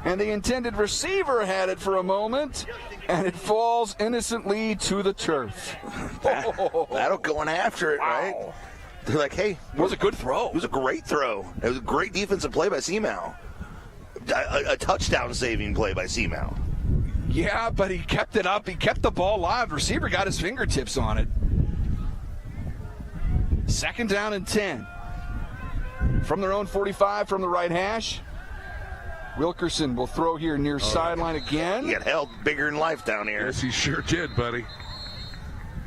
and the intended receiver had it for a moment, and it falls innocently to the turf. That'll going after it, right? They're like, hey. It was a good throw. It was a great throw. It was a great defensive play by Seamow. A touchdown-saving play by Seamow. Yeah, but he kept it up. He kept the ball live. Receiver got his fingertips on it. 2nd down and 10. From their own 45, from the right hash. Wilkerson will throw here near sideline again. He got held bigger than life down here. Yes, he sure did, buddy.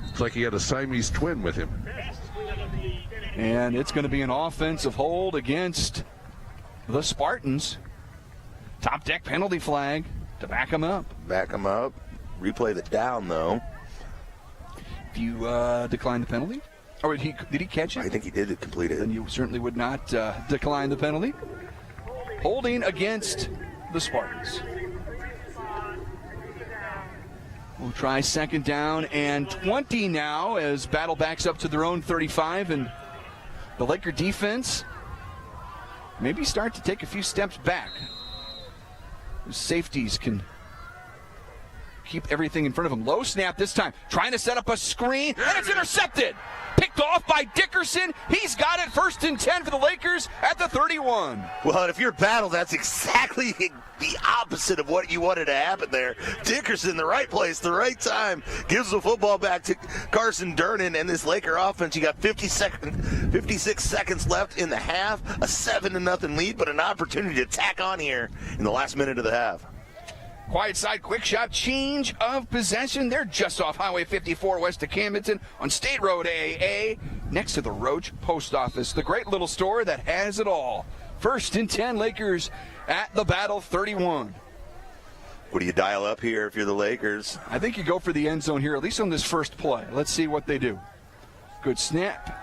It's like he had a Siamese twin with him. And it's going to be an offensive hold against the Spartans. Top deck penalty flag to back him up. Back him up. Replay the down, though. If you decline the penalty? Or did he catch it? I think he did complete it. Then you certainly would not decline the penalty. Holding against the Spartans. We'll try 2nd down and 20 now as Battle backs up to their own 35, and the Laker defense maybe start to take a few steps back. The safeties can keep everything in front of them. Low snap this time, trying to set up a screen, and it's intercepted. Picked off by Dickerson. He's got it. 1st and 10 for the Lakers at the 31. Well, if you're Battle, that's exactly the opposite of what you wanted to happen there. Dickerson, the right place, the right time, gives the football back to Carson Durnan and this Laker offense. You got 56 seconds left in the half, a 7-0 lead, but an opportunity to tack on here in the last minute of the half. Quiet side, quick shot, change of possession. They're just off Highway 54 west of Camdenton on State Road AA, next to the Roach Post Office. The great little store that has it all. 1st and 10, Lakers at the Battle 31. What do you dial up here if you're the Lakers? I think you go for the end zone here, at least on this first play. Let's see what they do. Good snap.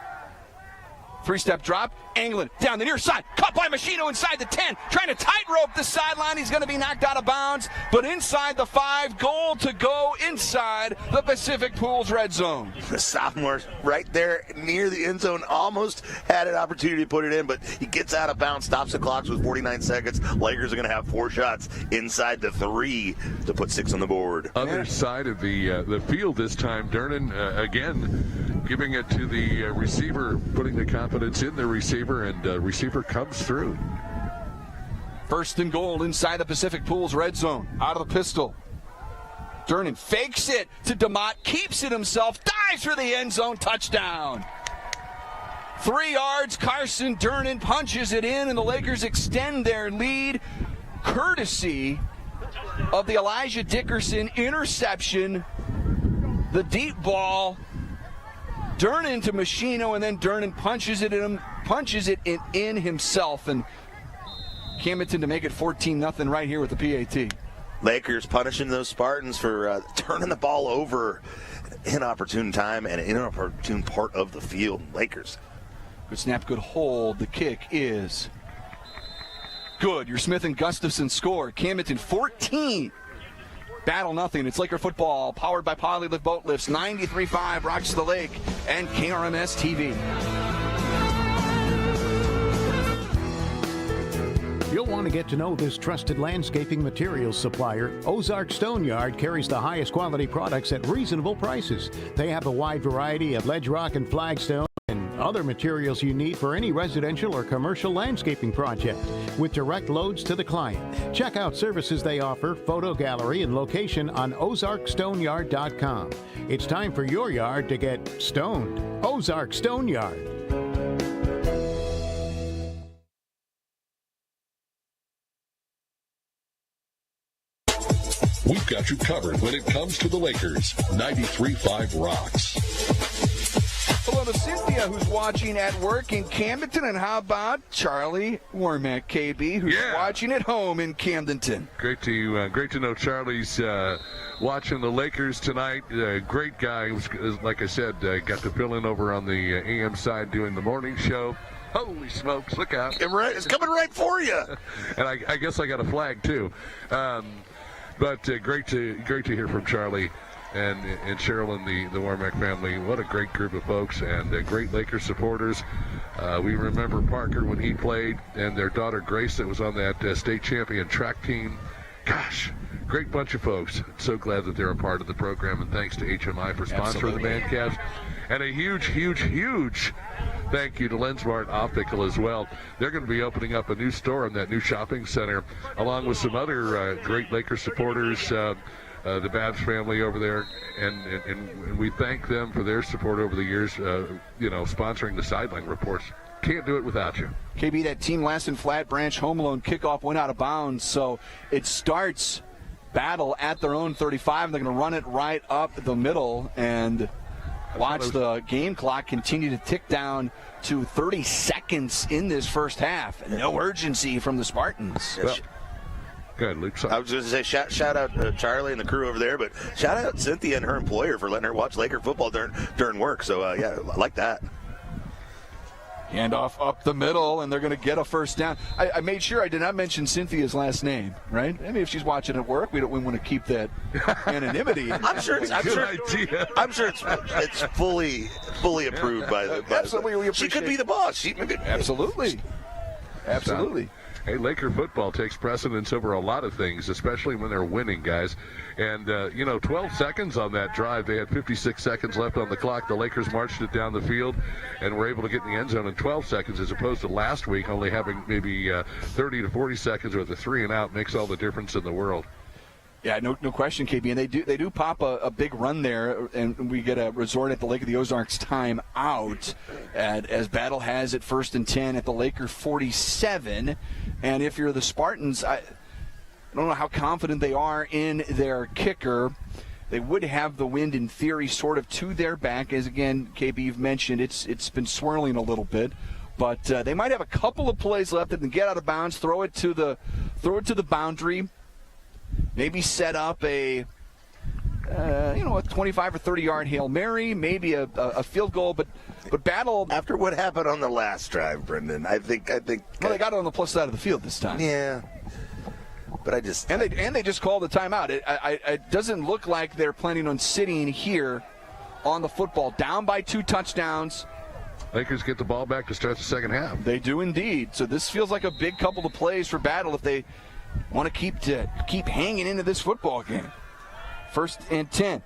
Three-step drop. England down the near side. Caught by Machino inside the 10. Trying to tightrope the sideline. He's going to be knocked out of bounds. But inside the 5. Goal to go inside the Pacific Pools red zone. The sophomore right there near the end zone almost had an opportunity to put it in, but he gets out of bounds, stops the clocks with 49 seconds. Lakers are going to have 4 shots inside the 3 to put 6 on the board. Other side of the field this time. Durnan again giving it to the receiver, putting the confidence in the receiver, and receiver comes through. First and goal inside the Pacific Pools red zone. Out of the pistol. Durnan fakes it to DeMott, keeps it himself, dives for the end zone, touchdown. 3 yards, Carson Durnan punches it in, and the Lakers extend their lead courtesy of the Elijah Dickerson interception. The deep ball, Durnan to Machino, and then Durnan punches it in himself, and Camdenton to make it 14-0 right here with the PAT. Lakers punishing those Spartans for turning the ball over inopportune time and inopportune part of the field. Lakers. Good snap, good hold. The kick is good. Your Smith and Gustafson score. Camdenton 14. Battle nothing. It's Laker football, powered by Polylift Boat Lifts, 93.5 Rocks the Lake, and KRMS TV. You'll want to get to know this trusted landscaping materials supplier. Ozark Stone Yard carries the highest quality products at reasonable prices. They have a wide variety of ledge rock and flagstone and other materials you need for any residential or commercial landscaping project with direct loads to the client. Check out services they offer, photo gallery, and location on ozarkstoneyard.com. It's time for your yard to get stoned. Ozark Stone Yard. We've got you covered when it comes to the Lakers. 93.5 Rocks. Hello to Cynthia, who's watching at work in Camdenton, and how about Charlie Wormack, KB, who's watching at home in Camdenton. Great to know Charlie's watching the Lakers tonight. Great guy. Like I said, got to fill in over on the AM side doing the morning show. Holy smokes, look out. It's coming right for you. And I guess I got a flag, too. But great to hear from Charlie and Cheryl and the Wormack family. What a great group of folks, and great Lakers supporters. We remember Parker when he played, and their daughter Grace that was on that state champion track team. Gosh, great bunch of folks. So glad that they're a part of the program, and thanks to HMI for sponsoring the Mancavs. And a huge, huge, huge thank you to Lensmart Optical as well. They're going to be opening up a new store in that new shopping center, along with some other great Lakers supporters, the Babs family over there, and we thank them for their support over the years, sponsoring the sideline reports. Can't do it without you. KB, that team last in Flat Branch home alone kickoff went out of bounds, so it starts battle at their own 35, and they're going to run it right up the middle and watch the game clock continue to tick down to 30 seconds in this first half. No urgency from the Spartans. Well, good, Luke. I was just going to say shout out Charlie and the crew over there, but shout out Cynthia and her employer for letting her watch Laker football during work. So, I like that. Handoff up the middle, and they're going to get a first down. I made sure I did not mention Cynthia's last name, right? I mean, if she's watching at work, we want to keep that anonymity. I'm sure it's fully approved by the. Absolutely, we appreciate. She could be the boss. Absolutely. Hey, Laker football takes precedence over a lot of things, especially when they're winning, guys. And, 12 seconds on that drive. They had 56 seconds left on the clock. The Lakers marched it down the field and were able to get in the end zone in 12 seconds, as opposed to last week only having maybe 30 to 40 seconds with a 3-and-out. Makes all the difference in the world. Yeah, no question, KB. And they do pop a big run there, and we get a resort at the Lake of the Ozarks time out, as Battle has it 1st and 10 at the Laker 47. And if you're the Spartans, I don't know how confident they are in their kicker. They would have the wind, in theory, sort of to their back, as, again, KB, you've mentioned, it's been swirling a little bit. But they might have a couple of plays left and then get out of bounds, throw it to the boundary. Maybe set up a a 25 or 30-yard Hail Mary, maybe a field goal, but Battle. After what happened on the last drive, Brendan, I think. Well, they got it on the plus side of the field this time. Yeah. But they just called the timeout. It doesn't look like they're planning on sitting here on the football. Down by 2 touchdowns. Lakers get the ball back to start the second half. They do indeed. So this feels like a big couple of plays for Battle if they want to keep hanging into this football game. 1st and 10.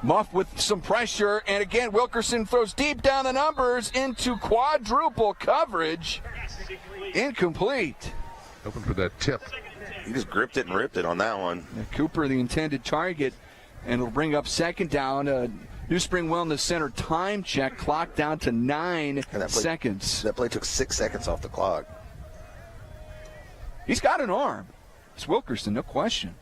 Muff with some pressure, and again Wilkerson throws deep down the numbers into quadruple coverage. Incomplete. Open for that tip. He just gripped it and ripped it on that one. Cooper, the intended target, and it'll bring up 2nd down. New Spring Wellness Center time check, clock down to 9 seconds. That play took 6 seconds off the clock. He's got an arm. It's Wilkerson, no question.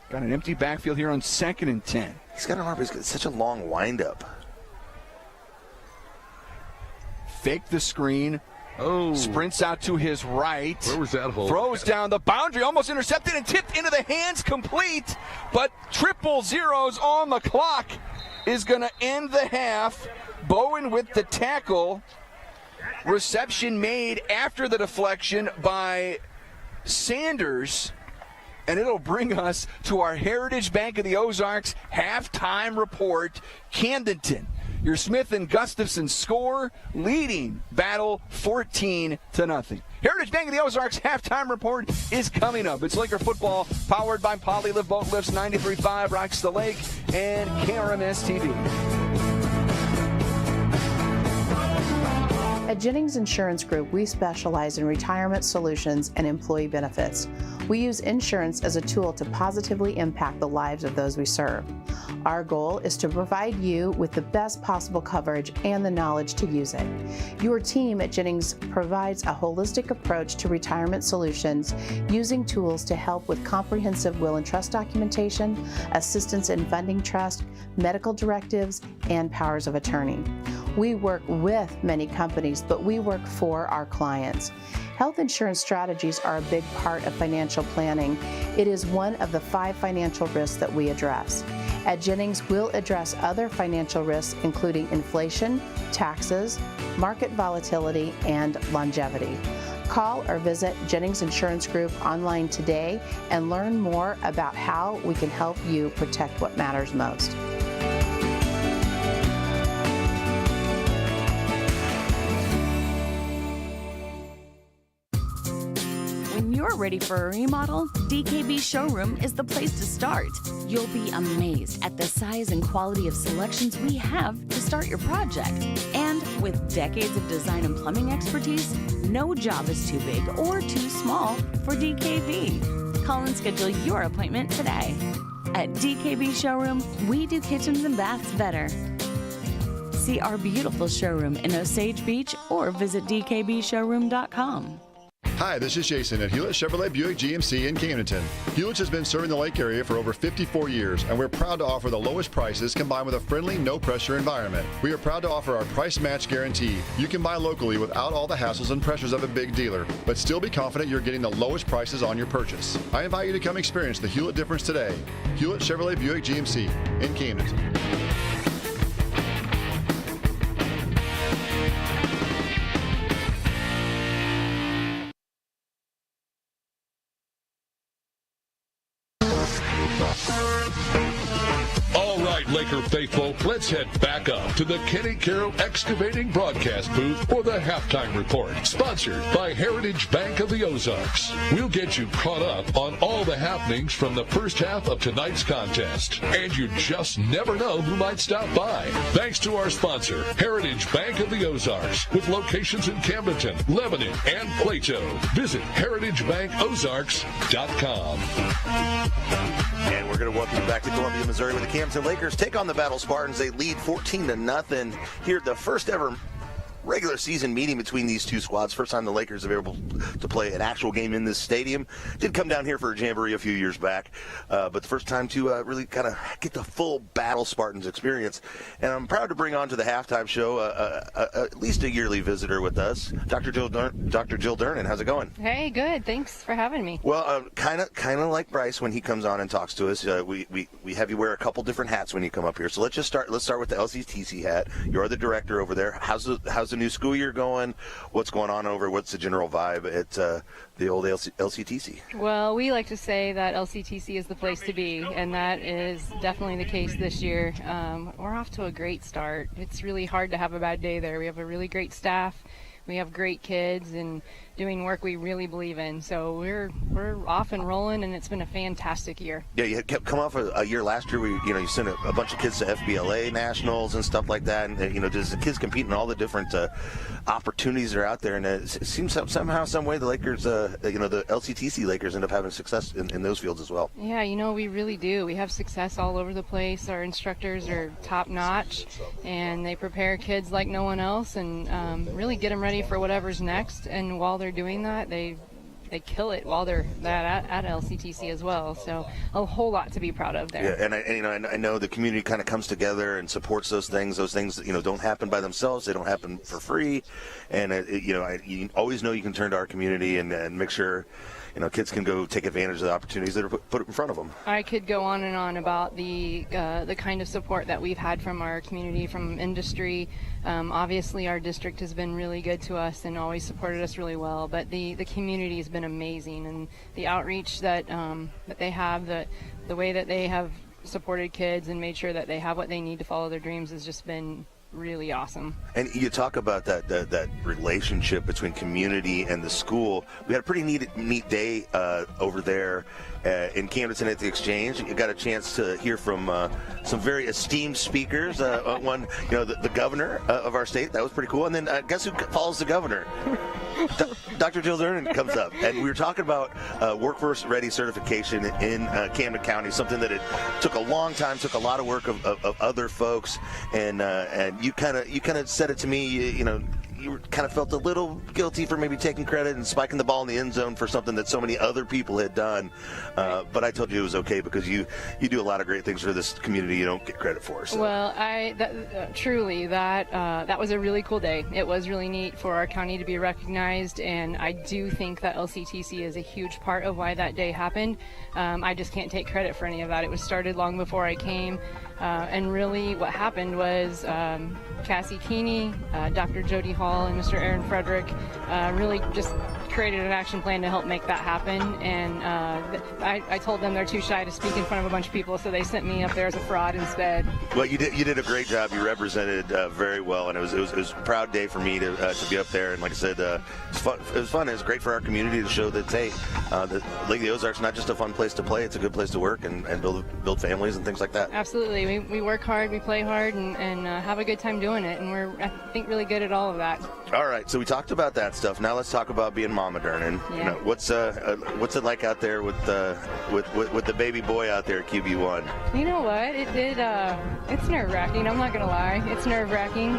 Got an empty backfield here on 2nd and 10. He's got an arm, but he's got such a long windup. Fake the screen. Oh. Sprints out to his right. Where was that hole? Throws down the boundary, almost intercepted and tipped into the hands, complete. But 000 on the clock is going to end the half. Bowen with the tackle. Reception made after the deflection by Sanders. And it'll bring us to our Heritage Bank of the Ozarks halftime report. Camdenton, your Smith and Gustafson score, leading Battle 14-0. Heritage Bank of the Ozarks halftime report is coming up. It's Laker football powered by Polylift Boat Lifts, 93.5 Rocks the Lake, and KRMS TV. At Jennings Insurance Group, we specialize in retirement solutions and employee benefits. We use insurance as a tool to positively impact the lives of those we serve. Our goal is to provide you with the best possible coverage and the knowledge to use it. Your team at Jennings provides a holistic approach to retirement solutions using tools to help with comprehensive will and trust documentation, assistance in funding trust, medical directives, and powers of attorney. We work with many companies, but we work for our clients. Health insurance strategies are a big part of financial planning. It is one of the 5 financial risks that we address. At Jennings, we'll address other financial risks, including inflation, taxes, market volatility, and longevity. Call or visit Jennings Insurance Group online today and learn more about how we can help you protect what matters most. When you're ready for a remodel, DKB Showroom is the place to start. You'll be amazed at the size and quality of selections we have to start your project. And with decades of design and plumbing expertise, no job is too big or too small for DKB. Call and schedule your appointment today. At DKB Showroom, we do kitchens and baths better. See our beautiful showroom in Osage Beach or visit dkbshowroom.com. Hi, this is Jason at Hewlett Chevrolet Buick GMC in Camdenton. Hewlett has been serving the Lake area for over 54 years, and we're proud to offer the lowest prices combined with a friendly, no-pressure environment. We are proud to offer our price match guarantee. You can buy locally without all the hassles and pressures of a big dealer, but still be confident you're getting the lowest prices on your purchase. I invite you to come experience the Hewlett difference today. Hewlett Chevrolet Buick GMC in Camdenton. All right, Laker faithful, let's head back up to the Kenny Carroll Excavating broadcast booth for the halftime report, sponsored by Heritage Bank of the Ozarks. We'll get you caught up on all the happenings from the first half of tonight's contest, and you just never know who might stop by. Thanks to our sponsor, Heritage Bank of the Ozarks, with locations in Camdenton, Lebanon, and Plato. Visit heritagebankozarks.com. And we're going to welcome you back to Columbia, Missouri, where the Camdenton Lakers take on the Battle Spartans. They lead 14-0 here, the first ever regular season meeting between these two squads. First time the Lakers have been able to play an actual game in this stadium. Did come down here for a jamboree a few years back, but the first time to really kind of get the full Battle Spartans experience. And I'm proud to bring on to the halftime show at least a yearly visitor with us, Dr. Jill Durnan. How's it going? Hey, good. Thanks for having me. Well, kind of like Bryce when he comes on and talks to us. We have you wear a couple different hats when you come up here. So let's start with the LCTC hat. You're the director over there. How's the new school year going? What's going on over? What's the general vibe at the old LCTC? Well, we like to say that LCTC is the place to be, and that is definitely the case this year. We're off to a great start. It's really hard to have a bad day there. We have a really great staff. We have great kids and doing work we really believe in. So we're off and rolling, and it's been a fantastic year. Yeah, you kept come off a year last year. You sent a bunch of kids to FBLA nationals and stuff like that, and just the kids compete in all the different opportunities that are out there. And it seems somehow, some way, the Lakers, the LCTC Lakers, end up having success in those fields as well. Yeah, we really do. We have success all over the place. Our instructors are top notch, and they prepare kids like no one else, and really get them ready for whatever's next. And while they're doing that, they kill it while they're at LCTC as well. So a whole lot to be proud of there. Yeah, and I know the community kind of comes together and supports those things. Those things don't happen by themselves. They don't happen for free. And you always know you can turn to our community and make sure kids can go take advantage of the opportunities that are put in front of them. I could go on and on about the kind of support that we've had from our community, from industry. Obviously, our district has been really good to us and always supported us really well. But the community has been amazing, and the outreach that they have, the way that they have supported kids and made sure that they have what they need to follow their dreams has just been really awesome. And you talk about that relationship between community and the school. We had a pretty neat day over there in Camdenton at the Exchange. You got a chance to hear from some very esteemed speakers. One, the governor of our state. That was pretty cool. And then guess who follows the governor? Dr. Jill Durnan comes up, and we were talking about workforce ready certification in Camden County, something that it took a long time, took a lot of work of other folks, and you kind of said it to me. You kind of felt a little guilty for maybe taking credit and spiking the ball in the end zone for something that so many other people had done. But I told you it was okay because you do a lot of great things for this community you don't get credit for. So. Well, truly, that was a really cool day. It was really neat for our county to be recognized, and I do think that LCTC is a huge part of why that day happened. I just can't take credit for any of that. It was started long before I came. And really what happened was Cassie Keeney, Dr. Jody Hall, and Mr. Aaron Frederick really just created an action plan to help make that happen. And I told them they're too shy to speak in front of a bunch of people, so they sent me up there as a fraud instead. Well, you did a great job. You represented very well, and it was a proud day for me to be up there. And like I said, it was fun. It was great for our community to show that, hey, the League of the Ozarks is not just a fun place to play; it's a good place to work and build families and things like that. Absolutely. We work hard, we play hard, and have a good time doing it, and we're, I think, really good at all of that. All right, so we talked about that stuff. Now let's talk about being Mama Durnan. Yeah. What's it like out there with the baby boy out there at QB1? You know what? It's nerve-wracking. I'm not gonna lie. It's nerve-wracking.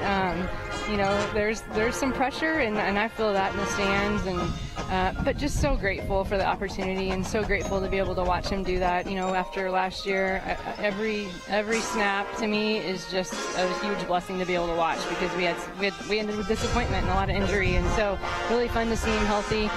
There's some pressure, and I feel that in the stands, but just so grateful for the opportunity, and so grateful to be able to watch him do that. After last year, every snap to me is just a huge blessing to be able to watch, because we ended with disappointment and a lot of injury, and so really fun to see him healthy.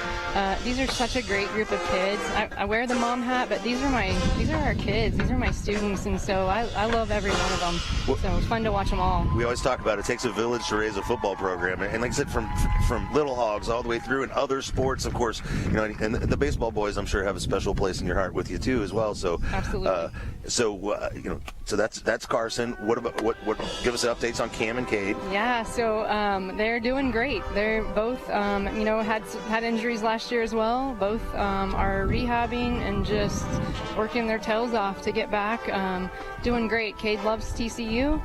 These are such a great group of kids. I wear the mom hat, but these are our kids. These are my students, and so I love every one of them. So it's fun to watch them all. We always talk about it takes a village to raise a football program, and like I said, from Little Hogs all the way through, and other sports, of course, and the baseball boys, I'm sure, have a special place in your heart with you too, as well. So absolutely. So that's Carson. What give us updates on Cam and Cade? Yeah, so they're doing great. They're both had injuries last year as well. Both are rehabbing and just working their tails off to get back. Doing great. Cade loves TCU.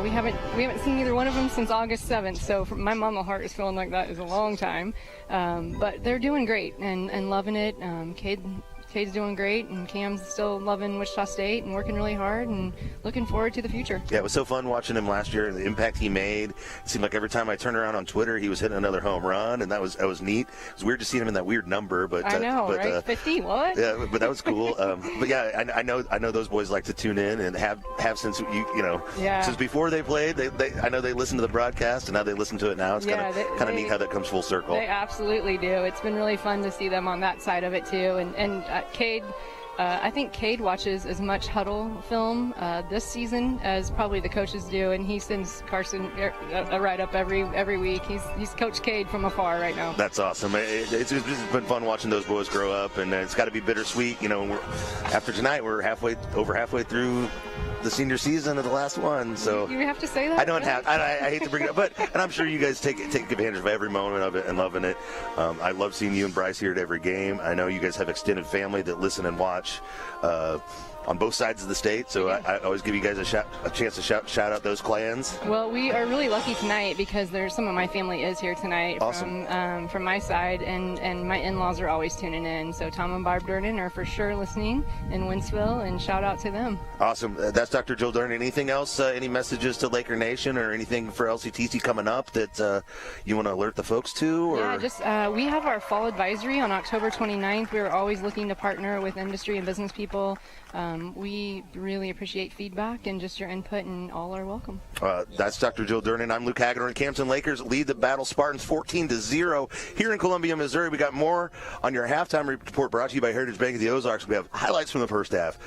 We haven't seen either one of them since August 7th, so my mama heart is feeling like that is a long time. But they're doing great and loving it. Cade Cade's doing great, and Cam's still loving Wichita State and working really hard and looking forward to the future. Yeah, it was so fun watching him last year and the impact he made. It seemed like every time I turned around on Twitter, he was hitting another home run, and that was neat. It was weird to see him in that weird number, but I know, right? 50, what? Yeah, but that was cool. But yeah, I know those boys like to tune in and have since since before they played. I know they listened to the broadcast, and now they listen to it now. It's kind of neat how that comes full circle. They absolutely do. It's been really fun to see them on that side of it too. And Cade, I think Cade watches as much huddle film this season as probably the coaches do, and he sends Carson a write-up every week. He's Coach Cade from afar right now. That's awesome. It's been fun watching those boys grow up, and it's got to be bittersweet. After tonight, we're over halfway through the senior season of the last one. So you have to say that. I don't have. I hate to bring it up, and I'm sure you guys take advantage of every moment of it and loving it. I love seeing you and Bryce here at every game. I know you guys have extended family that listen and watch on both sides of the state, so I always give you guys a chance to shout out those clans. Well, we are really lucky tonight because some of my family is here tonight. Awesome. From my side, and my in-laws are always tuning in. So Tom and Barb Durden are for sure listening in Winsville, and shout out to them. Awesome. That's Dr. Jill Durden. Anything else? Any messages to Laker Nation or anything for LCTC coming up that you want to alert the folks to? Or? Yeah, just we have our fall advisory on October 29th. We're always looking to partner with industry and business people. We really appreciate feedback and just your input, and all are welcome. That's Dr. Jill Durden. I'm Luke Hagedorn. Camden Lakers lead the battle Spartans 14-0 here in Columbia, Missouri. We got more on your halftime report brought to you by Heritage Bank of the Ozarks. We have highlights from the first half.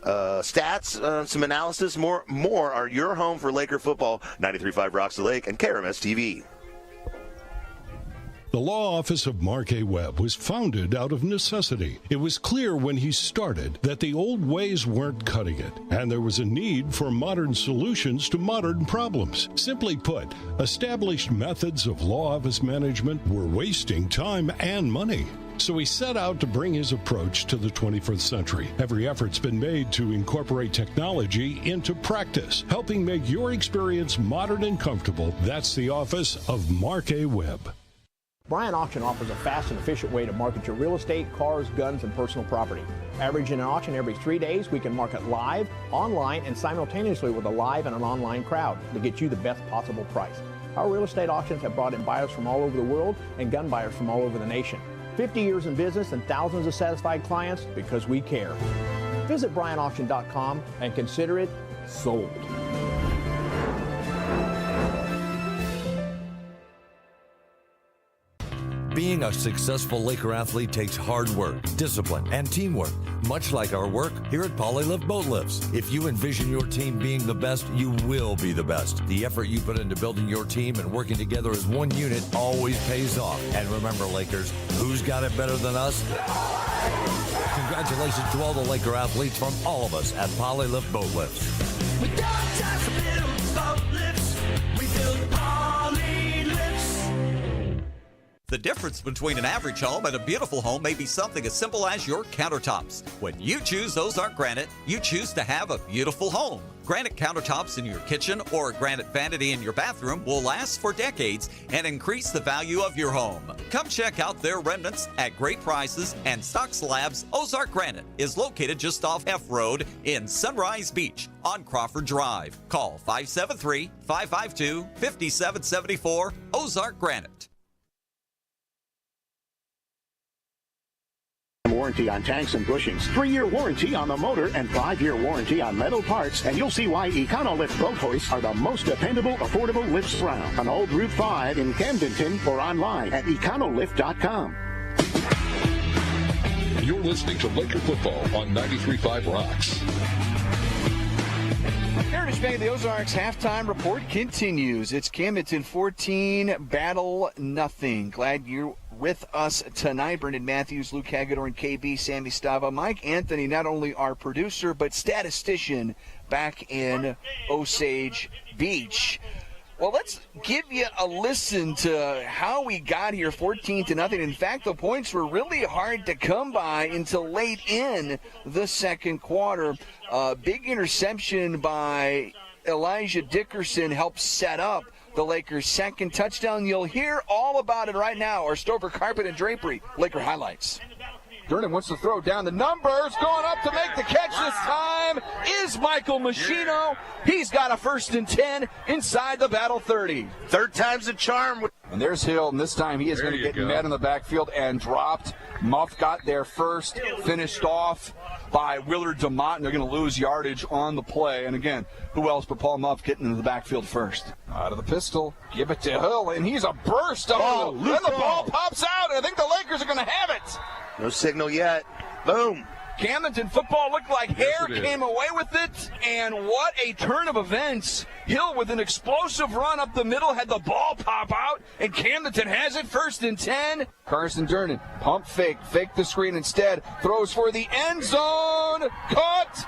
Stats, some analysis, more are your home for Laker football. 93.5 Rocks the Lake and KRMS TV. The law office of Mark A. Webb was founded out of necessity. It was clear when he started that the old ways weren't cutting it, and there was a need for modern solutions to modern problems. Simply put, established methods of law office management were wasting time and money. So he set out to bring his approach to the 21st century. Every effort's been made to incorporate technology into practice, helping make your experience modern and comfortable. That's the office of Mark A. Webb. Bryant Auction offers a fast and efficient way to market your real estate, cars, guns, and personal property. Averaging an auction every 3 days, we can market live, online, and simultaneously with a live and an online crowd to get you the best possible price. Our real estate auctions have brought in buyers from all over the world and gun buyers from all over the nation. 50 years in business and thousands of satisfied clients because we care. Visit BryantAuction.com and consider it sold. Being a successful Laker athlete takes hard work, discipline, and teamwork, much like our work here at Polylift Boat Lifts. If you envision your team being the best, you will be the best. The effort you put into building your team and working together as one unit always pays off. And remember, Lakers, who's got it better than us? Congratulations to all the Laker athletes from all of us at Polylift Boat Lifts. We don't just build boat lifts, we build Polylifts. The difference between an average home and a beautiful home may be something as simple as your countertops. When you choose Ozark Granite, you choose to have a beautiful home. Granite countertops in your kitchen or a granite vanity in your bathroom will last for decades and increase the value of your home. Come check out their remnants at great prices, and Stock Slabs Ozark Granite is located just off F Road in Sunrise Beach on Crawford Drive. Call 573-552-5774 Ozark Granite. Warranty on tanks and bushings, 3-year warranty on the motor, and 5-year warranty on metal parts, and you'll see why EconoLift boat hoists are the most dependable, affordable lifts around. On Old Route 5 in Camdenton or online at econolift.com. You're listening to Laker football on 93.5 Rocks. Heritage Bank of the Ozarks halftime report continues. It's Camdenton 14, Battle nothing. Glad you're with us tonight. Brendan Matthews, Luke Hagedorn, KB, Sammy Stava, Mike Anthony, not only our producer, but statistician back in Osage Beach. Well, let's give you a listen to how we got here 14-0. In fact, the points were really hard to come by until late in the second quarter. Big interception by Elijah Dickerson helped set up the Lakers' second touchdown. You'll hear all about it right now. Our Stover Carpet and Drapery Laker highlights. Durden wants to throw down the numbers. Going up to make the catch this time is Michael Machino. He's got a 1st and 10 inside the Battle 30. Third time's a charm. And there's Hill, and this time he is going to get met in the backfield and dropped. Muff got there first, finished off by Willard DeMott, and they're going to lose yardage on the play. And again, who else but Paul Muff getting into the backfield first? Out of the pistol, give it to Hill, and he's a burst. And the ball pops out, and I think the Lakers are going to have it. No signal yet. Boom. Camdenton football looked like hair, came away with it, and what a turn of events. Hill with an explosive run up the middle, had the ball pop out, and Camdenton has it 1st and 10. Carson Durden, pump fake the screen instead, throws for the end zone, caught,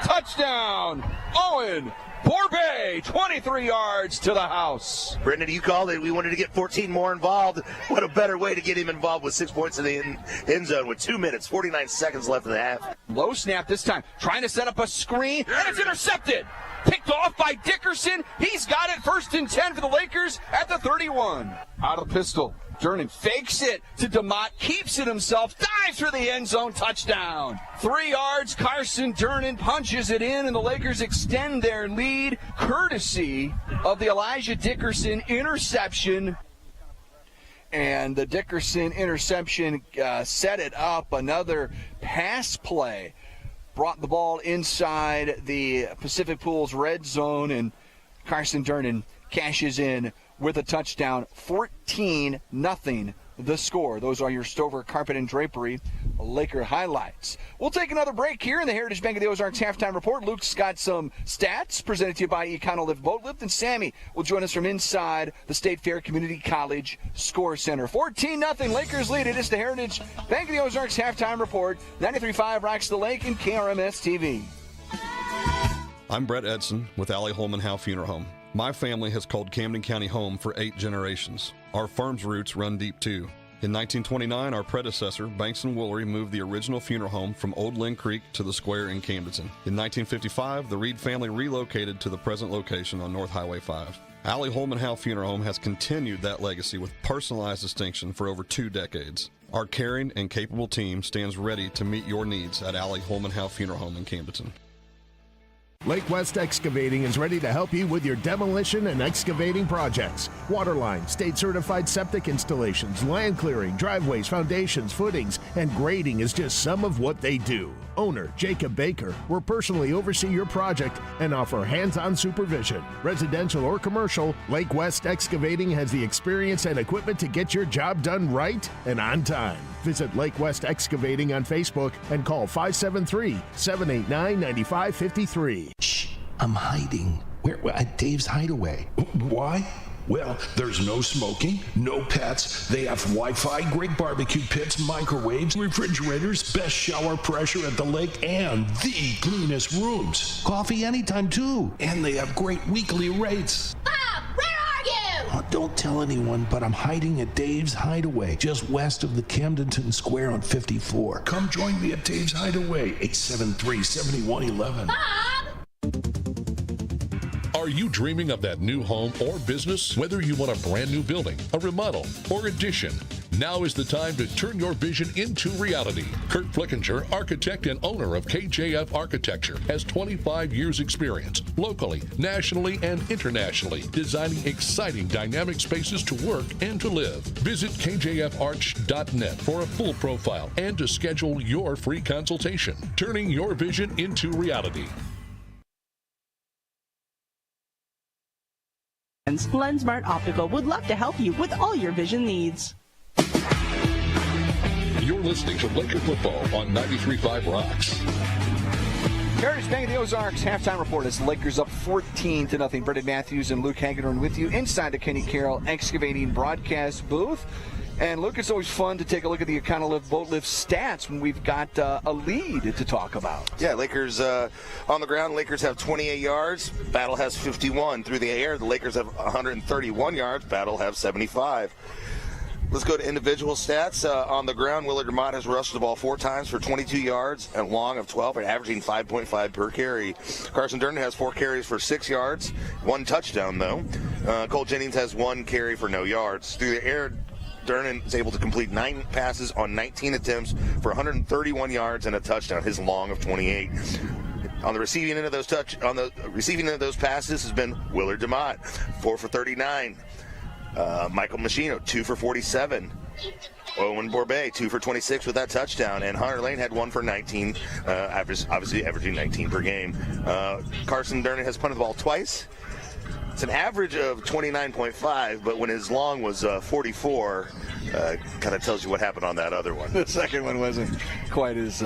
touchdown, Owen Borbay, 23 yards to the house. Brendan, you called it. We wanted to get 14 more involved. What a better way to get him involved with 6 points in the end zone with 2 minutes, 49 seconds left in the half. Low snap this time, trying to set up a screen, and it's intercepted. Picked off by Dickerson. He's got it 1st and 10 for the Lakers at the 31. Out of the pistol. Durden fakes it to DeMott, keeps it himself, dives for the end zone, touchdown. 3 yards, Carson Durden punches it in, and the Lakers extend their lead courtesy of the Elijah Dickerson interception. And the Dickerson interception set it up. Another pass play brought the ball inside the Pacific Pools red zone, and Carson Durden cashes in with a touchdown. 14-0 the score. Those are your Stover Carpet and Drapery Laker highlights. We'll take another break here in the Heritage Bank of the Ozarks halftime report. Luke's got some stats presented to you by Econolift Boat Lift, and Sammy will join us from inside the State Fair Community College Score Center. 14-0 Lakers lead. It is the Heritage Bank of the Ozarks halftime report. 93.5 Rocks the Lake and KRMS TV. I'm Brett Edson with Allie Holman Howe Funeral Home. My family has called Camden County home for 8 generations. Our firm's roots run deep too. In 1929, our predecessor, Banks & Woolery, moved the original funeral home from Old Lynn Creek to the square in Camdenton. In 1955, the Reed family relocated to the present location on North Highway 5. Allie Holman Howe Funeral Home has continued that legacy with personalized distinction for over 2 decades. Our caring and capable team stands ready to meet your needs at Allie Holman Howe Funeral Home in Camdenton. Lake West Excavating is ready to help you with your demolition and excavating projects. Waterline, state-certified septic installations, land clearing, driveways, foundations, footings, and grading is just some of what they do. Owner Jacob Baker will personally oversee your project and offer hands-on supervision. Residential or commercial, Lake West Excavating has the experience and equipment to get your job done right and on time. Visit Lake West Excavating on Facebook and call 573-789-9553. Shh, I'm hiding. Where? At Dave's Hideaway. Why? Well, there's no smoking, no pets. They have Wi-Fi, great barbecue pits, microwaves, refrigerators, best shower pressure at the lake, and the cleanest rooms. Coffee anytime, too. And they have great weekly rates. Bob, where are you? Oh, don't tell anyone, but I'm hiding at Dave's Hideaway, just west of the Camdenton Square on 54. Come join me at Dave's Hideaway, 873-7111. Bob! Are you dreaming of that new home or business? Whether you want a brand new building, a remodel, or addition, now is the time to turn your vision into reality. Kurt Flickinger, architect and owner of KJF Architecture, has 25 years experience locally, nationally, and internationally, designing exciting dynamic spaces to work and to live. Visit kjfarch.net for a full profile and to schedule your free consultation, turning your vision into reality. LensMart Optical would love to help you with all your vision needs. You're listening to Laker Football on 93.5 Rocks. Heritage Bank of the Ozarks halftime report is Lakers up 14-0. Brendan Matthews and Luke Hagedorn with you inside the Kenny Carroll Excavating broadcast booth. And Luke, it's always fun to take a look at the Econolift Boat Lift stats when we've got a lead to talk about. Yeah, Lakers on the ground. Lakers have 28 yards. Battle has 51. Through the air, the Lakers have 131 yards. Battle have 75. Let's go to individual stats. On the ground, Willard DeMott has rushed the ball 4 times for 22 yards and long of 12, and averaging 5.5 per carry. Carson Durden has 4 carries for 6 yards, 1 touchdown, though. Cole Jennings has 1 carry for no yards. Through the air, Durnan is able to complete 9 passes on 19 attempts for 131 yards and a touchdown, his long of 28. On the receiving end of those passes has been Willard DeMott, 4 for 39. Michael Machino, 2 for 47. Owen Borbet, 2 for 26 with that touchdown, and Hunter Lane had 1 for 19, obviously averaging 19 per game. Carson Durnan has punted the ball twice. It's an average of 29.5, but when his long was 44, kind of tells you what happened on that other one. The second one wasn't quite as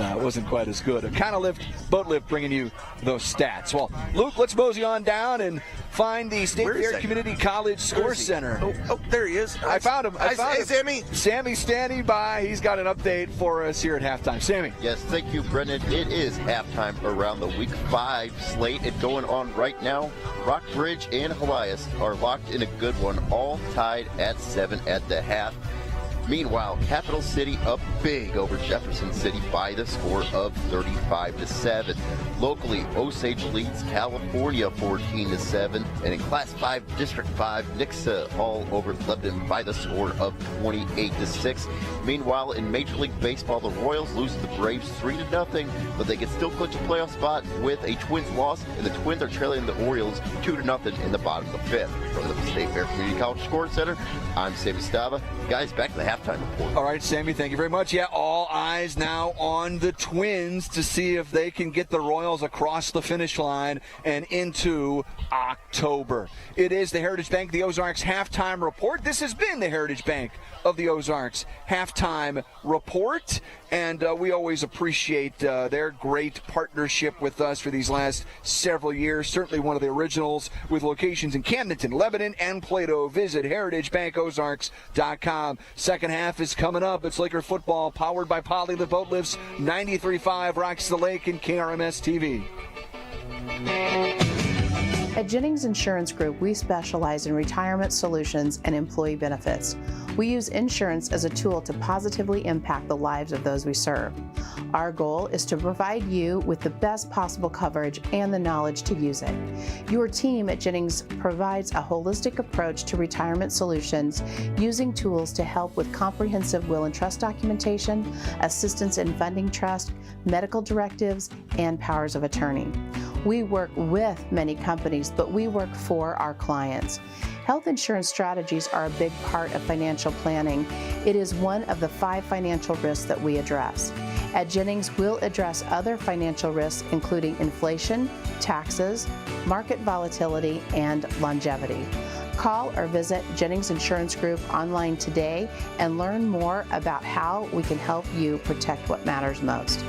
good. A kind of boat lift, bringing you those stats. Well, Luke, let's mosey on down and find the State Fair Community College Score Center. Oh, there he is. I found him. Hey, Sammy. Sammy's standing by. He's got an update for us here at halftime. Sammy. Yes, thank you, Brendan. It is halftime around the Week 5 slate. It's going on right now. Rockbridge and Helias are locked in a good one, all tied at 7 at the half. Meanwhile, Capital City up big over Jefferson City by the score of 35-7. Locally, Osage leads California 14-7, and in Class 5, District 5, Nixa all over Lebanon by the score of 28-6. Meanwhile, in Major League Baseball, the Royals lose to the Braves 3-0, but they can still clinch a playoff spot with a Twins loss, and the Twins are trailing the Orioles 2-0 in the bottom of the 5th. From the State Fair Community College Score Center, I'm Sammy Stava. Guys, back to the halftime report. All right, Sammy, thank you very much. Yeah, all eyes now on the Twins to see if they can get the Royals across the finish line and into October. It is the Heritage Bank of the Ozarks halftime report. This has been the Heritage Bank of the Ozarks halftime report, and we always appreciate their great partnership with us for these last several years. Certainly one of the originals with locations in Camdenton, Lebanon, and Plato. Visit heritagebankozarks.com. Second half is coming up. It's Laker football powered by Poly the Boat Lifts, 93.5 Rocks the Lake and KRMS TV. At Jennings Insurance Group, we specialize in retirement solutions and employee benefits. We use insurance as a tool to positively impact the lives of those we serve. Our goal is to provide you with the best possible coverage and the knowledge to use it. Your team at Jennings provides a holistic approach to retirement solutions using tools to help with comprehensive will and trust documentation, assistance in funding trust, medical directives, and powers of attorney. We work with many companies, but we work for our clients. Health insurance strategies are a big part of financial planning. It is one of the 5 financial risks that we address. At Jennings, we'll address other financial risks, including inflation, taxes, market volatility, and longevity. Call or visit Jennings Insurance Group online today and learn more about how we can help you protect what matters most.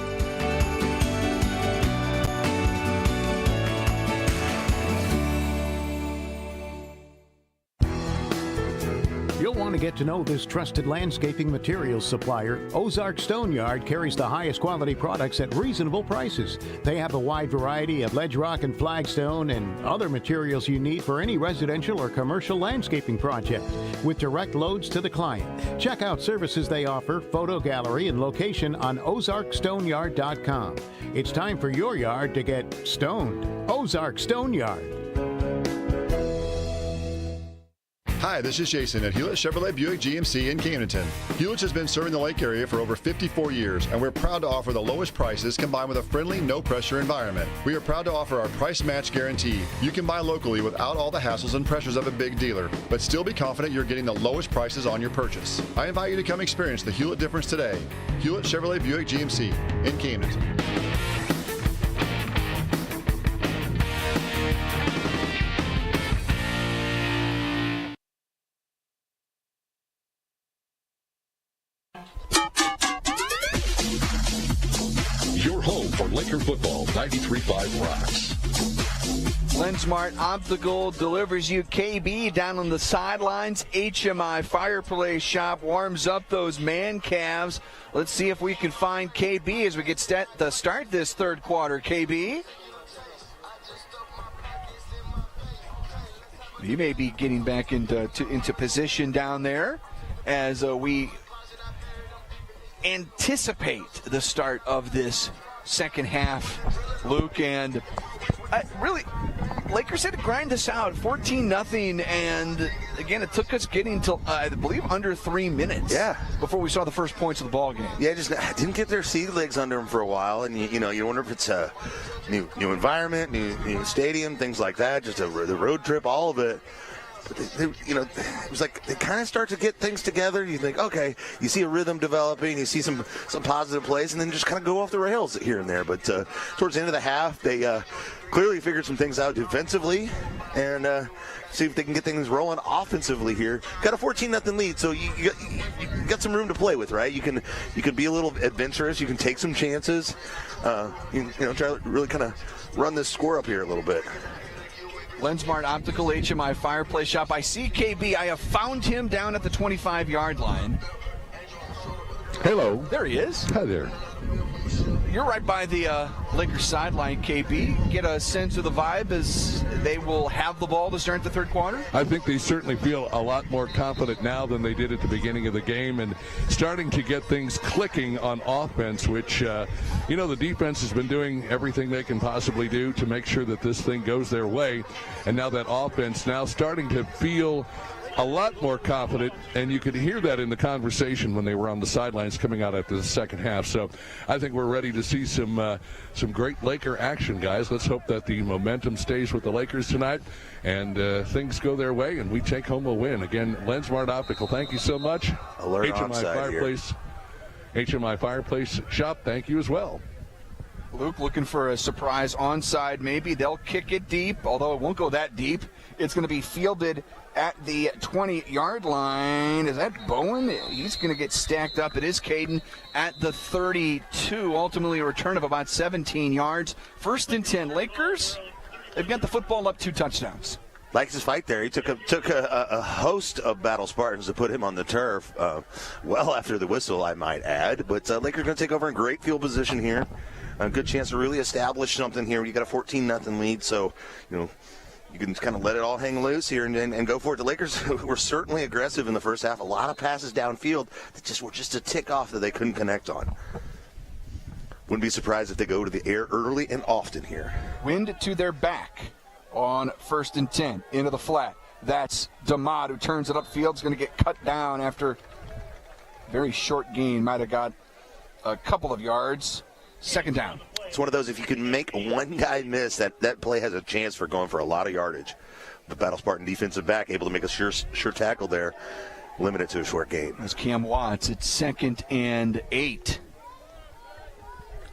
You'll want to get to know this trusted landscaping materials supplier. Ozark Stone Yard carries the highest quality products at reasonable prices. They have a wide variety of ledge rock and flagstone and other materials you need for any residential or commercial landscaping project with direct loads to the client. Check out services they offer, photo gallery, and location on ozarkstoneyard.com. It's time for your yard to get stoned. Ozark Stone Yard. Hi, this is Jason at Hewlett Chevrolet Buick GMC in Camdenton. Hewlett has been serving the Lake area for over 54 years, and we're proud to offer the lowest prices combined with a friendly, no-pressure environment. We are proud to offer our price match guarantee. You can buy locally without all the hassles and pressures of a big dealer, but still be confident you're getting the lowest prices on your purchase. I invite you to come experience the Hewlett difference today. Hewlett Chevrolet Buick GMC in Camdenton. Your home for Laker football, 93.5 Rocks. Lensmart Optical delivers you KB down on the sidelines. HMI Fireplace Shop warms up those man calves. Let's see if we can find KB as we get to start this third quarter. KB? He may be getting back into position down there as we anticipate the start of this second half, Luke, and really Lakers had to grind this out 14-0, and again, it took us getting to, I believe, under 3 minutes. Yeah. Before we saw the first points of the ball game. Yeah, just didn't get their sea legs under them for a while, and you wonder if it's a new environment, new stadium, things like that. Just the road trip, all of it. But it was like they kind of start to get things together. You think, okay, you see a rhythm developing, you see some positive plays, and then just kind of go off the rails here and there. But towards the end of the half, they clearly figured some things out defensively, and see if they can get things rolling offensively here. Got a 14-0 lead, so you got some room to play with, right? You can be a little adventurous. You can take some chances. Try to really kind of run this score up here a little bit. Lensmart Optical HMI Fireplace Shop. I see KB. I have found him down at the 25-yard line. Hello. There he is. Hi there. You're right by the Lakers sideline, KB. Get a sense of the vibe as they will have the ball to start the third quarter? I think they certainly feel a lot more confident now than they did at the beginning of the game, and starting to get things clicking on offense, which, the defense has been doing everything they can possibly do to make sure that this thing goes their way. And now that offense now starting to feel a lot more confident, and you could hear that in the conversation when they were on the sidelines coming out after the second half. So I think we're ready to see some great Laker action, guys. Let's hope that the momentum stays with the Lakers tonight and things go their way and we take home a win. Again, Lensmart Optical, thank you so much. Alert HMI Fireplace here. HMI Fireplace Shop, thank you as well. Luke looking for a surprise onside maybe. They'll kick it deep, although it won't go that deep. It's going to be fielded at the 20-yard line. Is that Bowen? He's going to get stacked up. It is Caden at the 32. Ultimately a return of about 17 yards. 1st and 10. Lakers, they've got the football up 2 touchdowns. Likes his fight there. He took a host of Battle Spartans to put him on the turf well after the whistle, I might add. But Lakers going to take over in great field position here. A good chance to really establish something here. You got a 14-0 lead, so you can kind of let it all hang loose here and go for it. The Lakers were certainly aggressive in the first half. A lot of passes downfield that were just a tick off that they couldn't connect on. Wouldn't be surprised if they go to the air early and often here. Wind to their back on 1st and 10 into the flat. That's DeMott who turns it upfield. Is going to get cut down after very short gain. Might have got a couple of yards. 2nd down. It's one of those, if you can make one guy miss, that play has a chance for going for a lot of yardage. The Battle Spartan defensive back able to make a sure tackle there, limit it to a short gain. That's Cam Watts. It's 2nd and 8.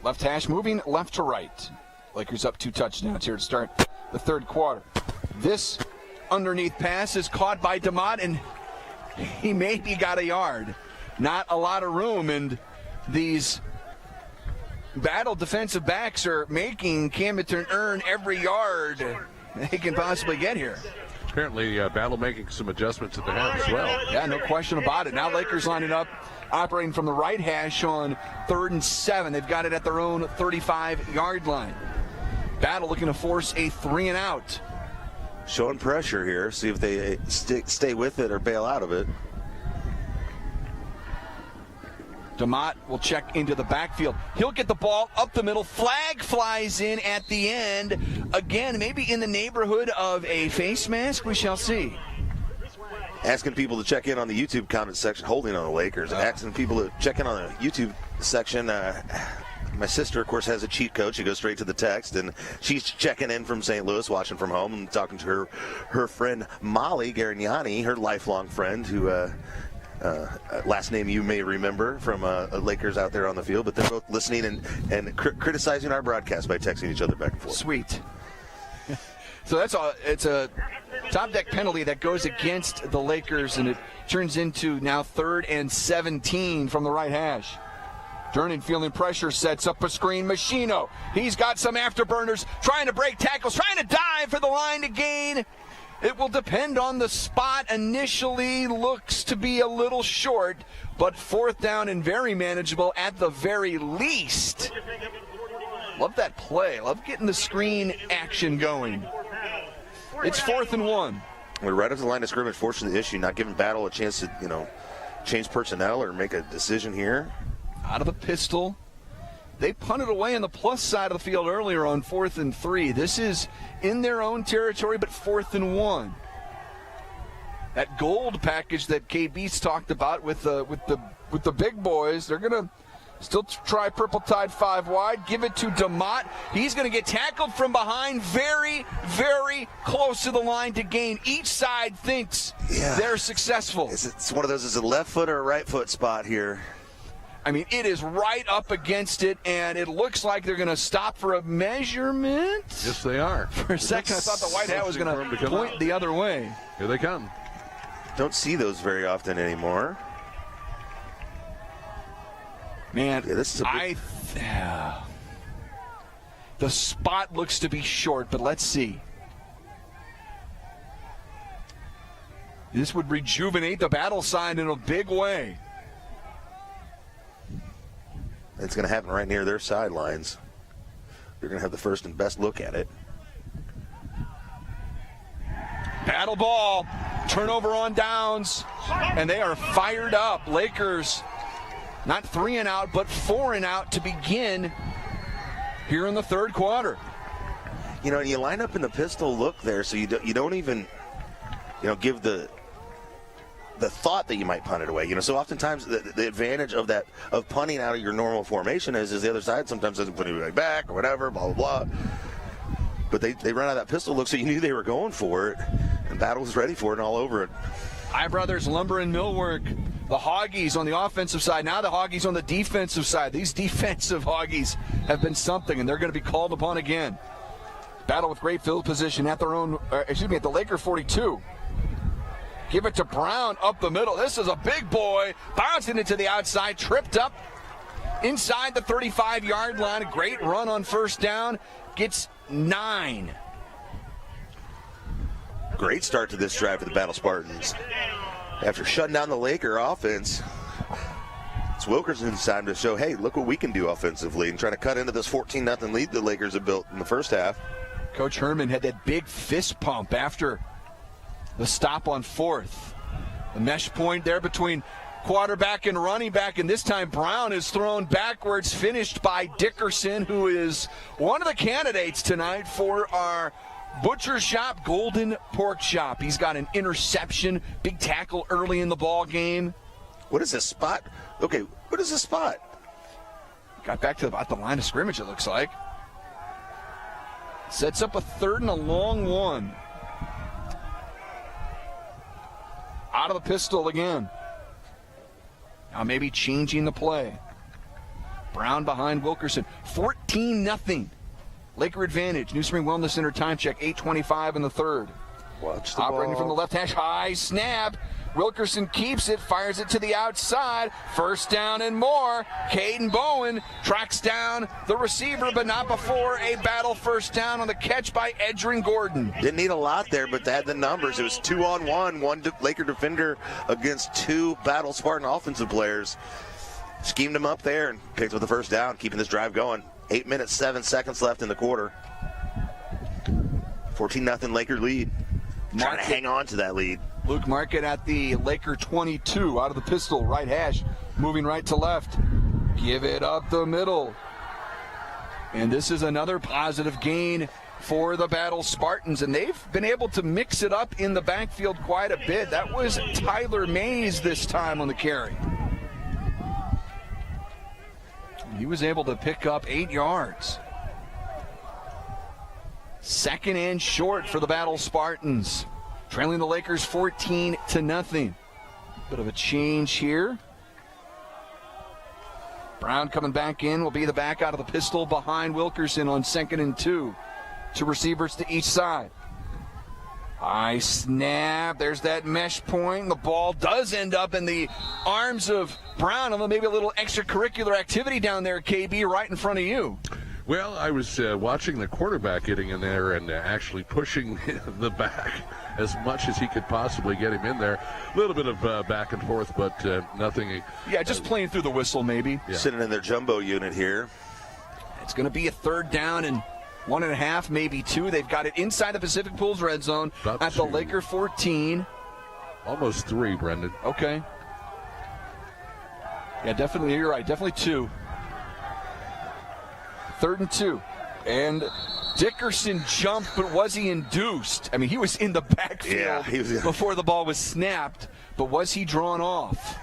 Left hash moving left to right. Lakers up 2 touchdowns here to start the third quarter. This underneath pass is caught by DeMott, and he maybe got a yard. Not a lot of room, and these Battle defensive backs are making Camdenton earn every yard they can possibly get here. Apparently, Battle making some adjustments at the half as well. Yeah, no question about it. Now Lakers lining up, operating from the right hash on 3rd and 7. They've got it at their own 35-yard line. Battle looking to force a 3-and-out. Showing pressure here. See if they stay with it or bail out of it. DeMott will check into the backfield. He'll get the ball up the middle. Flag flies in at the end. Again, maybe in the neighborhood of a face mask. We shall see. Asking people to check in on the YouTube comment section, holding on the Lakers. Asking people to check in on the YouTube section. My sister, of course, has a cheat code. She goes straight to the text, and she's checking in from St. Louis, watching from home, and talking to her friend Molly Garignani, her lifelong friend, who last name you may remember from Lakers out there on the field, but they're both listening and criticizing our broadcast by texting each other back and forth. Sweet. So it's a top deck penalty that goes against the Lakers, and it turns into now 3rd and 17 from the right hash. Durnin feeling pressure, sets up a screen. Machino, he's got some afterburners, trying to break tackles, trying to dive for the line to gain. It will depend on the spot. Initially looks to be a little short, but 4th down and very manageable at the very least. Love that play. Love getting the screen action going. It's 4th and 1. We're right up to the line of scrimmage, forcing the issue, not giving Battle a chance to, change personnel or make a decision here. Out of the pistol. They punted away on the plus side of the field earlier on 4th and 3. This is in their own territory, but 4th and 1. that gold package that KB's talked about with the big boys. They're going to still try Purple Tide 5 wide. Give it to DeMott. He's going to get tackled from behind, very, very close to the line to gain. Each side thinks they're successful. It's one of those, is it a left foot or a right foot spot here? I mean, it is right up against it, and it looks like they're going to stop for a measurement. Yes, they are. For a second, I thought the white hat was going to point the other way. Here they come. Don't see those very often anymore. Man, this is the spot looks to be short, but let's see. This would rejuvenate the battle sign in a big way. It's going to happen right near their sidelines. They're going to have the first and best look at it. Battle ball, turnover on downs, and they are fired up. Lakers not 3 and out, but 4 and out to begin here in the third quarter. You know, you line up in the pistol look there, so you don't even, give the thought that you might punt it away. So oftentimes the advantage of punting out of your normal formation is the other side sometimes doesn't put it back or whatever, blah, blah, blah. But they run out of that pistol look, so you knew they were going for it, and Battle was ready for it and all over it. I Brothers Lumber and Millwork, the Hoggies on the offensive side, now the Hoggies on the defensive side. These defensive Hoggies have been something, and they're going to be called upon again. Battle with great field position at the Laker 42. Give it to Brown up the middle. This is a big boy, bouncing it to the outside, tripped up inside the 35-yard line. A great run on first down, gets 9. Great start to this drive for the Battle Spartans. After shutting down the Laker offense, it's Wilkerson's time to show, hey, look what we can do offensively, and trying to cut into this 14-0 lead the Lakers have built in the first half. Coach Herman had that big fist pump after the stop on fourth. The mesh point there between quarterback and running back, and this time Brown is thrown backwards, finished by Dickerson, who is one of the candidates tonight for our Butcher Shop Golden Pork Chop. He's got an interception, big tackle early in the ball game. What is this spot? Okay, what is this spot? Got back to about the line of scrimmage, it looks like. Sets up a 3rd and a long one. Out of the pistol again. Now maybe changing the play. Brown behind Wilkerson. 14-0. Laker advantage. New Spring Wellness Center time check. 8:25 in the third. Watch the Operating ball. from the left hash. High snap. Wilkerson keeps it. Fires it to the outside. First down and more. Caden Bowen tracks down the receiver, but not before a Battle first down on the catch by Edrin Gordon. Didn't need a lot there, but they had the numbers. It was 2-on-1, one Laker defender against 2 Battle Spartan offensive players. Schemed him up there and picked up the first down, keeping this drive going. 8 minutes, 7 seconds left in the quarter. 14-0 Laker lead. Trying to hang on to that lead. Luke Market at the Laker 22, out of the pistol, right hash, moving right to left. Give it up the middle. And this is another positive gain for the Battle Spartans, and they've been able to mix it up in the backfield quite a bit. That was Tyler Mays this time on the carry. He was able to pick up 8 yards. 2nd and short for the Battle Spartans. Trailing the Lakers 14-0. Bit of a change here. Brown coming back in, will be the back out of the pistol behind Wilkerson on 2nd and 2. 2 receivers to each side. High snap. There's that mesh point. The ball does end up in the arms of Brown. Although maybe a little extracurricular activity down there, KB, right in front of you. Well, I was watching the quarterback getting in there and actually pushing the back as much as he could possibly get him in there. A little bit of back and forth, but nothing. Yeah, just playing through the whistle maybe. Yeah. Sitting in their jumbo unit here. It's going to be a 3rd down and 1.5, maybe 2. They've got it inside the Pacific Pools red zone at the Laker 14. Almost 3, Brendan. Okay. Yeah, definitely. You're right. Definitely 2. 3rd and 2. And Dickerson jumped, but was he induced? I mean, he was in the backfield before the ball was snapped, but was he drawn off?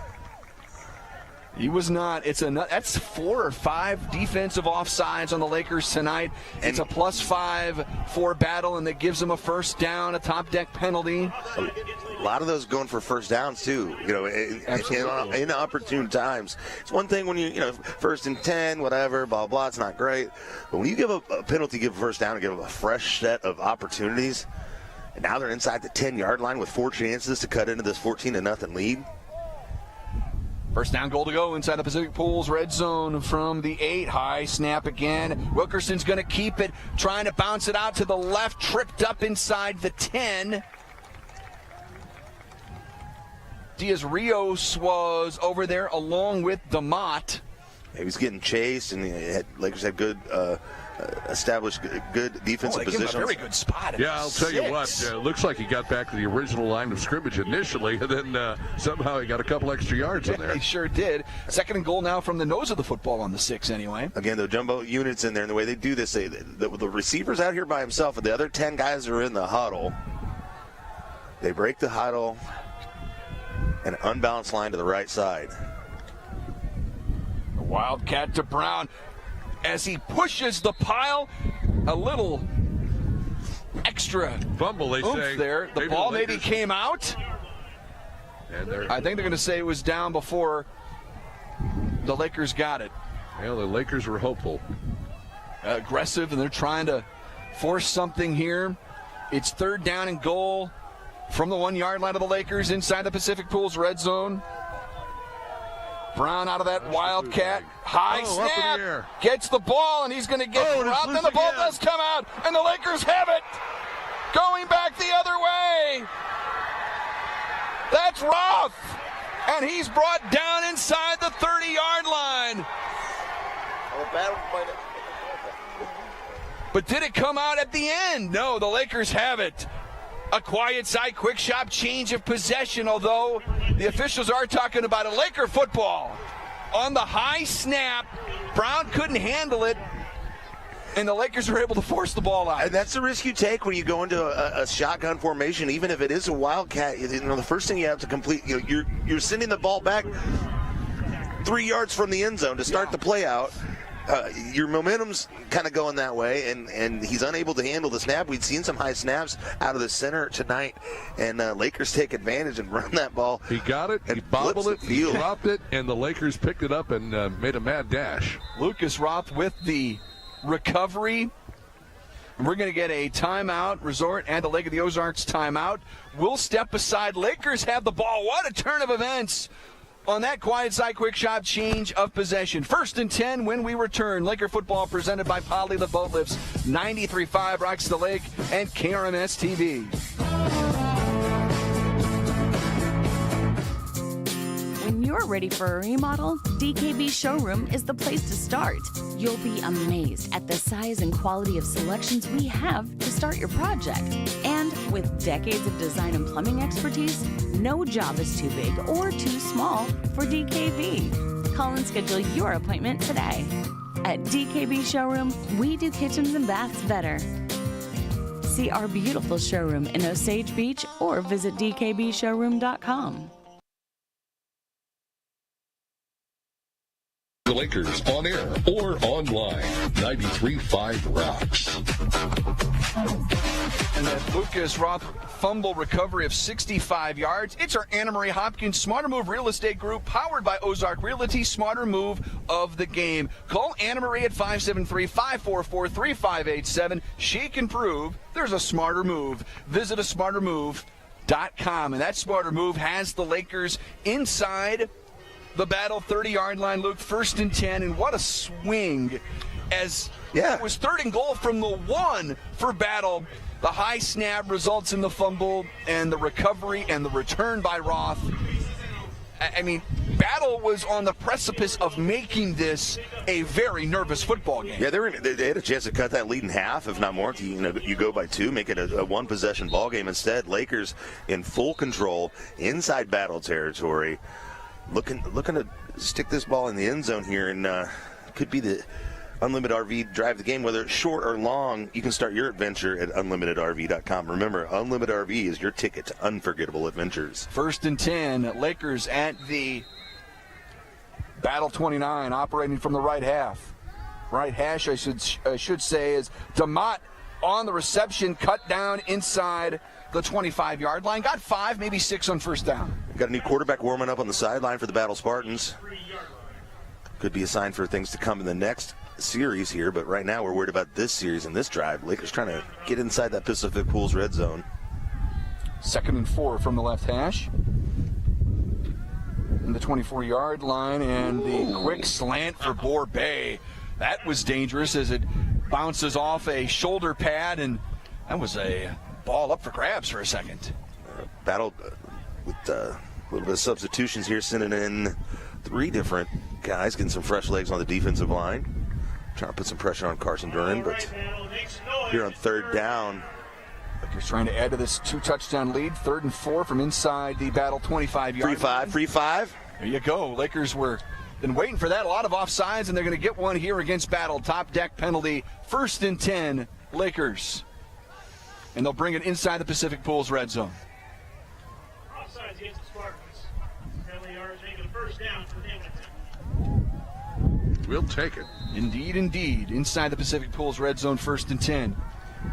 He was not. That's 4 or 5 defensive offsides on the Lakers tonight. It's a +5 for Battle, and that gives them a first down, a top deck penalty. A lot of those going for first downs too. In opportune times. It's one thing when you 1st and 10, whatever, blah blah. It's not great, but when you give a penalty, give a first down, and give them a fresh set of opportunities, and now they're inside the 10-yard line with 4 chances to cut into this 14-0 lead. First down, goal to go inside the Pacific Pools red zone from the 8. High snap again. Wilkerson's going to keep it, trying to bounce it out to the left, tripped up inside the 10. Diaz-Rios was over there along with DeMott. He was getting chased, and Lakers had good established good defensive positions. A very good spot. Yeah, I'll tell you what. It looks like he got back to the original line of scrimmage initially, and then somehow he got a couple extra yards in there. He sure did. 2nd and goal now from the nose of the football on the 6 anyway. Again, the jumbo units in there, and the way they do this, the receiver's out here by himself, and the other 10 guys are in the huddle. They break the huddle, and an unbalanced line to the right side. A wildcat to Brown. As he pushes the pile, a little extra fumble, they say. There. The ball maybe came out. And I think they're going to say it was down before the Lakers got it. Well, the Lakers were hopeful. Aggressive, and they're trying to force something here. It's 3rd down and goal from the 1-yard line of the Lakers inside the Pacific Pools red zone. Brown out of that wildcat. High snap. Gets the ball, and he's going to get dropped. And the ball does come out, and the Lakers have it. Going back the other way. That's Roth. And he's brought down inside the 30-yard line. But did it come out at the end? No, the Lakers have it. A quiet side, quick shot, change of possession, although the officials are talking about a Laker football. On the high snap, Brown couldn't handle it, and the Lakers were able to force the ball out. And that's the risk you take when you go into a shotgun formation, even if it is a wildcat. The first thing you have to complete, you're sending the ball back 3 yards from the end zone to start the play out. Your momentum's kind of going that way, and he's unable to handle the snap. We'd seen some high snaps out of the center tonight, and Lakers take advantage and run that ball. He got it, he bobbled it, he dropped it, and the Lakers picked it up and made a mad dash. Lucas Roth with the recovery. We're going to get a timeout. Resort and the Lake of the Ozarks timeout. We'll step aside. Lakers have the ball. What a turn of events on that quiet side quick shot change of possession. 1st and 10 when we return. Laker football presented by Poly the Boat Lifts, 93.5 Rocks the Lake, and KRMS TV. When you're ready for a remodel, DKB Showroom is the place to start. You'll be amazed at the size and quality of selections we have to start your project. And with decades of design and plumbing expertise, no job is too big or too small for DKB. Call and schedule your appointment today. At DKB Showroom, we do kitchens and baths better. See our beautiful showroom in Osage Beach or visit dkbshowroom.com. The Lakers on air or online. 93.5 Rocks. And that Lucas Roth fumble recovery of 65 yards. It's our Anna Marie Hopkins Smarter Move Real Estate Group, powered by Ozark Realty. Smarter move of the game. Call Anna Marie at 573-544-3587. She can prove there's a smarter move. Visit asmartermove.com. And that smarter move has the Lakers inside the Battle 30-yard line. Luke, 1st and 10, and what a swing as it was 3rd and goal from the 1 for Battle. The high snap results in the fumble and the recovery and the return by Roth. I mean, Battle was on the precipice of making this a very nervous football game. Yeah, they had a chance to cut that lead in half, if not more. You go by 2, make it a one-possession ball game. Instead, Lakers in full control inside Battle territory. Looking to stick this ball in the end zone here, and could be the Unlimited RV drive the game, whether it's short or long. You can start your adventure at unlimitedrv.com. Remember, Unlimited RV is your ticket to unforgettable adventures. 1st and 10, Lakers at the Battle 29, operating from the right half. Right hash, I should say, is DeMott on the reception, cut down inside the 25-yard line. Got 5, maybe 6 on first down. Got a new quarterback warming up on the sideline for the Battle Spartans. Could be a sign for things to come in the next series here, but right now we're worried about this series and this drive. Lakers trying to get inside that Pacific Pools red zone. 2nd and 4 from the left hash. In the 24-yard line, and the quick slant for Borbay. That was dangerous as it bounces off a shoulder pad, and that was a ball up for grabs for a second. Battle with a little bit of substitutions here, sending in 3 different guys, getting some fresh legs on the defensive line. Trying to put some pressure on Carson Duran, but here on 3rd down. Lakers trying to add to this 2-touchdown lead. 3rd and 4 from inside the Battle 25-yard line. Free five. There you go. Lakers were been waiting for that. A lot of offsides, and they're going to get one here against Battle. Top deck penalty. 1st and 10, Lakers. And they'll bring it inside the Pacific Pools red zone. Offsides against the Spartans. Penalty yards making a first down for Camdenton. We'll take it. Indeed. Inside the Pacific Pools red zone, 1st and 10.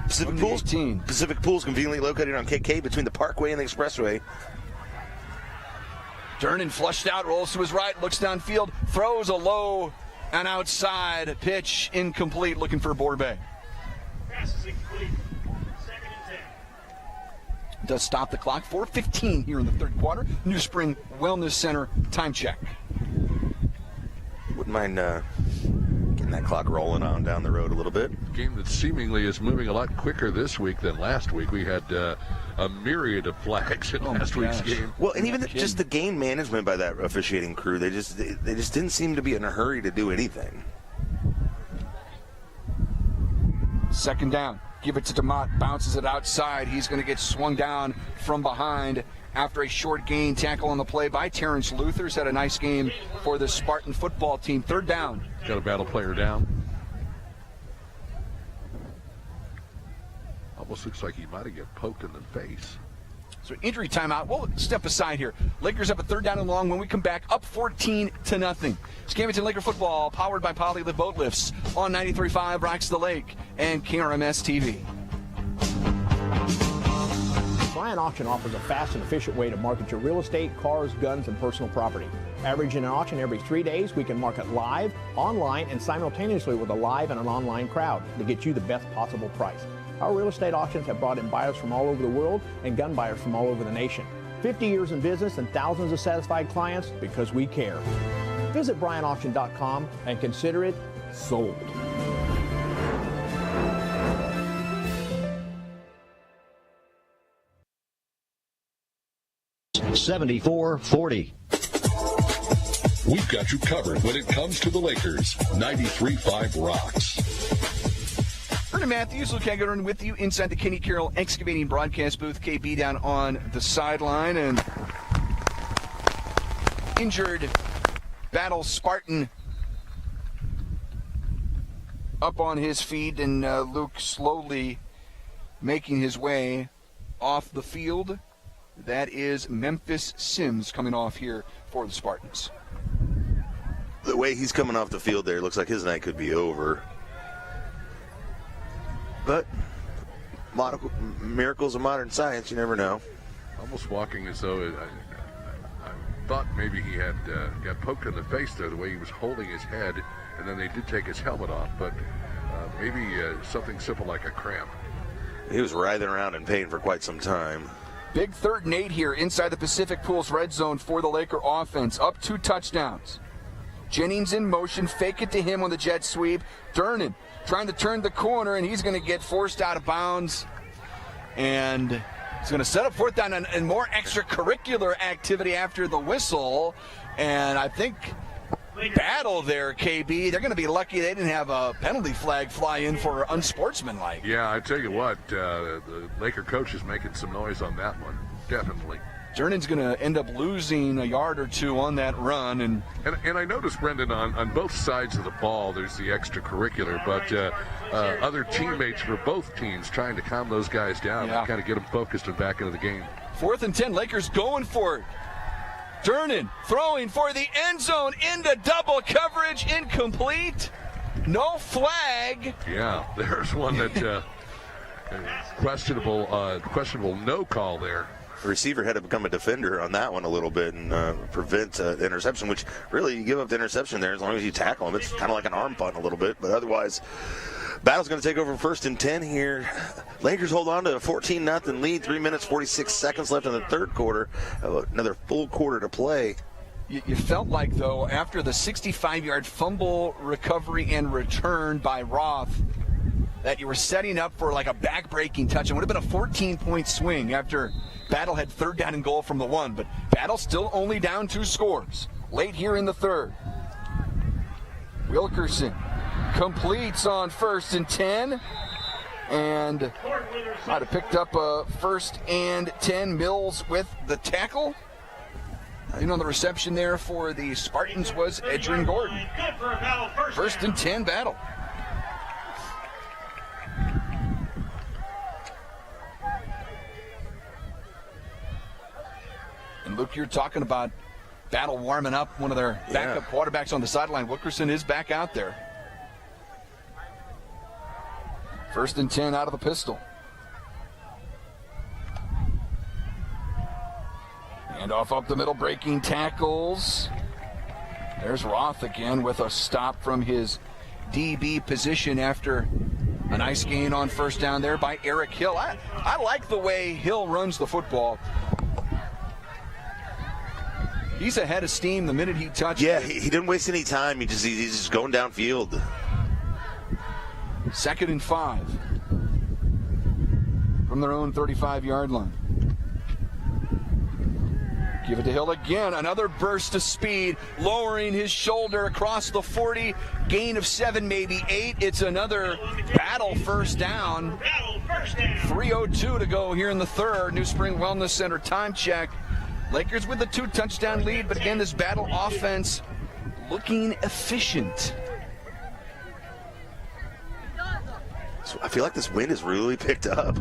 Pacific Pools conveniently located on KK between the Parkway and the Expressway. Durnan flushed out, rolls to his right, looks downfield, throws a low and outside pitch, incomplete, looking for Borbay. Pass is incomplete. 2nd and 10. Does stop the clock. 4:15 here in the 3rd quarter. New Spring Wellness Center time check. Wouldn't mind getting that clock rolling on down the road a little bit. Game that seemingly is moving a lot quicker this week than last week. We had a myriad of flags in last week's game. Well, and even just the game management by that officiating crew, they just didn't seem to be in a hurry to do anything. 2nd down. Give it to DeMott. Bounces it outside. He's going to get swung down from behind after a short gain. Tackle on the play by Terrence Luthers. Had a nice game for the Spartan football team. 3rd down. Got a Battle player down. Almost looks like he might have got poked in the face. So injury timeout. We'll step aside here. Lakers have a 3rd down and long. When we come back, up 14-0. It's Camdenton Laker football, powered by Polylift Boat Lifts on 93.5 Rocks the Lake and KRMS TV. Bryant Auction offers a fast and efficient way to market your real estate, cars, guns, and personal property. Averaging an auction every 3 days, we can market live, online, and simultaneously with a live and an online crowd to get you the best possible price. Our real estate auctions have brought in buyers from all over the world and gun buyers from all over the nation. 50 years in business and thousands of satisfied clients because we care. Visit BryantAuction.com and consider it sold. $74.40. We've got you covered when it comes to the Lakers. 93.5 Rocks. Brendan Matthews, Luke Hagedorn with you inside the Kenny Carroll Excavating broadcast booth. KB down on the sideline, and injured Battle Spartan up on his feet, and Luke slowly making his way off the field. That is Memphis Sims coming off here for the Spartans. The way he's coming off the field there, looks like his night could be over. But miracles of modern science, you never know. Almost walking as though I thought maybe he had got poked in the face there, the way he was holding his head, and then they did take his helmet off, but maybe something simple like a cramp. He was writhing around in pain for quite some time. Big 3rd and 8 here inside the Pacific Pools red zone for the Laker offense. Up 2 touchdowns. Jennings in motion, fake it to him on the jet sweep. Durnan trying to turn the corner, and he's going to get forced out of bounds. And he's going to set up 4th down and more extracurricular activity after the whistle. And I think Battle there, KB, they're going to be lucky they didn't have a penalty flag fly in for unsportsmanlike. Yeah, I tell you what, the Laker coach is making some noise on that one. Definitely. Durnan's going to end up losing a yard or two on that run. And I noticed, Brendan, on both sides of the ball, there's the extracurricular, but other teammates for both teams trying to calm those guys down and kind of get them focused and back into the game. 4th and 10, Lakers going for it. Durnan throwing for the end zone into double coverage, incomplete. No flag. Yeah, there's one that questionable no call there. The receiver had to become a defender on that one a little bit and prevent the interception, which really you give up the interception there as long as you tackle him. It's kind of like an arm punt a little bit, but otherwise, Battle's going to take over 1st and 10 here. Lakers hold on to a 14-0 lead, 3 minutes, 46 seconds left in the third quarter. Another full quarter to play. You felt like, though, after the 65-yard fumble recovery and return by Roth, that you were setting up for like a back-breaking touch. It would have been a 14-point swing after Battle had 3rd down and goal from the 1, but Battle still only down 2 scores late here in the 3rd. Wilkerson completes on 1st and 10, and might have picked up a 1st and 10. Mills with the tackle. On the reception there for the Spartans was Edgerrin Gordon. 1st and 10, Battle. And Luke, you're talking about Battle warming up, one of their backup quarterbacks on the sideline. Wilkerson is back out there. 1st and 10 out of the pistol. And off up the middle, breaking tackles. There's Roth again with a stop from his DB position after a nice gain on 1st down there by Eric Hill. I like the way Hill runs the football. He's ahead of steam the minute he touched it. He didn't waste any time. He's just going downfield. 2nd and 5 from their own 35-yard line. Give it to Hill again. Another burst of speed, lowering his shoulder across the 40. Gain of 7, maybe 8. It's another Battle 1st down. 3:02 to go here in the 3rd. New Spring Wellness Center time check. Lakers with a 2-touchdown lead, but again, this Battle offense looking efficient. So I feel like this wind has really picked up.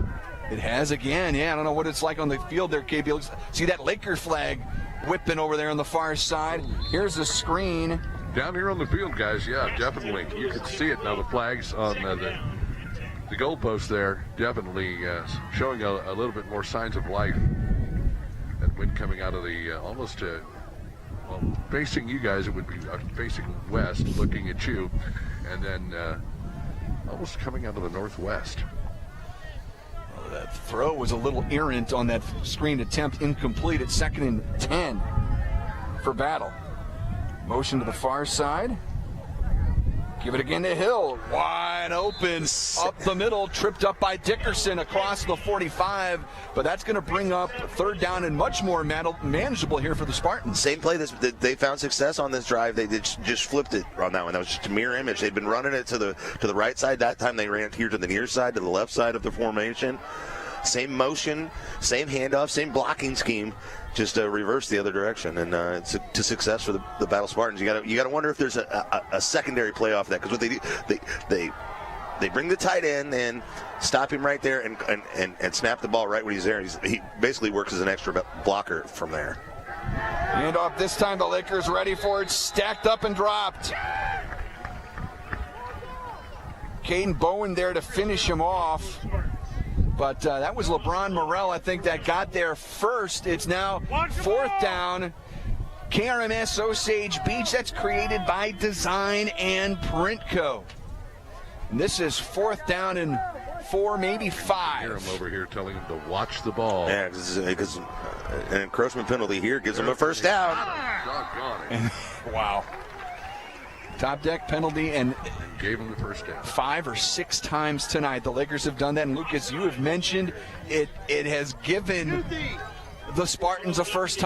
It has again, I don't know what it's like on the field there, KB. See that Laker flag whipping over there on the far side. Here's a screen. Down here on the field, guys, definitely. You can see it now, the flags on the goalpost there, definitely showing a little bit more signs of life. That wind coming out of the almost facing you guys, it would be facing west, looking at you, and then almost coming out of the northwest. Well, that throw was a little errant on that screen attempt, incomplete at 2nd and 10 for Battle. Motion to the far side. Give it again to Hill. Wide open up the middle, tripped up by Dickerson across the 45. But that's going to bring up 3rd down and much more manageable here for the Spartans. Same play. They found success on this drive. They just flipped it on that one. That was just a mirror image. They'd been running it to the right side. That time they ran it here to the near side, to the left side of the formation. Same motion, same handoff, same blocking scheme. Just reverse the other direction, and it's to success for the Battle Spartans. You got to wonder if there's a secondary play off that, because what they do, they bring the tight end and stop him right there and snap the ball right when he's there. He basically works as an extra blocker from there. And off this time, the Lakers ready for it, stacked up and dropped. Caden Bowen there to finish him off. But that was LeBron Morrell, I think, that got there first. It's now 4th down. KRMS Osage Beach. That's created by Design and Printco. And this is 4th down and 4, maybe 5. I hear him over here telling him to watch the ball. Yeah, because an encroachment penalty here gives him a 1st down. Wow. Top deck penalty, and gave him the 1st down 5 or 6 times tonight. The Lakers have done that, and Lucas, you have mentioned it has given the Spartans a 1st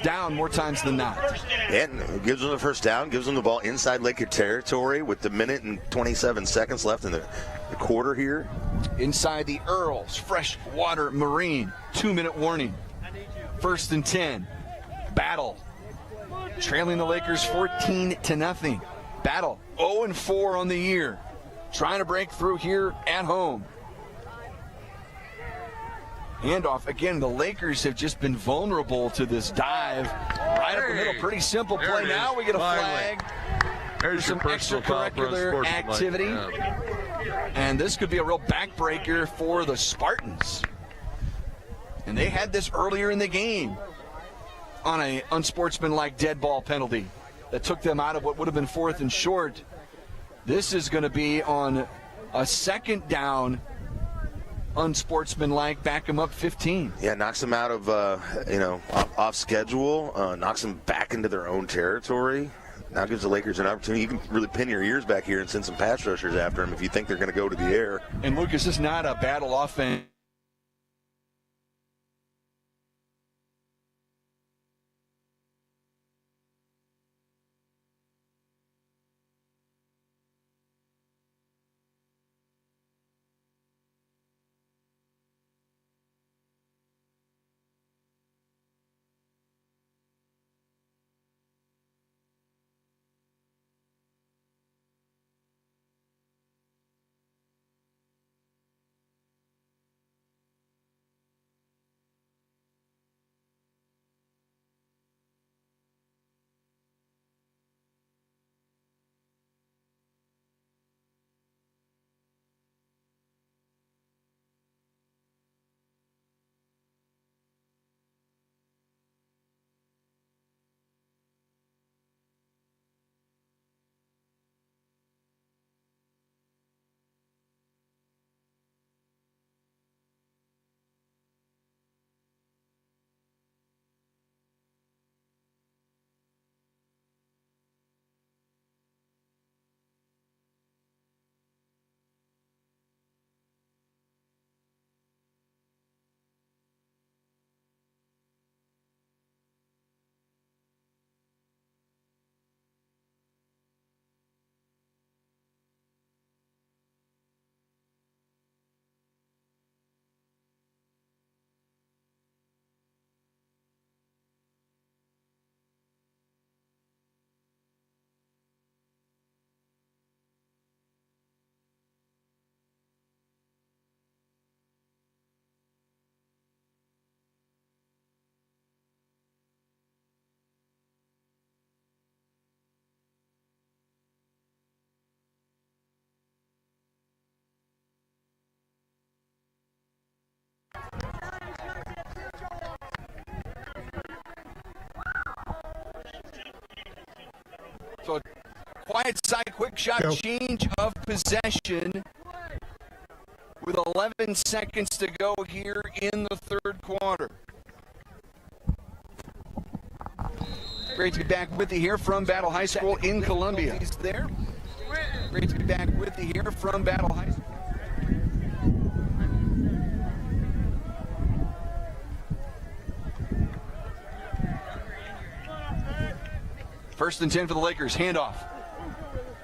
down more times than not. And it gives them the 1st down, gives them the ball inside Laker territory with the 1 minute and 27 seconds left in the quarter here. Inside the Earls Freshwater Marine, 2-minute warning. First and 10. Battle. Trailing the Lakers 14-0. Battle 0-4 on the year. Trying to break through here at home. Handoff. Again, the Lakers have just been vulnerable to this dive. Right up the middle. Pretty simple play. Now we get a flag. There's some extracurricular activity. Yeah. And this could be a real backbreaker for the Spartans. And they had this earlier in the game on an unsportsmanlike dead ball penalty that took them out of what would have been 4th and short. This is going to be on a second down, unsportsmanlike, back them up 15. Yeah, knocks them out of, off schedule, knocks them back into their own territory. Now gives the Lakers an opportunity. You can really pin your ears back here and send some pass rushers after them if you think they're going to go to the air. And Lucas, this is not a battle offense. So quiet side, quick shot, change of possession with 11 seconds to go here in the third quarter. Great to be back with you here from Battle High School in Columbia. He's there. Great to be back with you here from Battle High School. First and 10 for the Lakers. Handoff.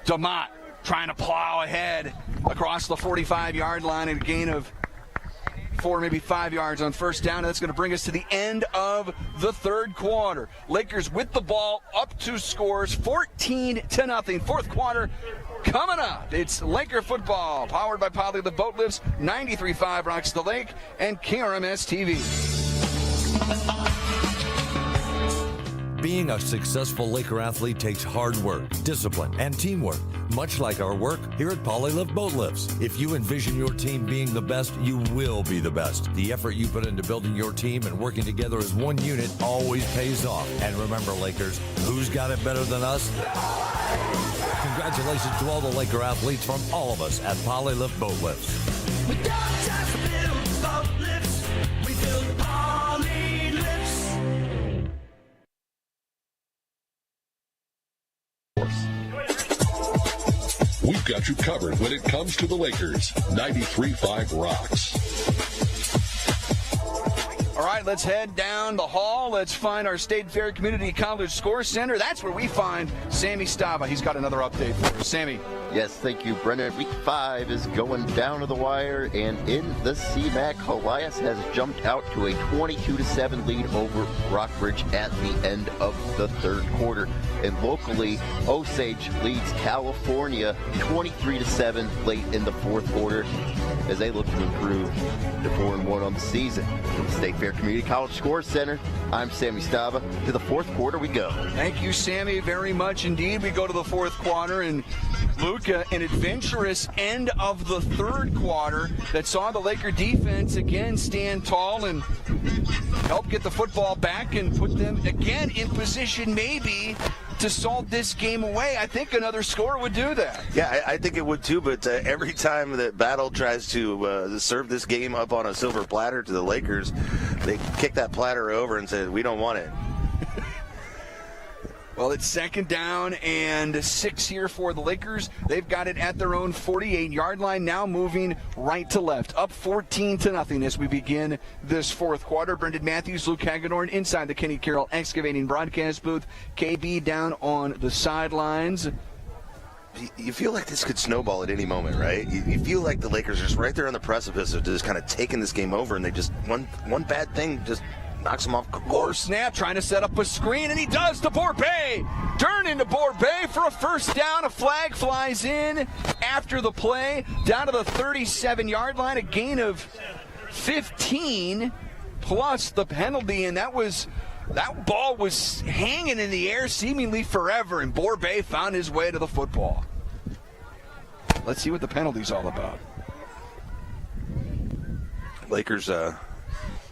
DeMott trying to plow ahead across the 45-yard line and a gain of 4, maybe 5 yards on first down. And that's going to bring us to the end of the third quarter. Lakers with the ball, up 2 scores, 14-0. Fourth quarter coming up. It's Laker football, powered by Poly the Boat Lifts, 93.5 Rocks the Lake, and KRMS TV. Being a successful Laker athlete takes hard work, discipline, and teamwork, much like our work here at Polylift Boat Lifts. If you envision your team being the best, you will be the best. The effort you put into building your team and working together as one unit always pays off. And remember, Lakers, who's got it better than us? Congratulations to all the Laker athletes from all of us at Polylift Boat Lifts. We don't just build boat lifts, we build poly lifts. We've got you covered when it comes to the Lakers. 93.5 Rocks. All right, let's head down the hall. Let's find our State Fair Community College Score Center. That's where we find Sammy Stava. He's got another update for us. Sammy. Yes, thank you, Brendan. Week 5 is going down to the wire, and in the CMAC, Helias has jumped out to a 22-7 lead over Rockbridge at the end of the third quarter. And locally, Osage leads California 23-7 late in the fourth quarter as they look to improve to 4-1 on the season. From the State Fair Community College Score Center, I'm Sammy Stava. To the fourth quarter we go. Thank you, Sammy, very much indeed. We go to the fourth quarter, and Luke, an adventurous end of the third quarter that saw the Laker defense again stand tall and help get the football back and put them again in position maybe to solve this game away. I think another score would do that. Yeah, I think it would too, but every time that Battle tries to serve this game up on a silver platter to the Lakers, they kick that platter over and say, we don't want it. Well, it's second down and 6 here for the Lakers. They've got it at their own 48-yard line, now moving right to left. Up 14-0 as we begin this fourth quarter. Brendan Matthews, Luke Hagedorn inside the Kenny Carroll Excavating broadcast booth. KB down on the sidelines. You feel like this could snowball at any moment, right? You feel like the Lakers are just right there on the precipice of just kind of taking this game over, and they just, one bad thing just knocks him off course. Snap, trying to set up a screen, and he does to Borbay. Turn into Borbay for a first down. A flag flies in after the play, down to the 37-yard line, a gain of 15 plus the penalty, and that ball was hanging in the air seemingly forever, and Borbay found his way to the football. Let's see what the penalty's all about. Lakers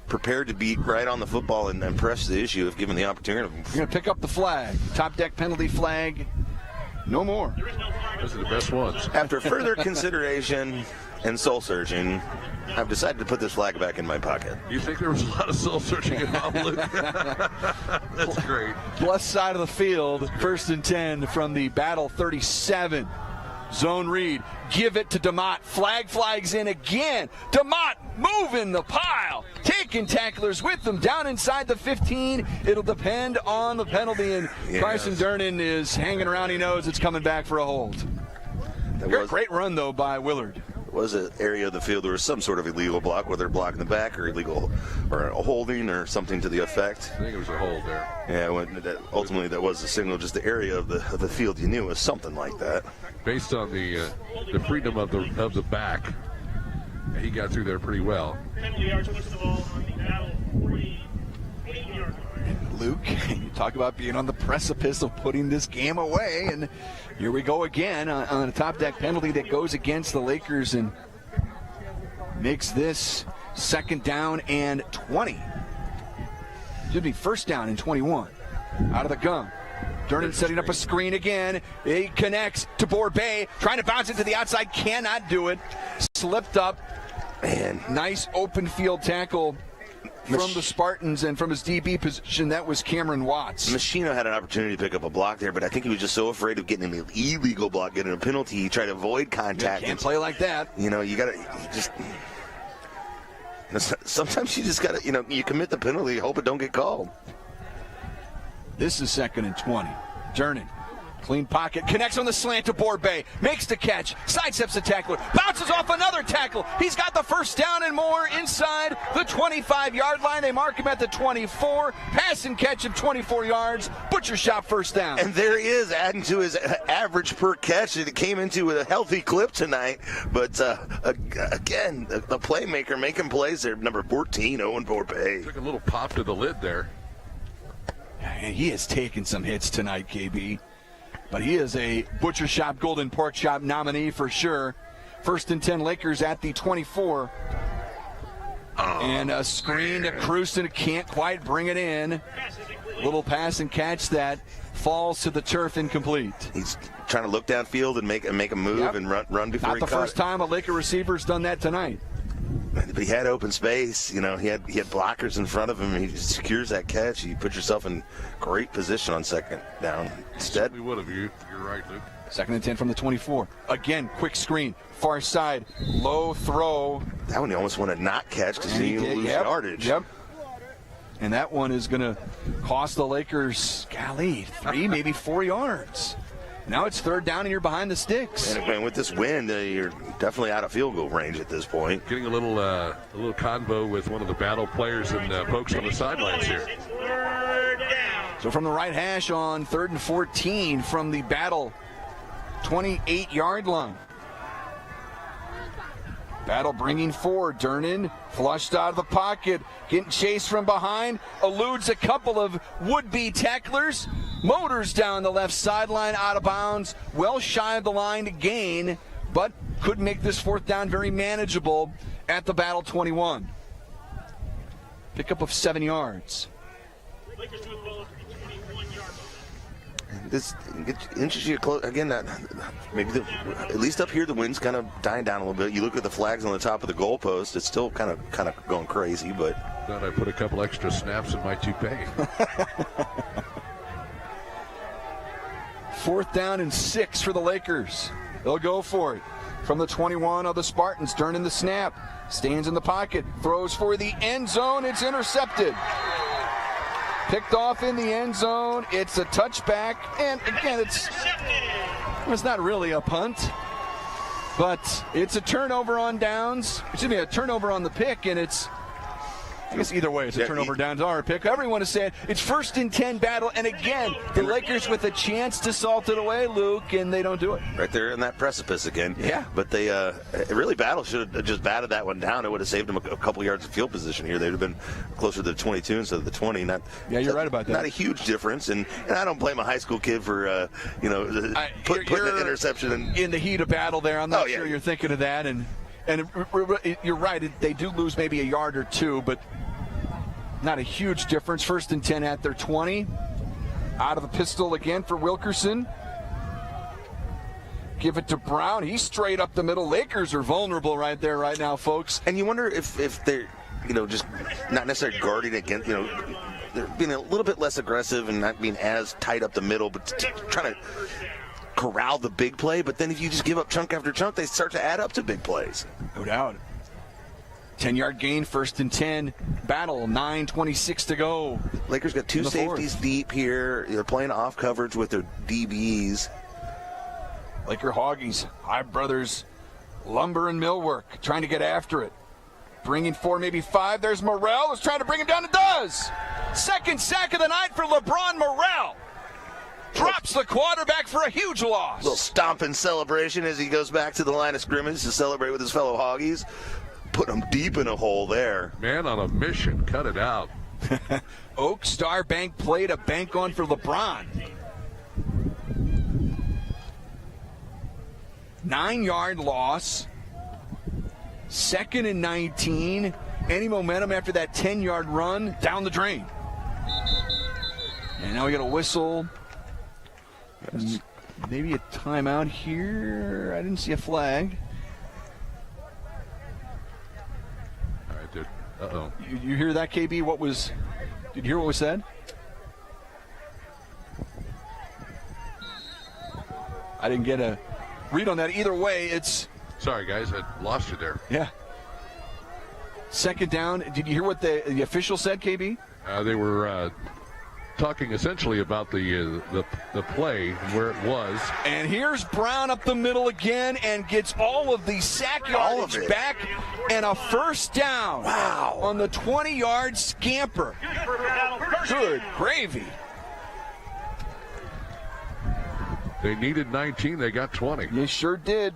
prepared to be right on the football and press the issue if given the opportunity. You're going to pick up the flag. Top deck penalty flag. No more. Those are the best ones. After further consideration and soul searching, I've decided to put this flag back in my pocket. You think there was a lot of soul searching involved, Luke? That's great. Left side of the field, 1st and 10 from the Battle 37. Zone read, give it to DeMott. Flag flags in again. DeMott moving the pile, taking tacklers with them down inside the 15. It'll depend on the penalty, and Carson Durnan is hanging around. He knows it's coming back for a hold. Great run, though, by Willard. Was an area of the field there was some sort of illegal block, whether blocking the back or illegal or a holding or something to the effect. I think it was a hold there. Yeah, ultimately that was the signal. Just the area of the field you knew was something like that. Based on the freedom of the back, he got through there pretty well. 10 yards wins the ball on the Battle 48-yard line. Luke, you talk about being on the precipice of putting this game away, and here we go again on a top deck penalty that goes against the Lakers and makes this second down and 20. Should be first down and 21. Out of the gun. Durnan setting up a screen again. He connects to Borbay, trying to bounce it to the outside, cannot do it. Slipped up. Man, nice open field tackle from the Spartans, and from his DB position, that was Cameron Watts. Machino had an opportunity to pick up a block there, but I think he was just so afraid of getting an illegal block, getting a penalty. He tried to avoid contact. You can't play like that. You know, you just sometimes you just got to, you commit the penalty, hope it don't get called. This is second and 20. Durnan, clean pocket, connects on the slant to Borbay, makes the catch, sidesteps the tackler, bounces off another tackle. He's got the first down and more inside the 25-yard line. They mark him at the 24. Pass and catch of 24 yards. Butcher shop first down. And there he is, adding to his average per catch. It came into a healthy clip tonight. But, again, a playmaker making plays there. Number 14, Owen Borbay. Took a little pop to the lid there. And he has taken some hits tonight, KB. But he is a Butcher Shop Golden Pork Chop nominee for sure. 1st and 10 Lakers at the 24. And a screen to Kruston, can't quite bring it in. Little pass and catch that falls to the turf, incomplete. He's trying to look downfield and make a move and run before Not he the caught first time a Laker receiver's done that tonight. But he had open space. He had blockers in front of him. He secures that catch. You put yourself in great position on second down. Instead, we would have. You're right, Luke. 2nd and 10 from the 24. Again, quick screen, far side, low throw. That one you almost want to not catch because you lose yardage. Yep. And that one is going to cost the Lakers, 3, maybe 4 yards. Now it's third down and you're behind the sticks. And with this wind, you're definitely out of field goal range at this point. Getting a little convo with one of the battle players and folks on the sidelines here. So from the right hash on 3rd and 14 from the battle 28-yard line. Battle bringing forward. Durnan flushed out of the pocket, getting chased from behind, eludes a couple of would-be tacklers, motors down the left sideline, out of bounds, well shy of the line to gain, but could make this fourth down very manageable at the Battle 21. Pickup of 7 yards. This inches you close again. Maybe at least up here the wind's kind of dying down a little bit. You look at the flags on the top of the goalpost; it's still kind of going crazy. But thought I put a couple extra snaps in my toupee. 4th down and 6 for the Lakers. They'll go for it from the 21 of the Spartans. Durnan the snap, stands in the pocket, throws for the end zone. It's intercepted. Picked off in the end zone. It's a touchback. And again, it's not really a punt, but it's a turnover on downs. Excuse me, a turnover on the pick, and it's, I guess either way, it's a turnover downs or a pick. Everyone is saying it's 1st and 10 battle. And again, the Lakers with a chance to salt it away, Luke, and they don't do it. Right there in that precipice again. Yeah. But they really Battle should have just batted that one down. It would have saved them a couple yards of field position here. They'd have been closer to the 22 instead of the 20. Yeah, you're right about that. Not a huge difference. And I don't blame a high school kid for, putting an interception in the heat of battle there. I'm not sure you're thinking of that. And you're right. They do lose maybe a yard or two, but not a huge difference. 1st and 10 at their 20. Out of the pistol again for Wilkerson. Give it to Brown. He's straight up the middle. Lakers are vulnerable right there right now, folks. And you wonder if they're, just not necessarily guarding against, they're being a little bit less aggressive and not being as tight up the middle, but trying to corral the big play. But then if you just give up chunk after chunk, they start to add up to big plays. No doubt. 10-yard gain, 1st and 10. Battle, 9:26 to go. Lakers got 2 safeties deep here. They're playing off coverage with their DBs. Laker Hoggies, High Brothers, Lumber and Millwork, trying to get after it. Bringing 4, maybe 5. There's Morrell, who's trying to bring him down. It does. 2nd sack of the night for LeBron Morrell. Drops the quarterback for a huge loss. Little stomping celebration as he goes back to the line of scrimmage to celebrate with his fellow Hoggies. Put him deep in a hole there. Man on a mission. Cut it out. Oak Star Bank play to bank on for LeBron. 9-yard loss. 2nd and 19. Any momentum after that 10-yard run? Down the drain. And now we got a whistle. Maybe a timeout here. I didn't see a flag. Uh-oh. You hear that, KB? Did you hear what was said? I didn't get a read on that. Either way, it's... Sorry, guys. I lost you there. Yeah. 2nd down. Did you hear what the official said, KB? They were talking essentially about the play, where it was. And here's Brown up the middle again and gets all of the sack yardage back and a 1st down. Wow. On the 20-yard scamper. Good gravy. They needed 19. They got 20. You sure did.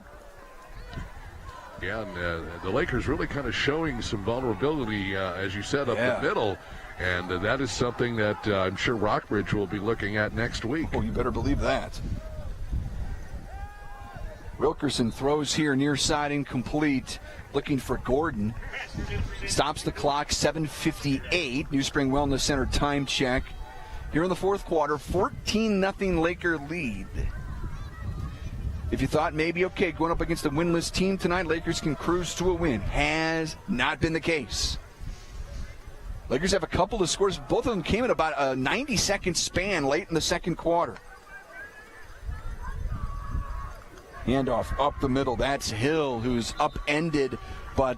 Yeah, and the Lakers really kind of showing some vulnerability, as you said, up the middle. And that is something that I'm sure Rockbridge will be looking at next week. Oh, you better believe that. Wilkerson throws here near side incomplete, looking for Gordon. Stops the clock, 7:58. New Spring Wellness Center time check. Here in the 4th quarter, 14-0 Laker lead. If you thought maybe, okay, going up against a winless team tonight, Lakers can cruise to a win. Has not been the case. Lakers have a couple of scores. Both of them came in about a 90-second span late in the 2nd quarter. Handoff up the middle. That's Hill, who's upended, but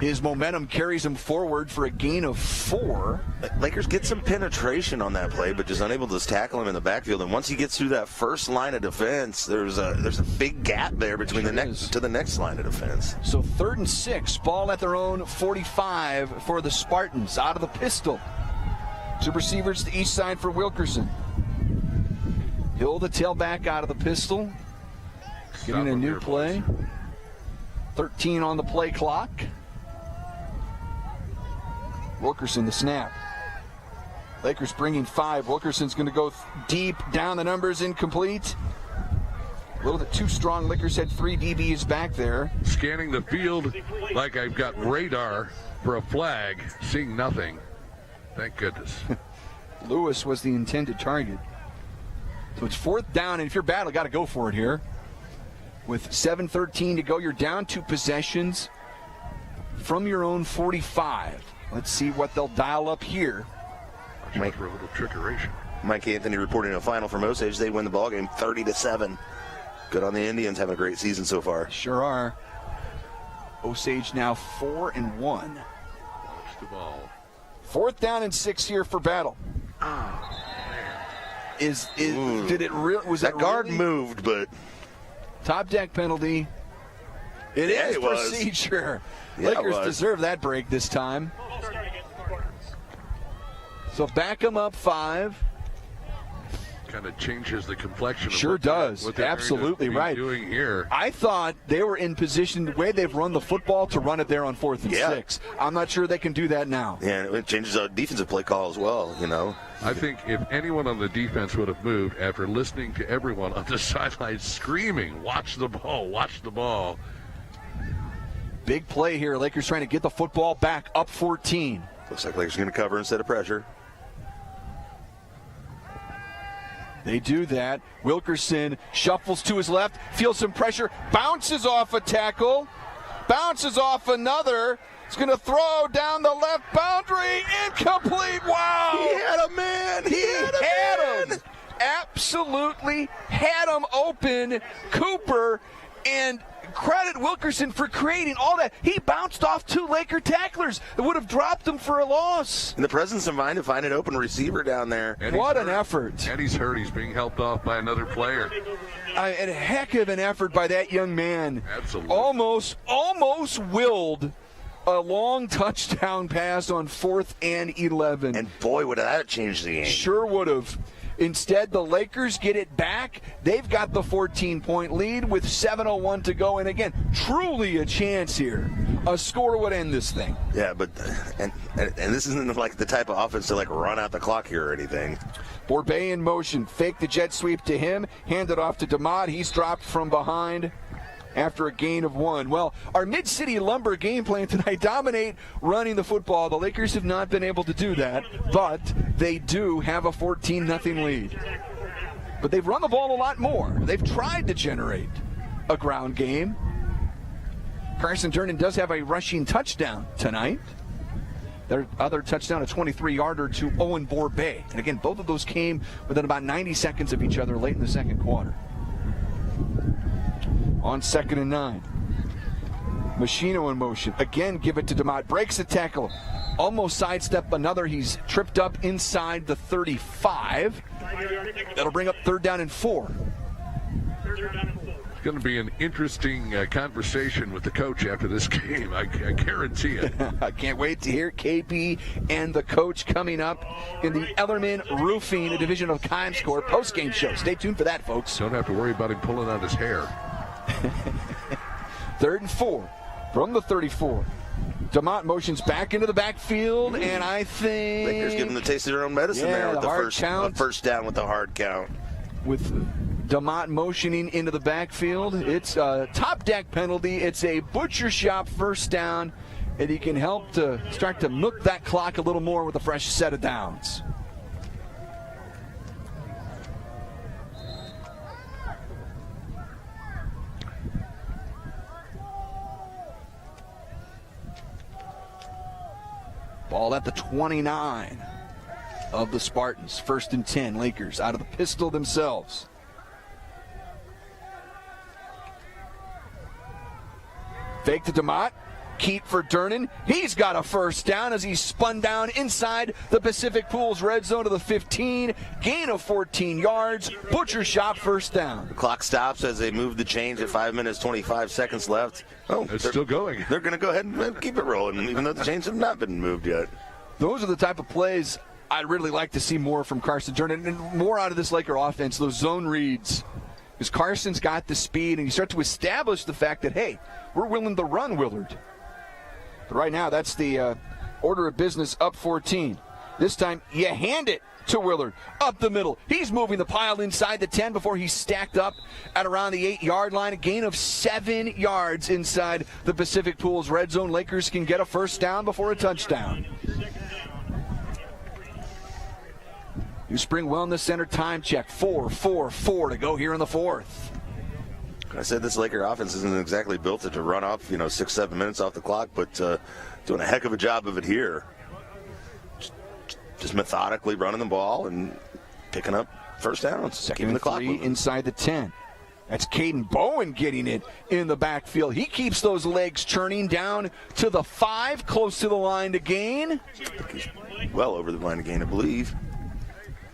His momentum carries him forward for a gain of 4. Lakers get some penetration on that play, but just unable to tackle him in the backfield. And once he gets through that first line of defense, there's a big gap there between the next line of defense. So 3rd and 6, ball at their own 45 for the Spartans. Out of the pistol. 2 receivers to each side for Wilkerson. Hill, the tailback, out of the pistol. Getting a new play. 13 on the play clock. Wilkerson, the snap. Lakers bringing 5. Wilkerson's going to go deep down. The numbers incomplete. A little bit too strong. Lakers had 3 DBs back there. Scanning the field like I've got radar for a flag. Seeing nothing. Thank goodness. Lewis was the intended target. So it's 4th down, and if you're Battle, got to go for it here. With 7:13 to go, you're down 2 possessions from your own 45. Let's see what they'll dial up here. Mike, for a little trickeration. Mike Anthony reporting a final from Osage. They win the ball game 30-7. Good on the Indians, having a great season so far. Sure are. Osage now 4-1. Watch the ball. 4th down and 6 here for Battle. Was that guard really moved? But top deck penalty. It is procedure. Lakers deserve that break this time. So back them up 5. Kind of changes the complexion. Sure does. What they're absolutely right. Doing here. I thought they were in position, the way they've run the football, to run it there on 4th and 6. I'm not sure they can do that now. Yeah, it changes our defensive play call as well, you know. I think if anyone on the defense would have moved after listening to everyone on the sideline screaming, watch the ball, watch the ball. Big play here. Lakers trying to get the football back up 14. Looks like Lakers going to cover instead of pressure. They do that. Wilkerson shuffles to his left, feels some pressure, bounces off a tackle, bounces off another. He's going to throw down the left boundary. Incomplete. Wow. He had a man. He had him. Absolutely had him open. Cooper, and credit Wilkerson for creating all that. He bounced off 2 Laker tacklers that would have dropped him for a loss. In the presence of mind to find an open receiver down there. What an effort. And he's hurt. He's being helped off by another player. And a heck of an effort by that young man. Absolutely. Almost willed a long touchdown pass on 4th and 11. And boy, would that have changed the game. Sure would have. Instead, the Lakers get it back. They've got the 14-point lead with 7:01 to go. And again, truly a chance here. A score would end this thing. Yeah, but and this isn't like the type of offense to like run out the clock here or anything. Borbet in motion. Fake the jet sweep to him. Hand it off to DeMott. He's dropped from behind after a gain of 1. Well, our Mid-City Lumber game plan tonight, dominate running the football. The Lakers have not been able to do that, but they do have a 14-0 lead. But they've run the ball a lot more. They've tried to generate a ground game. Carson Turner does have a rushing touchdown tonight. Their other touchdown, a 23-yarder to Owen Borbet. And again, both of those came within about 90 seconds of each other late in the second quarter. On 2nd and 9. Machino in motion. Again, give it to DeMott. Breaks the tackle. Almost sidestep another. He's tripped up inside the 35. That'll bring up 3rd down and 4. It's going to be an interesting conversation with the coach after this game. I guarantee it. I can't wait to hear KB and the coach coming up in the Ellerman Roofing, a division of Keimscore post-game show. Stay tuned for that, folks. Don't have to worry about him pulling out his hair. 3rd and 4 from the 34. DeMott motions back into the backfield, and I think Lakers give them the taste of their own medicine there with the first down with the hard count. With DeMott motioning into the backfield, it's a top deck penalty. It's a butcher shop first down, and he can help to start to milk that clock a little more with a fresh set of downs. Ball at the 29 of the Spartans. 1st and 10, Lakers out of the pistol themselves. Fake to DeMott. keep for Durnan. He's got a first down as he spun down inside the Pacific Pools red zone to the 15. Gain of 14 yards. Butcher shop first down. The clock stops as they move the chains at 5 minutes, 25 seconds left. Oh, it's still going. They're going to go ahead and keep it rolling, even though the chains have not been moved yet. Those are the type of plays I'd really like to see more from Carson Durnan and more out of this Laker offense, those zone reads. Because Carson's got the speed, and you start to establish the fact that, hey, we're willing to run Willard. But right now, that's the order of business, up 14. This time, you hand it to Willard up the middle. He's moving the pile inside the 10 before he's stacked up at around the 8-yard line. A gain of 7 yards inside the Pacific Pools red zone. Lakers can get a first down before a touchdown. New Spring Wellness Center time check. 4:44 to go here in the fourth. I said this Laker offense isn't exactly built to run off, 6-7 minutes off the clock, but doing a heck of a job of it here. Just methodically running the ball and picking up first downs. Keeping the clock moving. Inside the 10. That's Caden Bowen getting it in the backfield. He keeps those legs churning down to the 5, close to the line to gain. Well over the line to gain, I believe.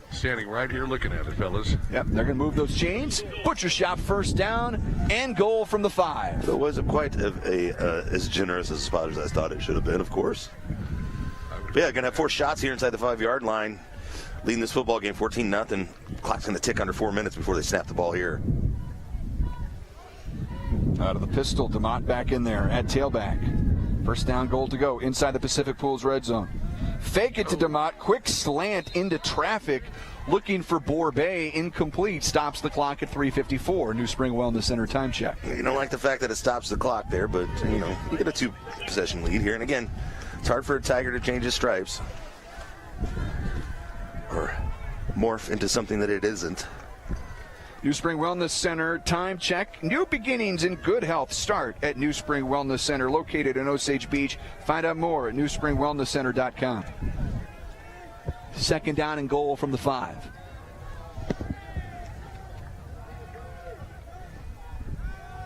Standing right here looking at it, fellas. Yep, they're going to move those chains. Butcher shop first down and goal from the 5. So it wasn't quite as generous as spot as I thought it should have been, of course. But yeah, going to have 4 shots here inside the 5-yard line. Leading this football game 14-0. Clock's going to tick under 4 minutes before they snap the ball here. Out of the pistol, DeMott back in there at tailback. First down, goal to go inside the Pacific Pools red zone. Fake it to DeMott, quick slant into traffic, looking for Borbay, incomplete, stops the clock at 3:54. New Spring Wellness Center time check. You don't like the fact that it stops the clock there, but, you get a 2-possession lead here. And again, it's hard for a Tiger to change his stripes or morph into something that it isn't. New Spring Wellness Center time check. New beginnings in good health start at New Spring Wellness Center, located in Osage Beach. Find out more at newspringwellnesscenter.com. Second down and goal from the 5.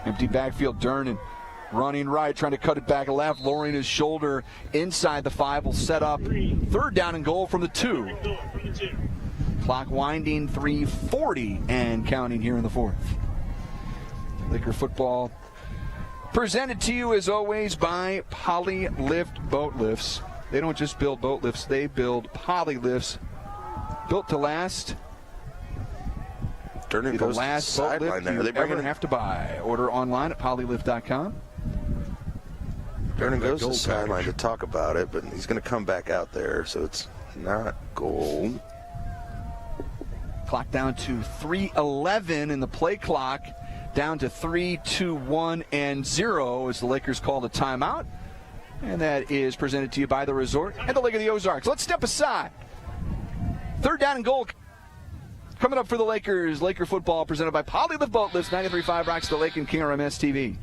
Empty backfield, Durnan running right, trying to cut it back left, lowering his shoulder inside the 5. Will set up third down and goal from the 2. Clock winding, 3:40 and counting here in the fourth. Laker football presented to you as always by Polylift Boat Lifts. They don't just build boat lifts, they build poly lifts built to last. Durnan the last boat lift you ever have to buy. Order online at polylift.com. Durnan goes to the sideline to talk about it, but he's going to come back out there, so it's not goal. Clock down to 3:11 in the play clock, down to 3, 2, 1, and 0 as the Lakers call the timeout. And that is presented to you by the Resort and the Lake of the Ozarks. Let's step aside. Third down and goal coming up for the Lakers. Laker football presented by Polylift Boat Lifts, 93.5 Rocks the Lake and KRMS TV.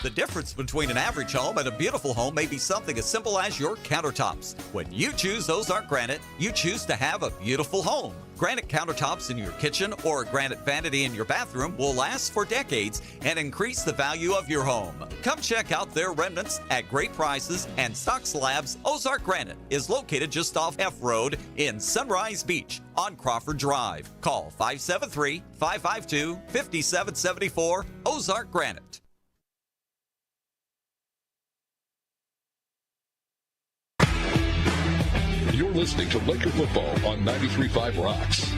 The difference between an average home and a beautiful home may be something as simple as your countertops. When you choose Ozark Granite, you choose to have a beautiful home. Granite countertops in your kitchen or a granite vanity in your bathroom will last for decades and increase the value of your home. Come check out their remnants at great prices, and Stock Slabs Ozark Granite is located just off F Road in Sunrise Beach on Crawford Drive. Call 573-552-5774 Ozark Granite. You're listening to Laker football on 93.5 Rocks.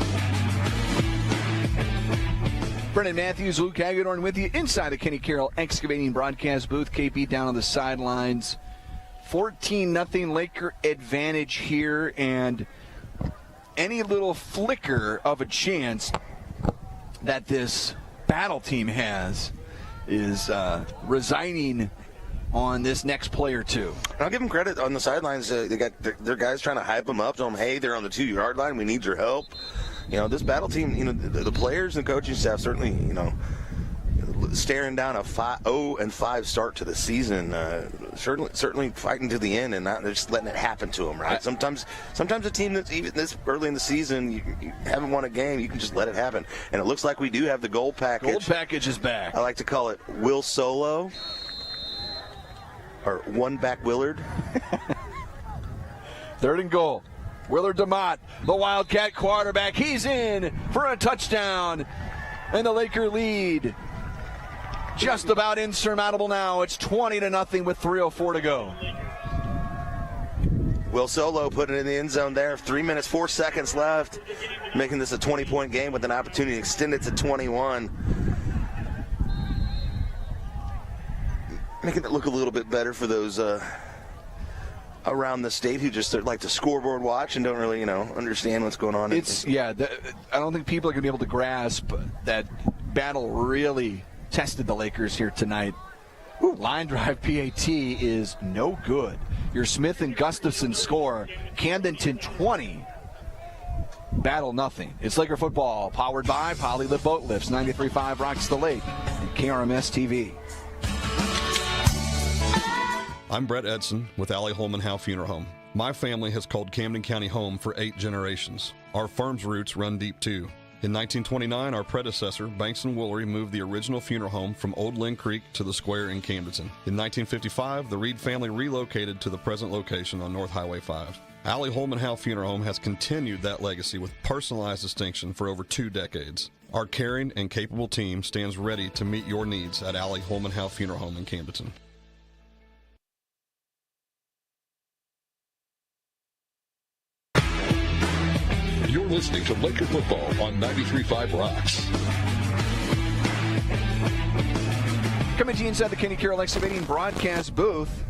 Brendan Matthews, Luke Hagedorn with you inside the Kenny Carroll Excavating broadcast booth. KP down on the sidelines. 14-0 Laker advantage here, and any little flicker of a chance that this battle team has is resigning on this next play or two. I'll give them credit on the sidelines. They got their guys trying to hype them up, tell them, hey, they're on the 2-yard line. We need your help. This battle team, the players and coaching staff certainly, staring down a 0-5 start to the season. Certainly fighting to the end and not just letting it happen to them, right? Sometimes a team that's even this early in the season, you haven't won a game, you can just let it happen. And it looks like we do have the gold package. Gold package is back. I like to call it Will Solo or one back Willard. 3rd and goal. Willard DeMott, the Wildcat quarterback. He's in for a touchdown. And the Laker lead just about insurmountable now. It's 20-0 with 3:04 to go. Will Solo put it in the end zone there. 3 minutes, 4 seconds left, making this a 20-point game with an opportunity to extend it to 21. Making it look a little bit better for those around the state who just like to scoreboard watch and don't really, understand what's going on. I don't think people are going to be able to grasp that battle really tested the Lakers here tonight. Line drive PAT is no good. Your Smith and Gustafson score. Camdenton 20. Battle nothing. It's Laker football, powered by Polylift Boat Lifts. 93.5 rocks the lake. KRMS TV. I'm Brett Edson with Allie Holman Howe Funeral Home. My family has called Camden County home for 8 generations. Our firm's roots run deep too. In 1929, our predecessor, Banks & Woolery, moved the original funeral home from Old Lynn Creek to the square in Camdenton. In 1955, the Reed family relocated to the present location on North Highway 5. Allie Holman Howe Funeral Home has continued that legacy with personalized distinction for over 2 decades. Our caring and capable team stands ready to meet your needs at Allie Holman Howe Funeral Home in Camdenton. You're listening to Laker football on 93.5 Rocks. Coming to you inside the Kenny Carroll Excavating broadcast booth.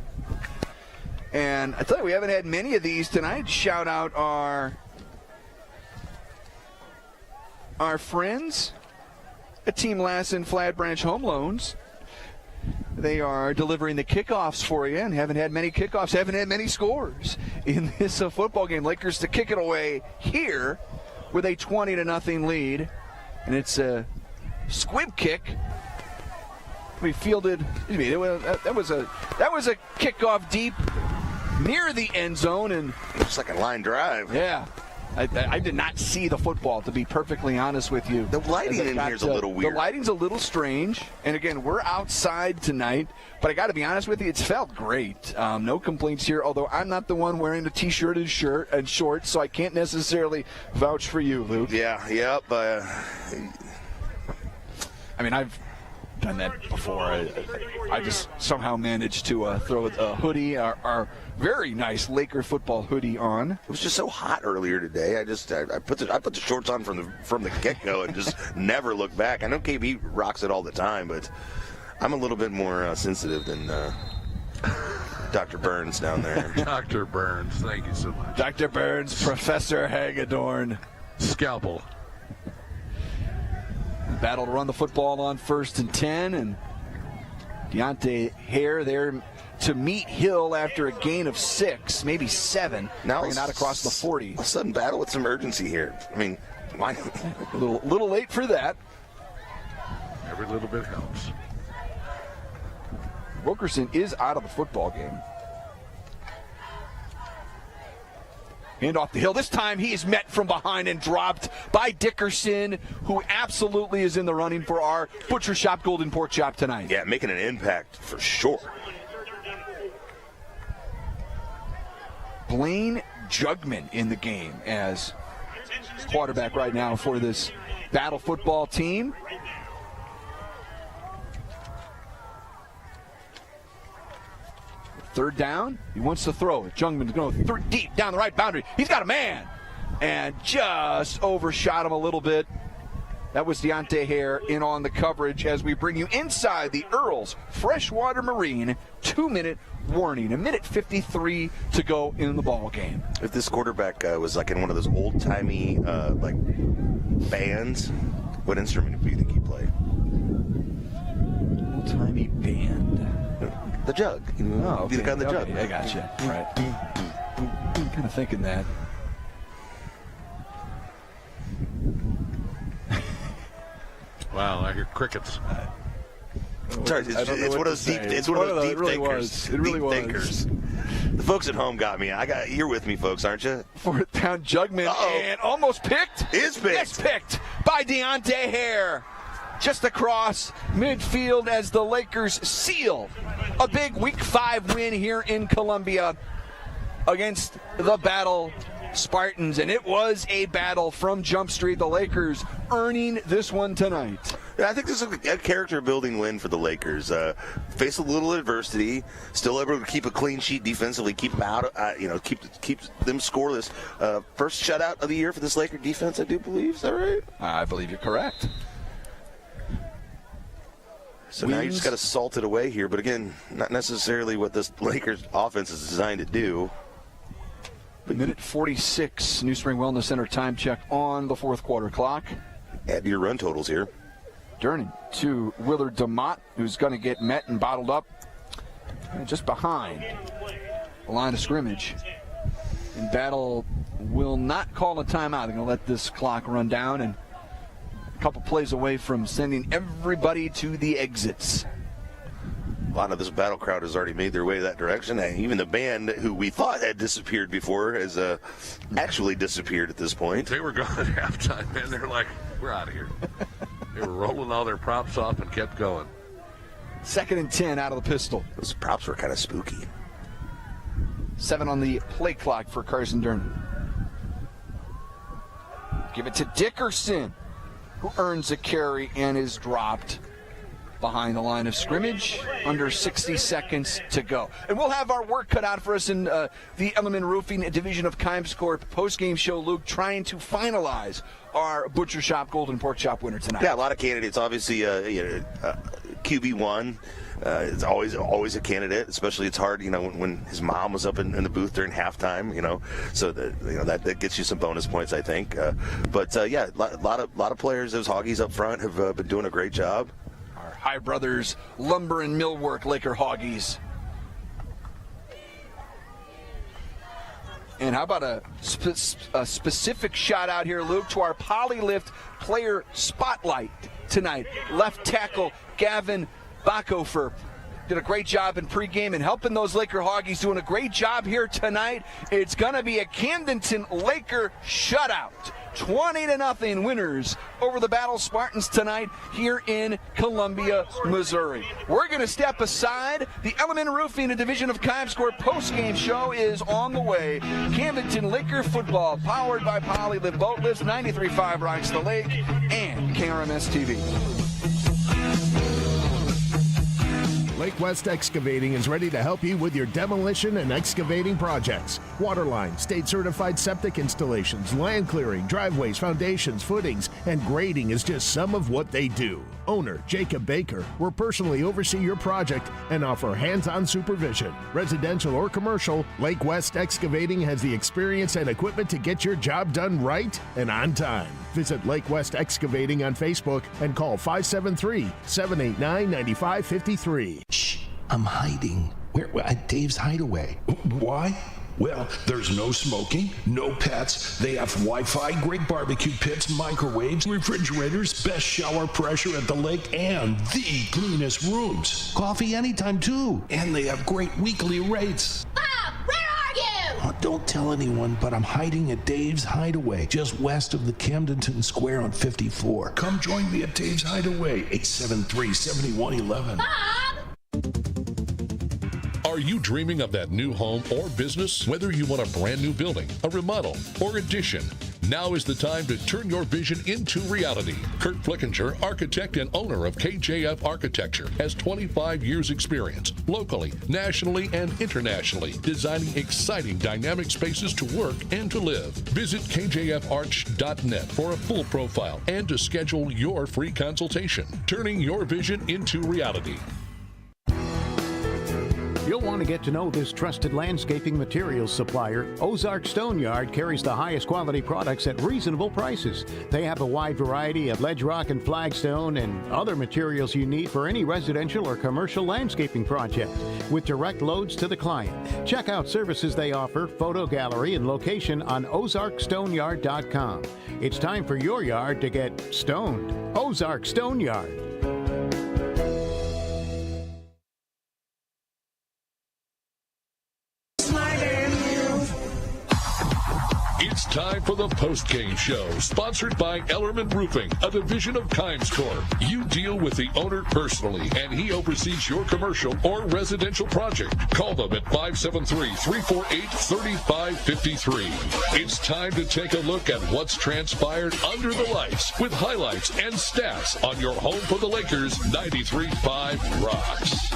And I tell you, we haven't had many of these tonight. Shout out our friends at Team Lassen Flat Branch Home Loans. They are delivering the kickoffs for you and haven't had many kickoffs, haven't had many scores in this football game. Lakers to kick it away here with a 20-0 lead. And it's a squib kick. We fielded, that was a kickoff deep near the end zone. And looks like a line drive. Yeah. I did not see the football, to be perfectly honest with you. The lighting in here is a little weird. The lighting's a little strange. And, again, we're outside tonight. But I got to be honest with you, it's felt great. No complaints here, although I'm not the one wearing the T-shirt and shorts, so I can't necessarily vouch for you, Luke. Yeah, yep. I mean, I've done that before. I just somehow managed to throw a hoodie, our very nice Laker football hoodie on. It was just so hot earlier today. I put the shorts on from the get-go and just never looked back. I know KB rocks it all the time, but I'm a little bit more sensitive than Dr. Burns down there. Dr. Burns, thank you so much. Dr. Burns, Professor Hagedorn. Scalpel. Battle to run the football on 1st and 10, and Deontay Hare there to meet Hill after a gain of 6, maybe 7. Now bringing out across the 40. A sudden battle with some urgency here. I mean, why? a little late for that. Every little bit helps. Wilkerson is out of the football game. Hand off the Hill. This time he is met from behind and dropped by Dickerson, who absolutely is in the running for our Butcher Shop Golden Pork Chop tonight. Yeah, making an impact for sure. Blaine Jugman in the game as quarterback right now for this battle football team. Third down, he wants to throw it. Jungman's going deep down the right boundary. He's got a man and just overshot him a little bit. That was Deontay Hare in on the coverage as we bring you inside the Earls Freshwater Marine 2-minute warning. 1:53 to go in the ball game. If this quarterback was like in one of those old-timey like bands, what instrument do you think he played? Old-timey band. The jug. Oh, okay. Be the guy in the jug. I got you. Right. I'm kind of thinking that. Wow, I hear crickets. Sorry, it's one of those deep. It's one of those deep thinkers. It really deep was. thinkers. The folks at home got me. You're with me, folks, aren't you? Fourth down, Jugman, and almost picked. Is picked. Yes, picked by Deontay Hare. Just across midfield as the Lakers seal a big Week 5 win here in Columbia against the Battle Spartans. And it was a battle from Jump Street. The Lakers earning this one tonight. Yeah, I think this is a character-building win for the Lakers. Face a little adversity, still able to keep a clean sheet defensively, keep them out. Keep them scoreless. First shutout of the year for this Laker defense, I do believe. Is that right? I believe you're correct. So now you just got to salt it away here, but again, not necessarily what this Lakers offense is designed to do. Minute 46, New Spring Wellness Center time check on the fourth quarter clock. Add to your run totals here. Turning to Willard DeMott, who's going to get met and bottled up just behind the line of scrimmage. And Battle will not call a timeout. They're going to let this clock run down, and a couple plays away from sending everybody to the exits. A lot of this Battle crowd has already made their way that direction, and even the band who we thought had disappeared before has actually disappeared at this point. They were gone at halftime, man. They're like, we're out of here. They were rolling all their props off and kept going. 2nd and 10 out of the pistol. Those props were kind of spooky. 7 on the play clock for Carson Durnan. Give it to Dickerson, who earns a carry and is dropped behind the line of scrimmage. Under 60 seconds to go. And we'll have our work cut out for us in the Element Roofing Division of Kimes Corp post-game show, Luke, trying to finalize our Butcher Shop Golden Pork Chop winner tonight. Yeah, a lot of candidates. Obviously, QB1 is always a candidate. Especially, it's hard, when his mom was up in the booth during halftime. So that gets you some bonus points, I think. But a lot of players. Those Hoggies up front have been doing a great job. Our High Brothers Lumber and Millwork Laker Hoggies. And how about a specific shout out here, Luke, to our Polylift player spotlight tonight. Left tackle Gavin Bachofer did a great job in pregame and helping those Laker Hoggies, doing a great job here tonight. It's going to be a Camdenton Laker shutout. 20-0 winners over the Battle Spartans tonight here in Columbia, Missouri. We're going to step aside. The Element Roofing, a division of Kimes Corp post-game show is on the way. Camdenton Laker football, powered by Polylift Boat Lifts, 93.5 Rocks the Lake, and KRMS TV. Lake West Excavating is ready to help you with your demolition and excavating projects. Waterline, state-certified septic installations, land clearing, driveways, foundations, footings, and grading is just some of what they do. Owner Jacob Baker will personally oversee your project and offer hands-on supervision. Residential or commercial, Lake West Excavating has the experience and equipment to get your job done right and on time. Visit Lake West Excavating on Facebook and call 573-789-9553. Shh, I'm hiding. Where? At Dave's Hideaway. Why? Well, there's no smoking, no pets. They have Wi-Fi, great barbecue pits, microwaves, refrigerators, best shower pressure at the lake, and the cleanest rooms. Coffee anytime, too. And they have great weekly rates. Bob, where are you? Oh, don't tell anyone, but I'm hiding at Dave's Hideaway, just west of the Camdenton Square on 54. Come join me at Dave's Hideaway, 873-7111. Bob! Are you dreaming of that new home or business? Whether you want a brand new building, a remodel, or addition, now is the time to turn your vision into reality. Kurt Flickinger, architect and owner of KJF Architecture, has 25 years experience locally, nationally, and internationally, designing exciting dynamic spaces to work and to live. Visit kjfarch.net for a full profile and to schedule your free consultation, turning your vision into reality. You'll want to get to know this trusted landscaping materials supplier. Ozark Stone Yard carries the highest quality products at reasonable prices. They have a wide variety of ledge rock and flagstone and other materials you need for any residential or commercial landscaping project with direct loads to the client. Check out services they offer, photo gallery, and location on ozarkstoneyard.com. It's time for your yard to get stoned. Ozark Stone Yard. It's time for the post-game show, sponsored by Ellerman Roofing, a division of Kimes Corp. You deal with the owner personally, and he oversees your commercial or residential project. Call them at 573-348-3553. It's time to take a look at what's transpired under the lights with highlights and stats on your home for the Lakers 93.5 Rocks.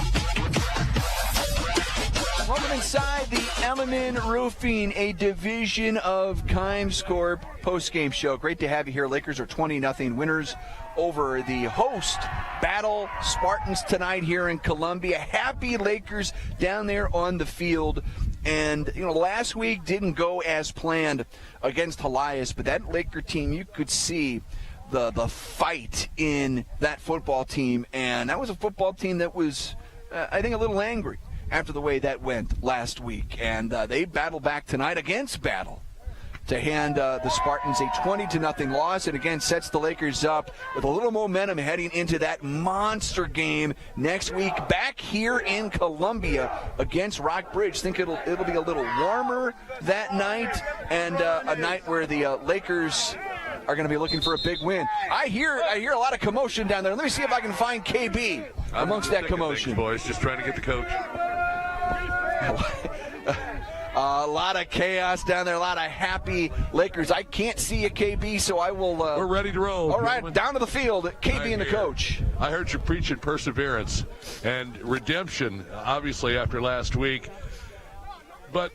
Welcome inside the Ellerman Roofing, a division of Kimes Corp post-game show. Great to have you here. Lakers are 20-0 winners over the host Battle Spartans tonight here in Columbia. Happy Lakers down there on the field. And, last week didn't go as planned against Elias, but that Laker team, you could see the fight in that football team. And that was a football team that was, I think, a little angry after the way that went last week. And they battle back tonight against Battle to hand the Spartans a 20-0 loss, and again sets the Lakers up with a little momentum heading into that monster game next week back here in Columbia against Rockbridge. Think it'll be a little warmer that night, and a night where the Lakers are going to be looking for a big win. I hear a lot of commotion down there. Let me see if I can find KB amongst that commotion. Boys, just trying to get the coach. A lot of chaos down there, a lot of happy Lakers. I can't see a KB, so I will. We're ready to roll. All right, down to the field, KB and the coach. I heard you preaching perseverance and redemption, obviously, after last week. But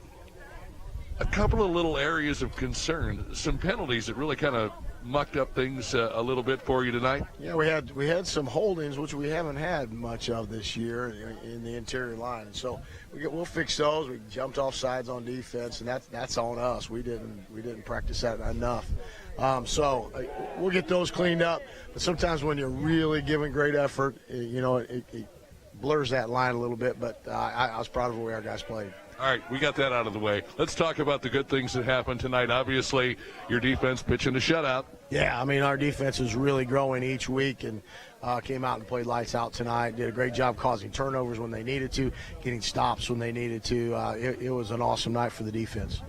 a couple of little areas of concern, some penalties that really kind of mucked up things a little bit for you tonight. Yeah, we had some holdings, which we haven't had much of this year in the interior line, and so we'll fix those. We jumped off sides on defense, and that's on us. We didn't practice that enough. So we'll get those cleaned up. But sometimes when you're really giving great effort, it blurs that line a little bit. But I was proud of the way our guys played. All right, we got that out of the way. Let's talk about the good things that happened tonight. Obviously, your defense pitching a shutout. Yeah, I mean, our defense is really growing each week, and came out and played lights out tonight. Did a great job causing turnovers when they needed to, getting stops when they needed to. It was an awesome night for the defense.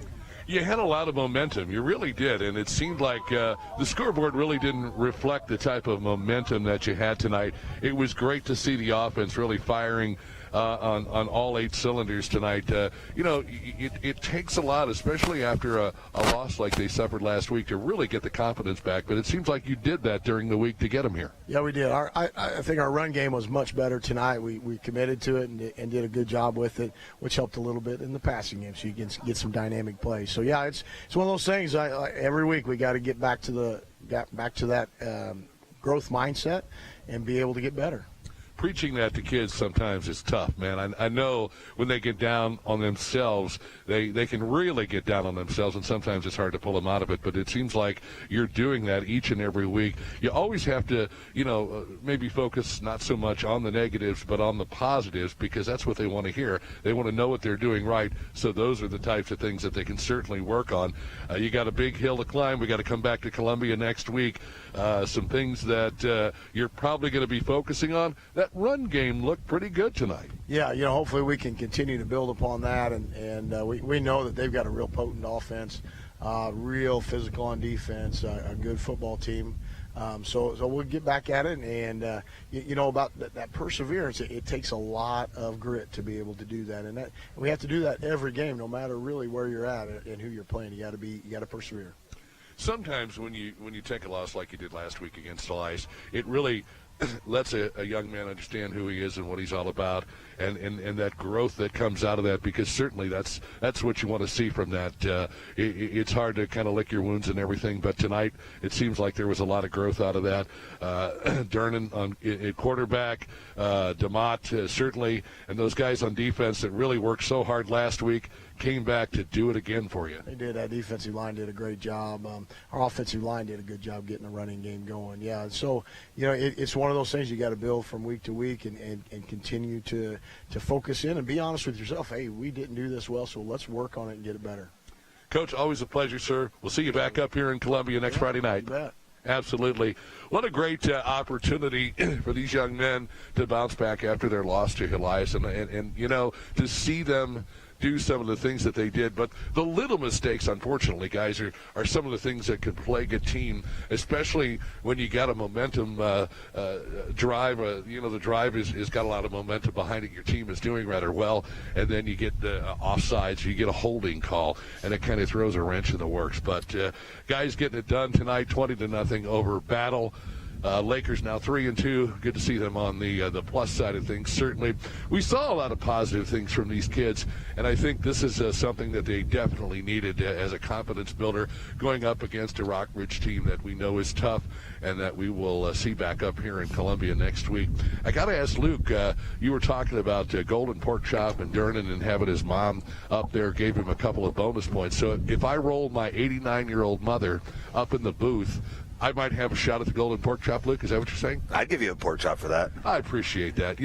You had a lot of momentum. You really did, and it seemed like the scoreboard really didn't reflect the type of momentum that you had tonight. It was great to see the offense really firing on all 8 cylinders tonight. It takes a lot, especially after a loss like they suffered last week, to really get the confidence back. But it seems like you did that during the week to get them here. Yeah, we did. I think our run game was much better tonight. We committed to it and did a good job with it, which helped a little bit in the passing game, so you can get some dynamic plays. So yeah, it's one of those things. Every week we got to get back to that growth mindset and be able to get better. Preaching that to kids sometimes is tough, man. I know when they get down on themselves, they can really get down on themselves, and sometimes it's hard to pull them out of it. But it seems like you're doing that each and every week. You always have to, maybe focus not so much on the negatives, but on the positives, because that's what they want to hear. They want to know what they're doing right, so those are the types of things that they can certainly work on. You got a big hill to climb. We got to come back to Columbia next week. Some things that you're probably going to be focusing on. That run game looked pretty good tonight. Yeah, hopefully we can continue to build upon that, and we know that they've got a real potent offense, real physical on defense, a good football team. So we'll get back at it, and about that perseverance. It takes a lot of grit to be able to do that, and we have to do that every game, no matter really where you're at and who you're playing. You got to persevere. Sometimes when you take a loss like you did last week against Elias, it really lets a young man understand who he is and what he's all about, and that growth that comes out of that, because certainly that's what you want to see from that. It's hard to kind of lick your wounds and everything, but tonight it seems like there was a lot of growth out of that. Dernan at quarterback, DeMott certainly, and those guys on defense that really worked so hard last week came back to do it again for you. They did. That defensive line did a great job. Our offensive line did a good job getting the running game going. Yeah, so it's one of those things you got to build from week to week and continue to focus in and be honest with yourself. Hey, we didn't do this well, so let's work on it and get it better. Coach, always a pleasure, sir. We'll see you back up here in Columbia next Friday night. You bet. Absolutely. What a great opportunity for these young men to bounce back after their loss to Elias, and to see them do some of the things that they did. But the little mistakes, unfortunately, guys, are some of the things that could plague a team, especially when you got a momentum drive. The drive is got a lot of momentum behind it. Your team is doing rather well, and then you get offsides, you get a holding call, and it kind of throws a wrench in the works. But guys getting it done tonight, 20-0 over Battle. Lakers now 3-2. Good to see them on the plus side of things. Certainly, we saw a lot of positive things from these kids, and I think this is something that they definitely needed as a confidence builder going up against a Rockbridge team that we know is tough and that we will see back up here in Columbia next week. I got to ask Luke, you were talking about Golden Pork Chop and Durnan and having his mom up there gave him a couple of bonus points. So if I rolled my 89-year-old mother up in the booth, I might have a shot at the Golden Pork Chop, Luke. Is that what you're saying? I'd give you a pork chop for that. I appreciate that.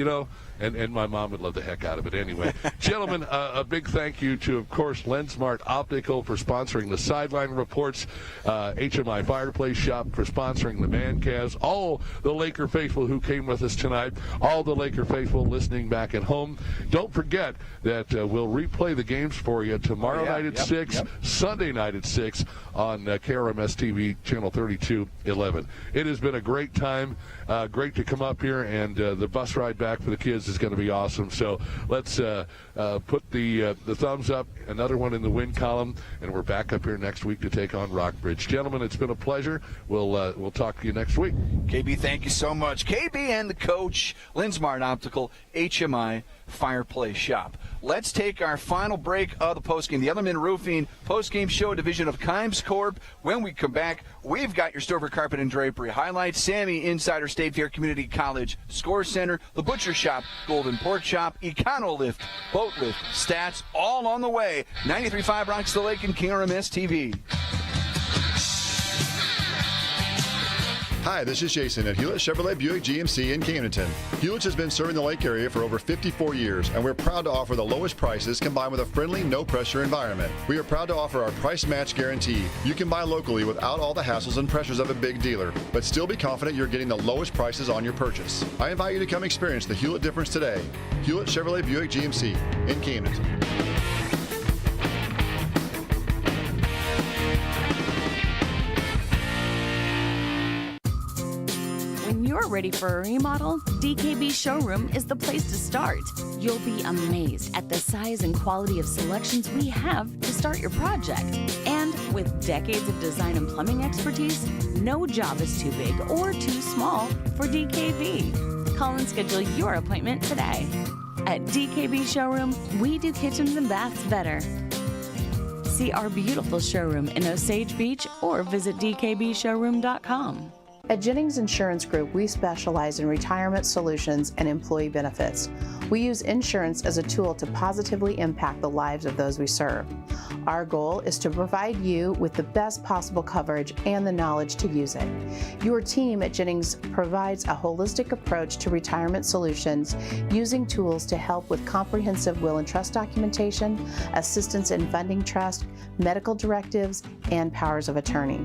And my mom would love the heck out of it anyway. Gentlemen, a big thank you to, of course, Lensmart Optical for sponsoring the sideline reports, HMI Fireplace Shop for sponsoring the Mancavs, all the Laker faithful who came with us tonight, all the Laker faithful listening back at home. Don't forget that we'll replay the games for you tomorrow night at 6, Sunday night at 6 on KRMS TV, channel 3211. It has been a great time, great to come up here, and the bus ride back for the kids is going to be awesome. So let's put the thumbs up, another one in the win column, and we're back up here next week to take on Rockbridge. Gentlemen, it's been a pleasure. We'll talk to you next week. KB, thank you so much. KB and the coach, Lensmart Optical, HMI Fireplace Shop. Let's take our final break of the postgame. The Ellerman Roofing postgame show, division of Kimes Corp. When we come back, we've got your Stover Carpet and Drapery highlights, Sammy Insider State Fair Community College Score Center, the Butcher Shop, Golden Pork Shop, Econolift, Boat Lift, Stats, all on the way. 93.5 Rocks the Lake and KRMS TV. Hi, this is Jason at Hewlett Chevrolet Buick GMC in Camdenton. Hewlett has been serving the Lake area for over 54 years, and we're proud to offer the lowest prices combined with a friendly, no-pressure environment. We are proud to offer our price match guarantee. You can buy locally without all the hassles and pressures of a big dealer, but still be confident you're getting the lowest prices on your purchase. I invite you to come experience the Hewlett difference today. Hewlett Chevrolet Buick GMC in Camdenton. When you're ready for a remodel, DKB Showroom is the place to start. You'll be amazed at the size and quality of selections we have to start your project. And with decades of design and plumbing expertise, no job is too big or too small for DKB. Call and schedule your appointment today. At DKB Showroom, we do kitchens and baths better. See our beautiful showroom in Osage Beach or visit dkbshowroom.com. At Jennings Insurance Group, we specialize in retirement solutions and employee benefits. We use insurance as a tool to positively impact the lives of those we serve. Our goal is to provide you with the best possible coverage and the knowledge to use it. Your team at Jennings provides a holistic approach to retirement solutions using tools to help with comprehensive will and trust documentation, assistance in funding trust, medical directives, and powers of attorney.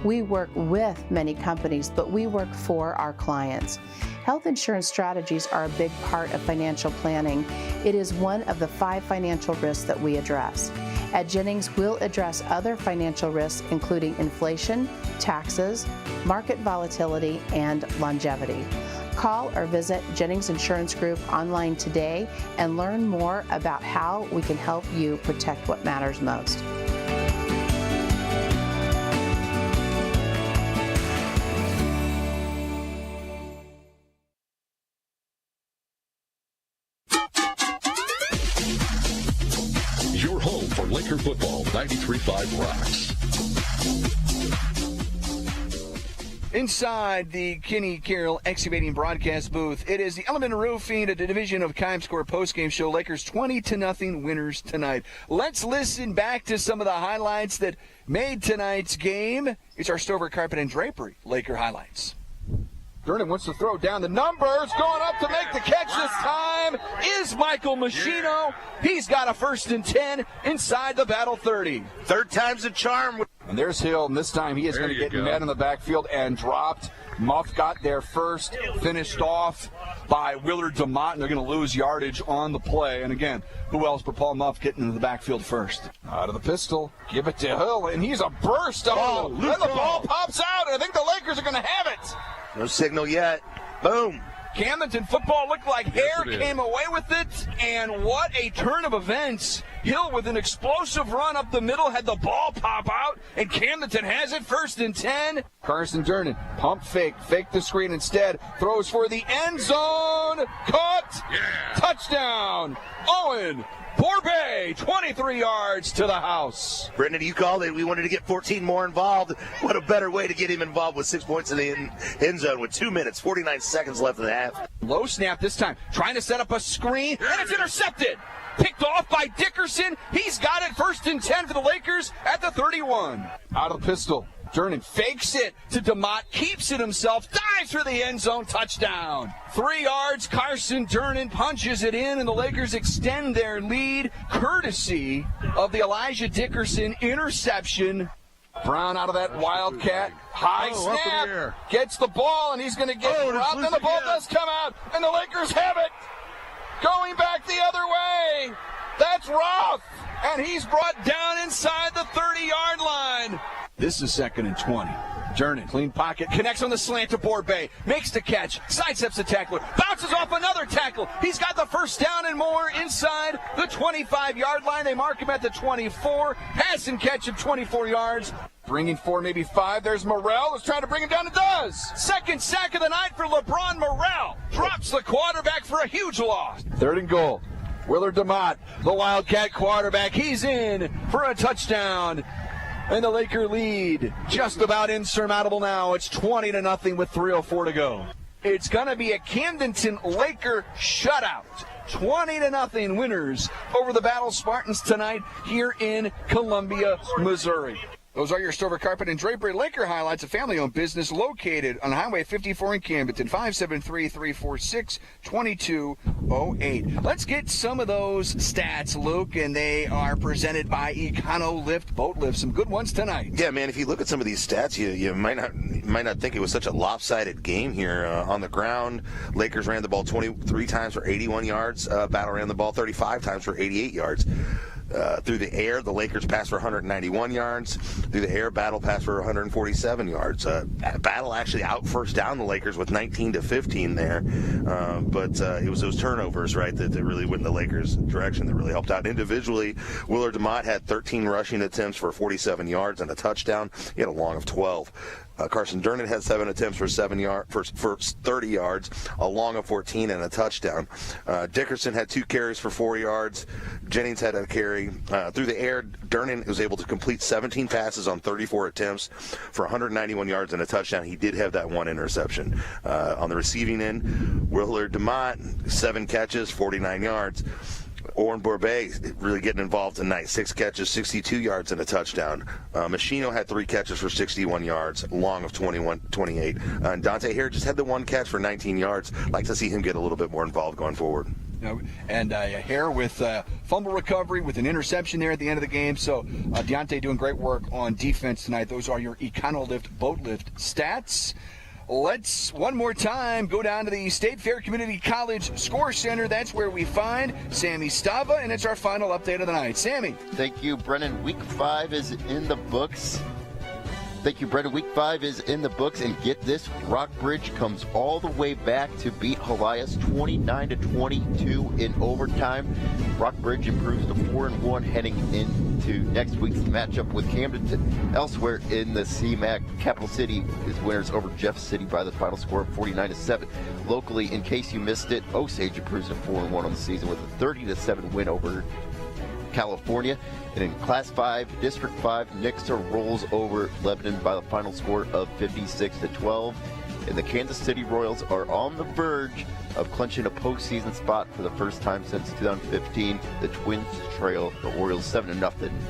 We work with many companies, but we work for our clients. Health insurance strategies are a big part of financial planning. It is one of the 5 financial risks that we address. At Jennings, we'll address other financial risks, including inflation, taxes, market volatility, and longevity. Call or visit Jennings Insurance Group online today and learn more about how we can help you protect what matters most. Your home for Laker football, 93.5 Rocks. Inside the Kenny Carroll Excavating broadcast booth, it is the Element Roofing, a division of Kimes Corp postgame show. Lakers 20-0 winners tonight. Let's listen back to some of the highlights that made tonight's game. It's our Stover Carpet and Drapery Laker highlights. Durnan wants to throw down the numbers. Going up to make the catch this time is Michael Machino. He's got a 1st and 10 inside the Battle 30. Third time's a charm. And there's Hill, and this time he is going to get met in the backfield and dropped. Muff got there first, finished off by Willard DeMott, and they're going to lose yardage on the play. And again, who else but Paul Muff getting into the backfield first? Out of the pistol, give it to Hill, and he's a burst. Then the ball pops out, and I think the Lakers are going to have it. No signal yet. Boom. Camdenton football looked like hair, came away with it, and what a turn of events. Hill with an explosive run up the middle, had the ball pop out, and Camdenton has it 1st and 10. Carson Durnan, pump fake the screen instead, throws for the end zone, caught, touchdown, Owen Borbay, 23 yards to the house. Brendan, you called it. We wanted to get 14 more involved. What a better way to get him involved with 6 points in the end zone with 2 minutes, 49 seconds left in the half. Low snap this time, trying to set up a screen, and it's intercepted. Picked off by Dickerson. He's got it 1st and 10 for the Lakers at the 31. Out of the pistol. Durnan fakes it to DeMott, keeps it himself, dives for the end zone, touchdown. 3 yards, Carson Durnan punches it in, and the Lakers extend their lead courtesy of the Elijah Dickerson interception. Brown out of that Wildcat, high snap, gets the ball, and he's going to get dropped, and the ball does come out, and the Lakers have it. Going back the other way, that's Roth, and he's brought down inside the 30-yard line. This is 2nd and 20. Durnan, clean pocket, connects on the slant to Borbay, makes the catch, sidesteps the tackler, bounces off another tackle. He's got the 1st down and more inside the 25-yard line. They mark him at the 24. Pass and catch of 24 yards. Bringing 4, maybe 5. There's Morrell. Let's try to bring him down. It does. 2nd sack of the night for LeBron Morrell. Drops the quarterback for a huge loss. 3rd and goal. Willard DeMott, the Wildcat quarterback. He's in for a touchdown. And the Laker lead just about insurmountable now. It's 20-0 with 3:04 to go. It's going to be a Camdenton Laker shutout. 20-0 winners over the Battle Spartans tonight here in Columbia, Missouri. Those are your Stover Carpet and Drapery Laker highlights, a family-owned business located on Highway 54 in Camdenton, 573-346-2208. Let's get some of those stats, Luke, and they are presented by Econo-Lift Boat Lift. Some good ones tonight. Yeah, man, if you look at some of these stats, you might not think it was such a lopsided game here. On the ground, Lakers ran the ball 23 times for 81 yards. Battle ran the ball 35 times for 88 yards. Through the air, the Lakers passed for 191 yards. Through the air, Battle passed for 147 yards. Battle actually out first down the Lakers with 19-15 there. But it was those turnovers, right, that really went in the Lakers' direction that really helped out. Individually, Willard DeMott had 13 rushing attempts for 47 yards and a touchdown. He had a long of 12. Carson Durnan had 7 attempts for 30 yards, a long of 14 and a touchdown. Dickerson had 2 carries for 4 yards. Jennings had a carry. Through the air, Durnan was able to complete 17 passes on 34 attempts for 191 yards and a touchdown. He did have that 1 interception. On the receiving end, Willard DeMott, 7 catches, 49 yards. Owen Borbay really getting involved tonight. 6 catches, 62 yards, and a touchdown. Machino had 3 catches for 61 yards, long of 28. And Dante Hare just had the 1 catch for 19 yards. Like to see him get a little bit more involved going forward. And Hare with fumble recovery with an interception there at the end of the game. So Deontay doing great work on defense tonight. Those are your Econo-Lift Boat Lift stats. Let's, one more time, go down to the State Fair Community College Score Center. That's where we find Sammy Stava, and it's our final update of the night. Sammy. Thank you, Brennan. Week 5 is in the books. Thank you, Brendan. Week 5 is in the books, and get this, Rockbridge comes all the way back to beat Helias 29-22 in overtime. Rockbridge improves to 4-1 heading into next week's matchup with Camdenton. Elsewhere in the CMAC, Capital City is winners over Jeff City by the final score of 49-7. Locally, in case you missed it, Osage improves to 4-1 on the season with a 30-7 win over California. And in Class 5, District 5, Nixa rolls over Lebanon by the final score of 56-12. And the Kansas City Royals are on the verge of clinching a postseason spot for the first time since 2015. The Twins trail the Orioles 7-0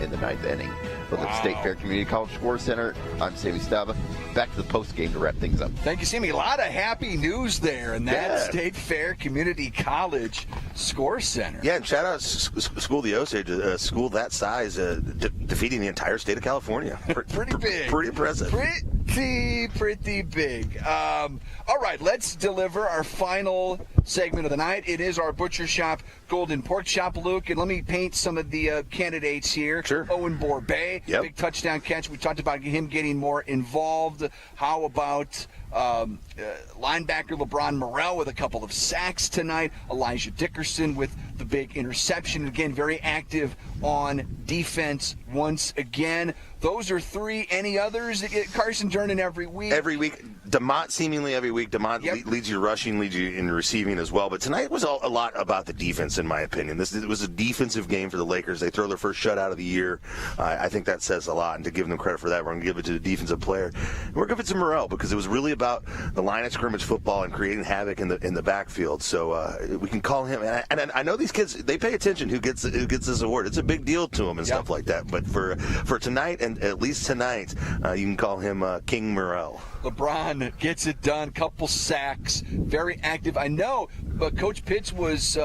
in the 9th inning. From the State Fair Community College Score Center, I'm Sammy Stava. Back to the post game to wrap things up. Thank you, Sammy. A lot of happy news there in that State Fair Community College Score Center. Yeah, and shout out School the Osage, a school that size, defeating the entire state of California. Pretty big. Pretty impressive. Pretty big. All right, let's deliver our final final segment of the night. It is our Butcher Shop Golden Pork Chop, Luke. And let me paint some of the candidates here. Sure. Owen Borbet, big touchdown catch. We talked about him getting more involved. How about linebacker LeBron Morrell with a couple of sacks tonight? Elijah Dickerson with the big interception. Again, very active on defense once again. Those are three. Any others? Carson Durnan every week. Every week. DeMont seemingly every week. DeMont leads you rushing, leads you in receiving as well. But tonight was a lot about the defense, in my opinion. It was a defensive game for the Lakers. They throw their first shutout of the year. I think that says a lot. And to give them credit for that, we're going to give it to the defensive player. And we're going to give it to Morrell because it was really about the line of scrimmage football and creating havoc in the backfield. So we can call him. And I know these kids, they pay attention who gets this award. It's a big deal to them and stuff like that. But for tonight, and at least tonight, you can call him King Morrell. LeBron gets it done. Couple sacks. Very active. I know, but Coach Pitts was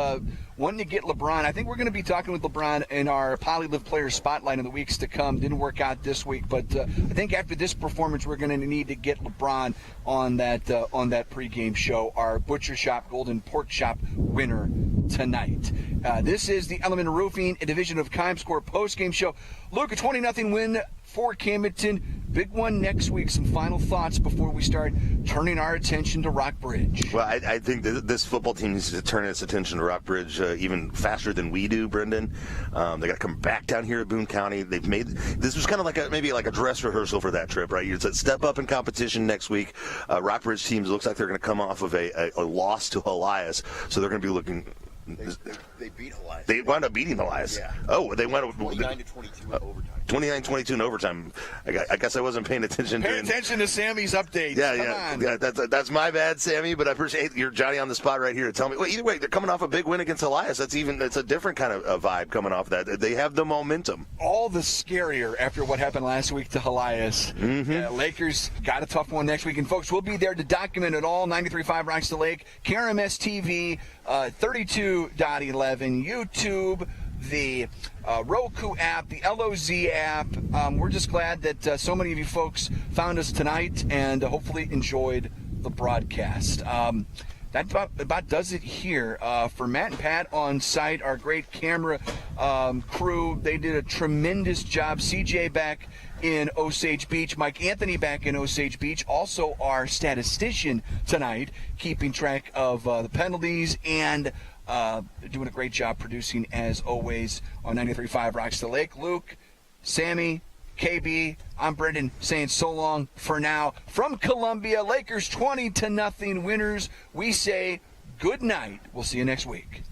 wanting to get LeBron. I think we're going to be talking with LeBron in our Polylive Player Spotlight in the weeks to come. Didn't work out this week, but I think after this performance, we're going to need to get LeBron on that pregame show. Our Butcher Shop Golden Pork Chop winner tonight. This is the Element Roofing, a division of Keimscore postgame show. Luke, a 20-0 win for Camdenton. Big one next week. Some final thoughts before we start turning our attention to Rockbridge. Well, I think this football team needs to turn its attention to Rockbridge even faster than we do, Brendan. They got to come back down here at Boone County. This was kind of maybe like a dress rehearsal for that trip, right? It's a step up in competition next week. Rockbridge teams looks like they're going to come off of a loss to Elias, so they're going to be looking. They beat Elias. They wound up beating Elias. Yeah. Oh, they went 29-22 in overtime. 29-22 in overtime. I guess I wasn't paying attention. Pay attention to Sammy's updates. Yeah. That's my bad, Sammy. But I appreciate you're Johnny on the spot right here to tell me. Well, either way, they're coming off a big win against Elias. It's a different kind of vibe coming off that. They have the momentum. All the scarier after what happened last week to Elias. Mm-hmm. Lakers got a tough one next week, and folks, we'll be there to document it all. 93.5 Rocks the Lake, KRMS TV, 32.11 YouTube, the Roku app, the LOZ app. We're just glad that so many of you folks found us tonight and hopefully enjoyed the broadcast. That about does it here. For Matt and Pat on site, our great camera crew, they did a tremendous job. CJ back in Osage Beach, Mike Anthony back in Osage Beach, also our statistician tonight, keeping track of the penalties and doing a great job producing as always on 93.5 Rocks the Lake. Luke, Sammy, KB, I'm Brendan saying so long for now. From Columbia, Lakers 20-0 winners. We say good night. We'll see you next week.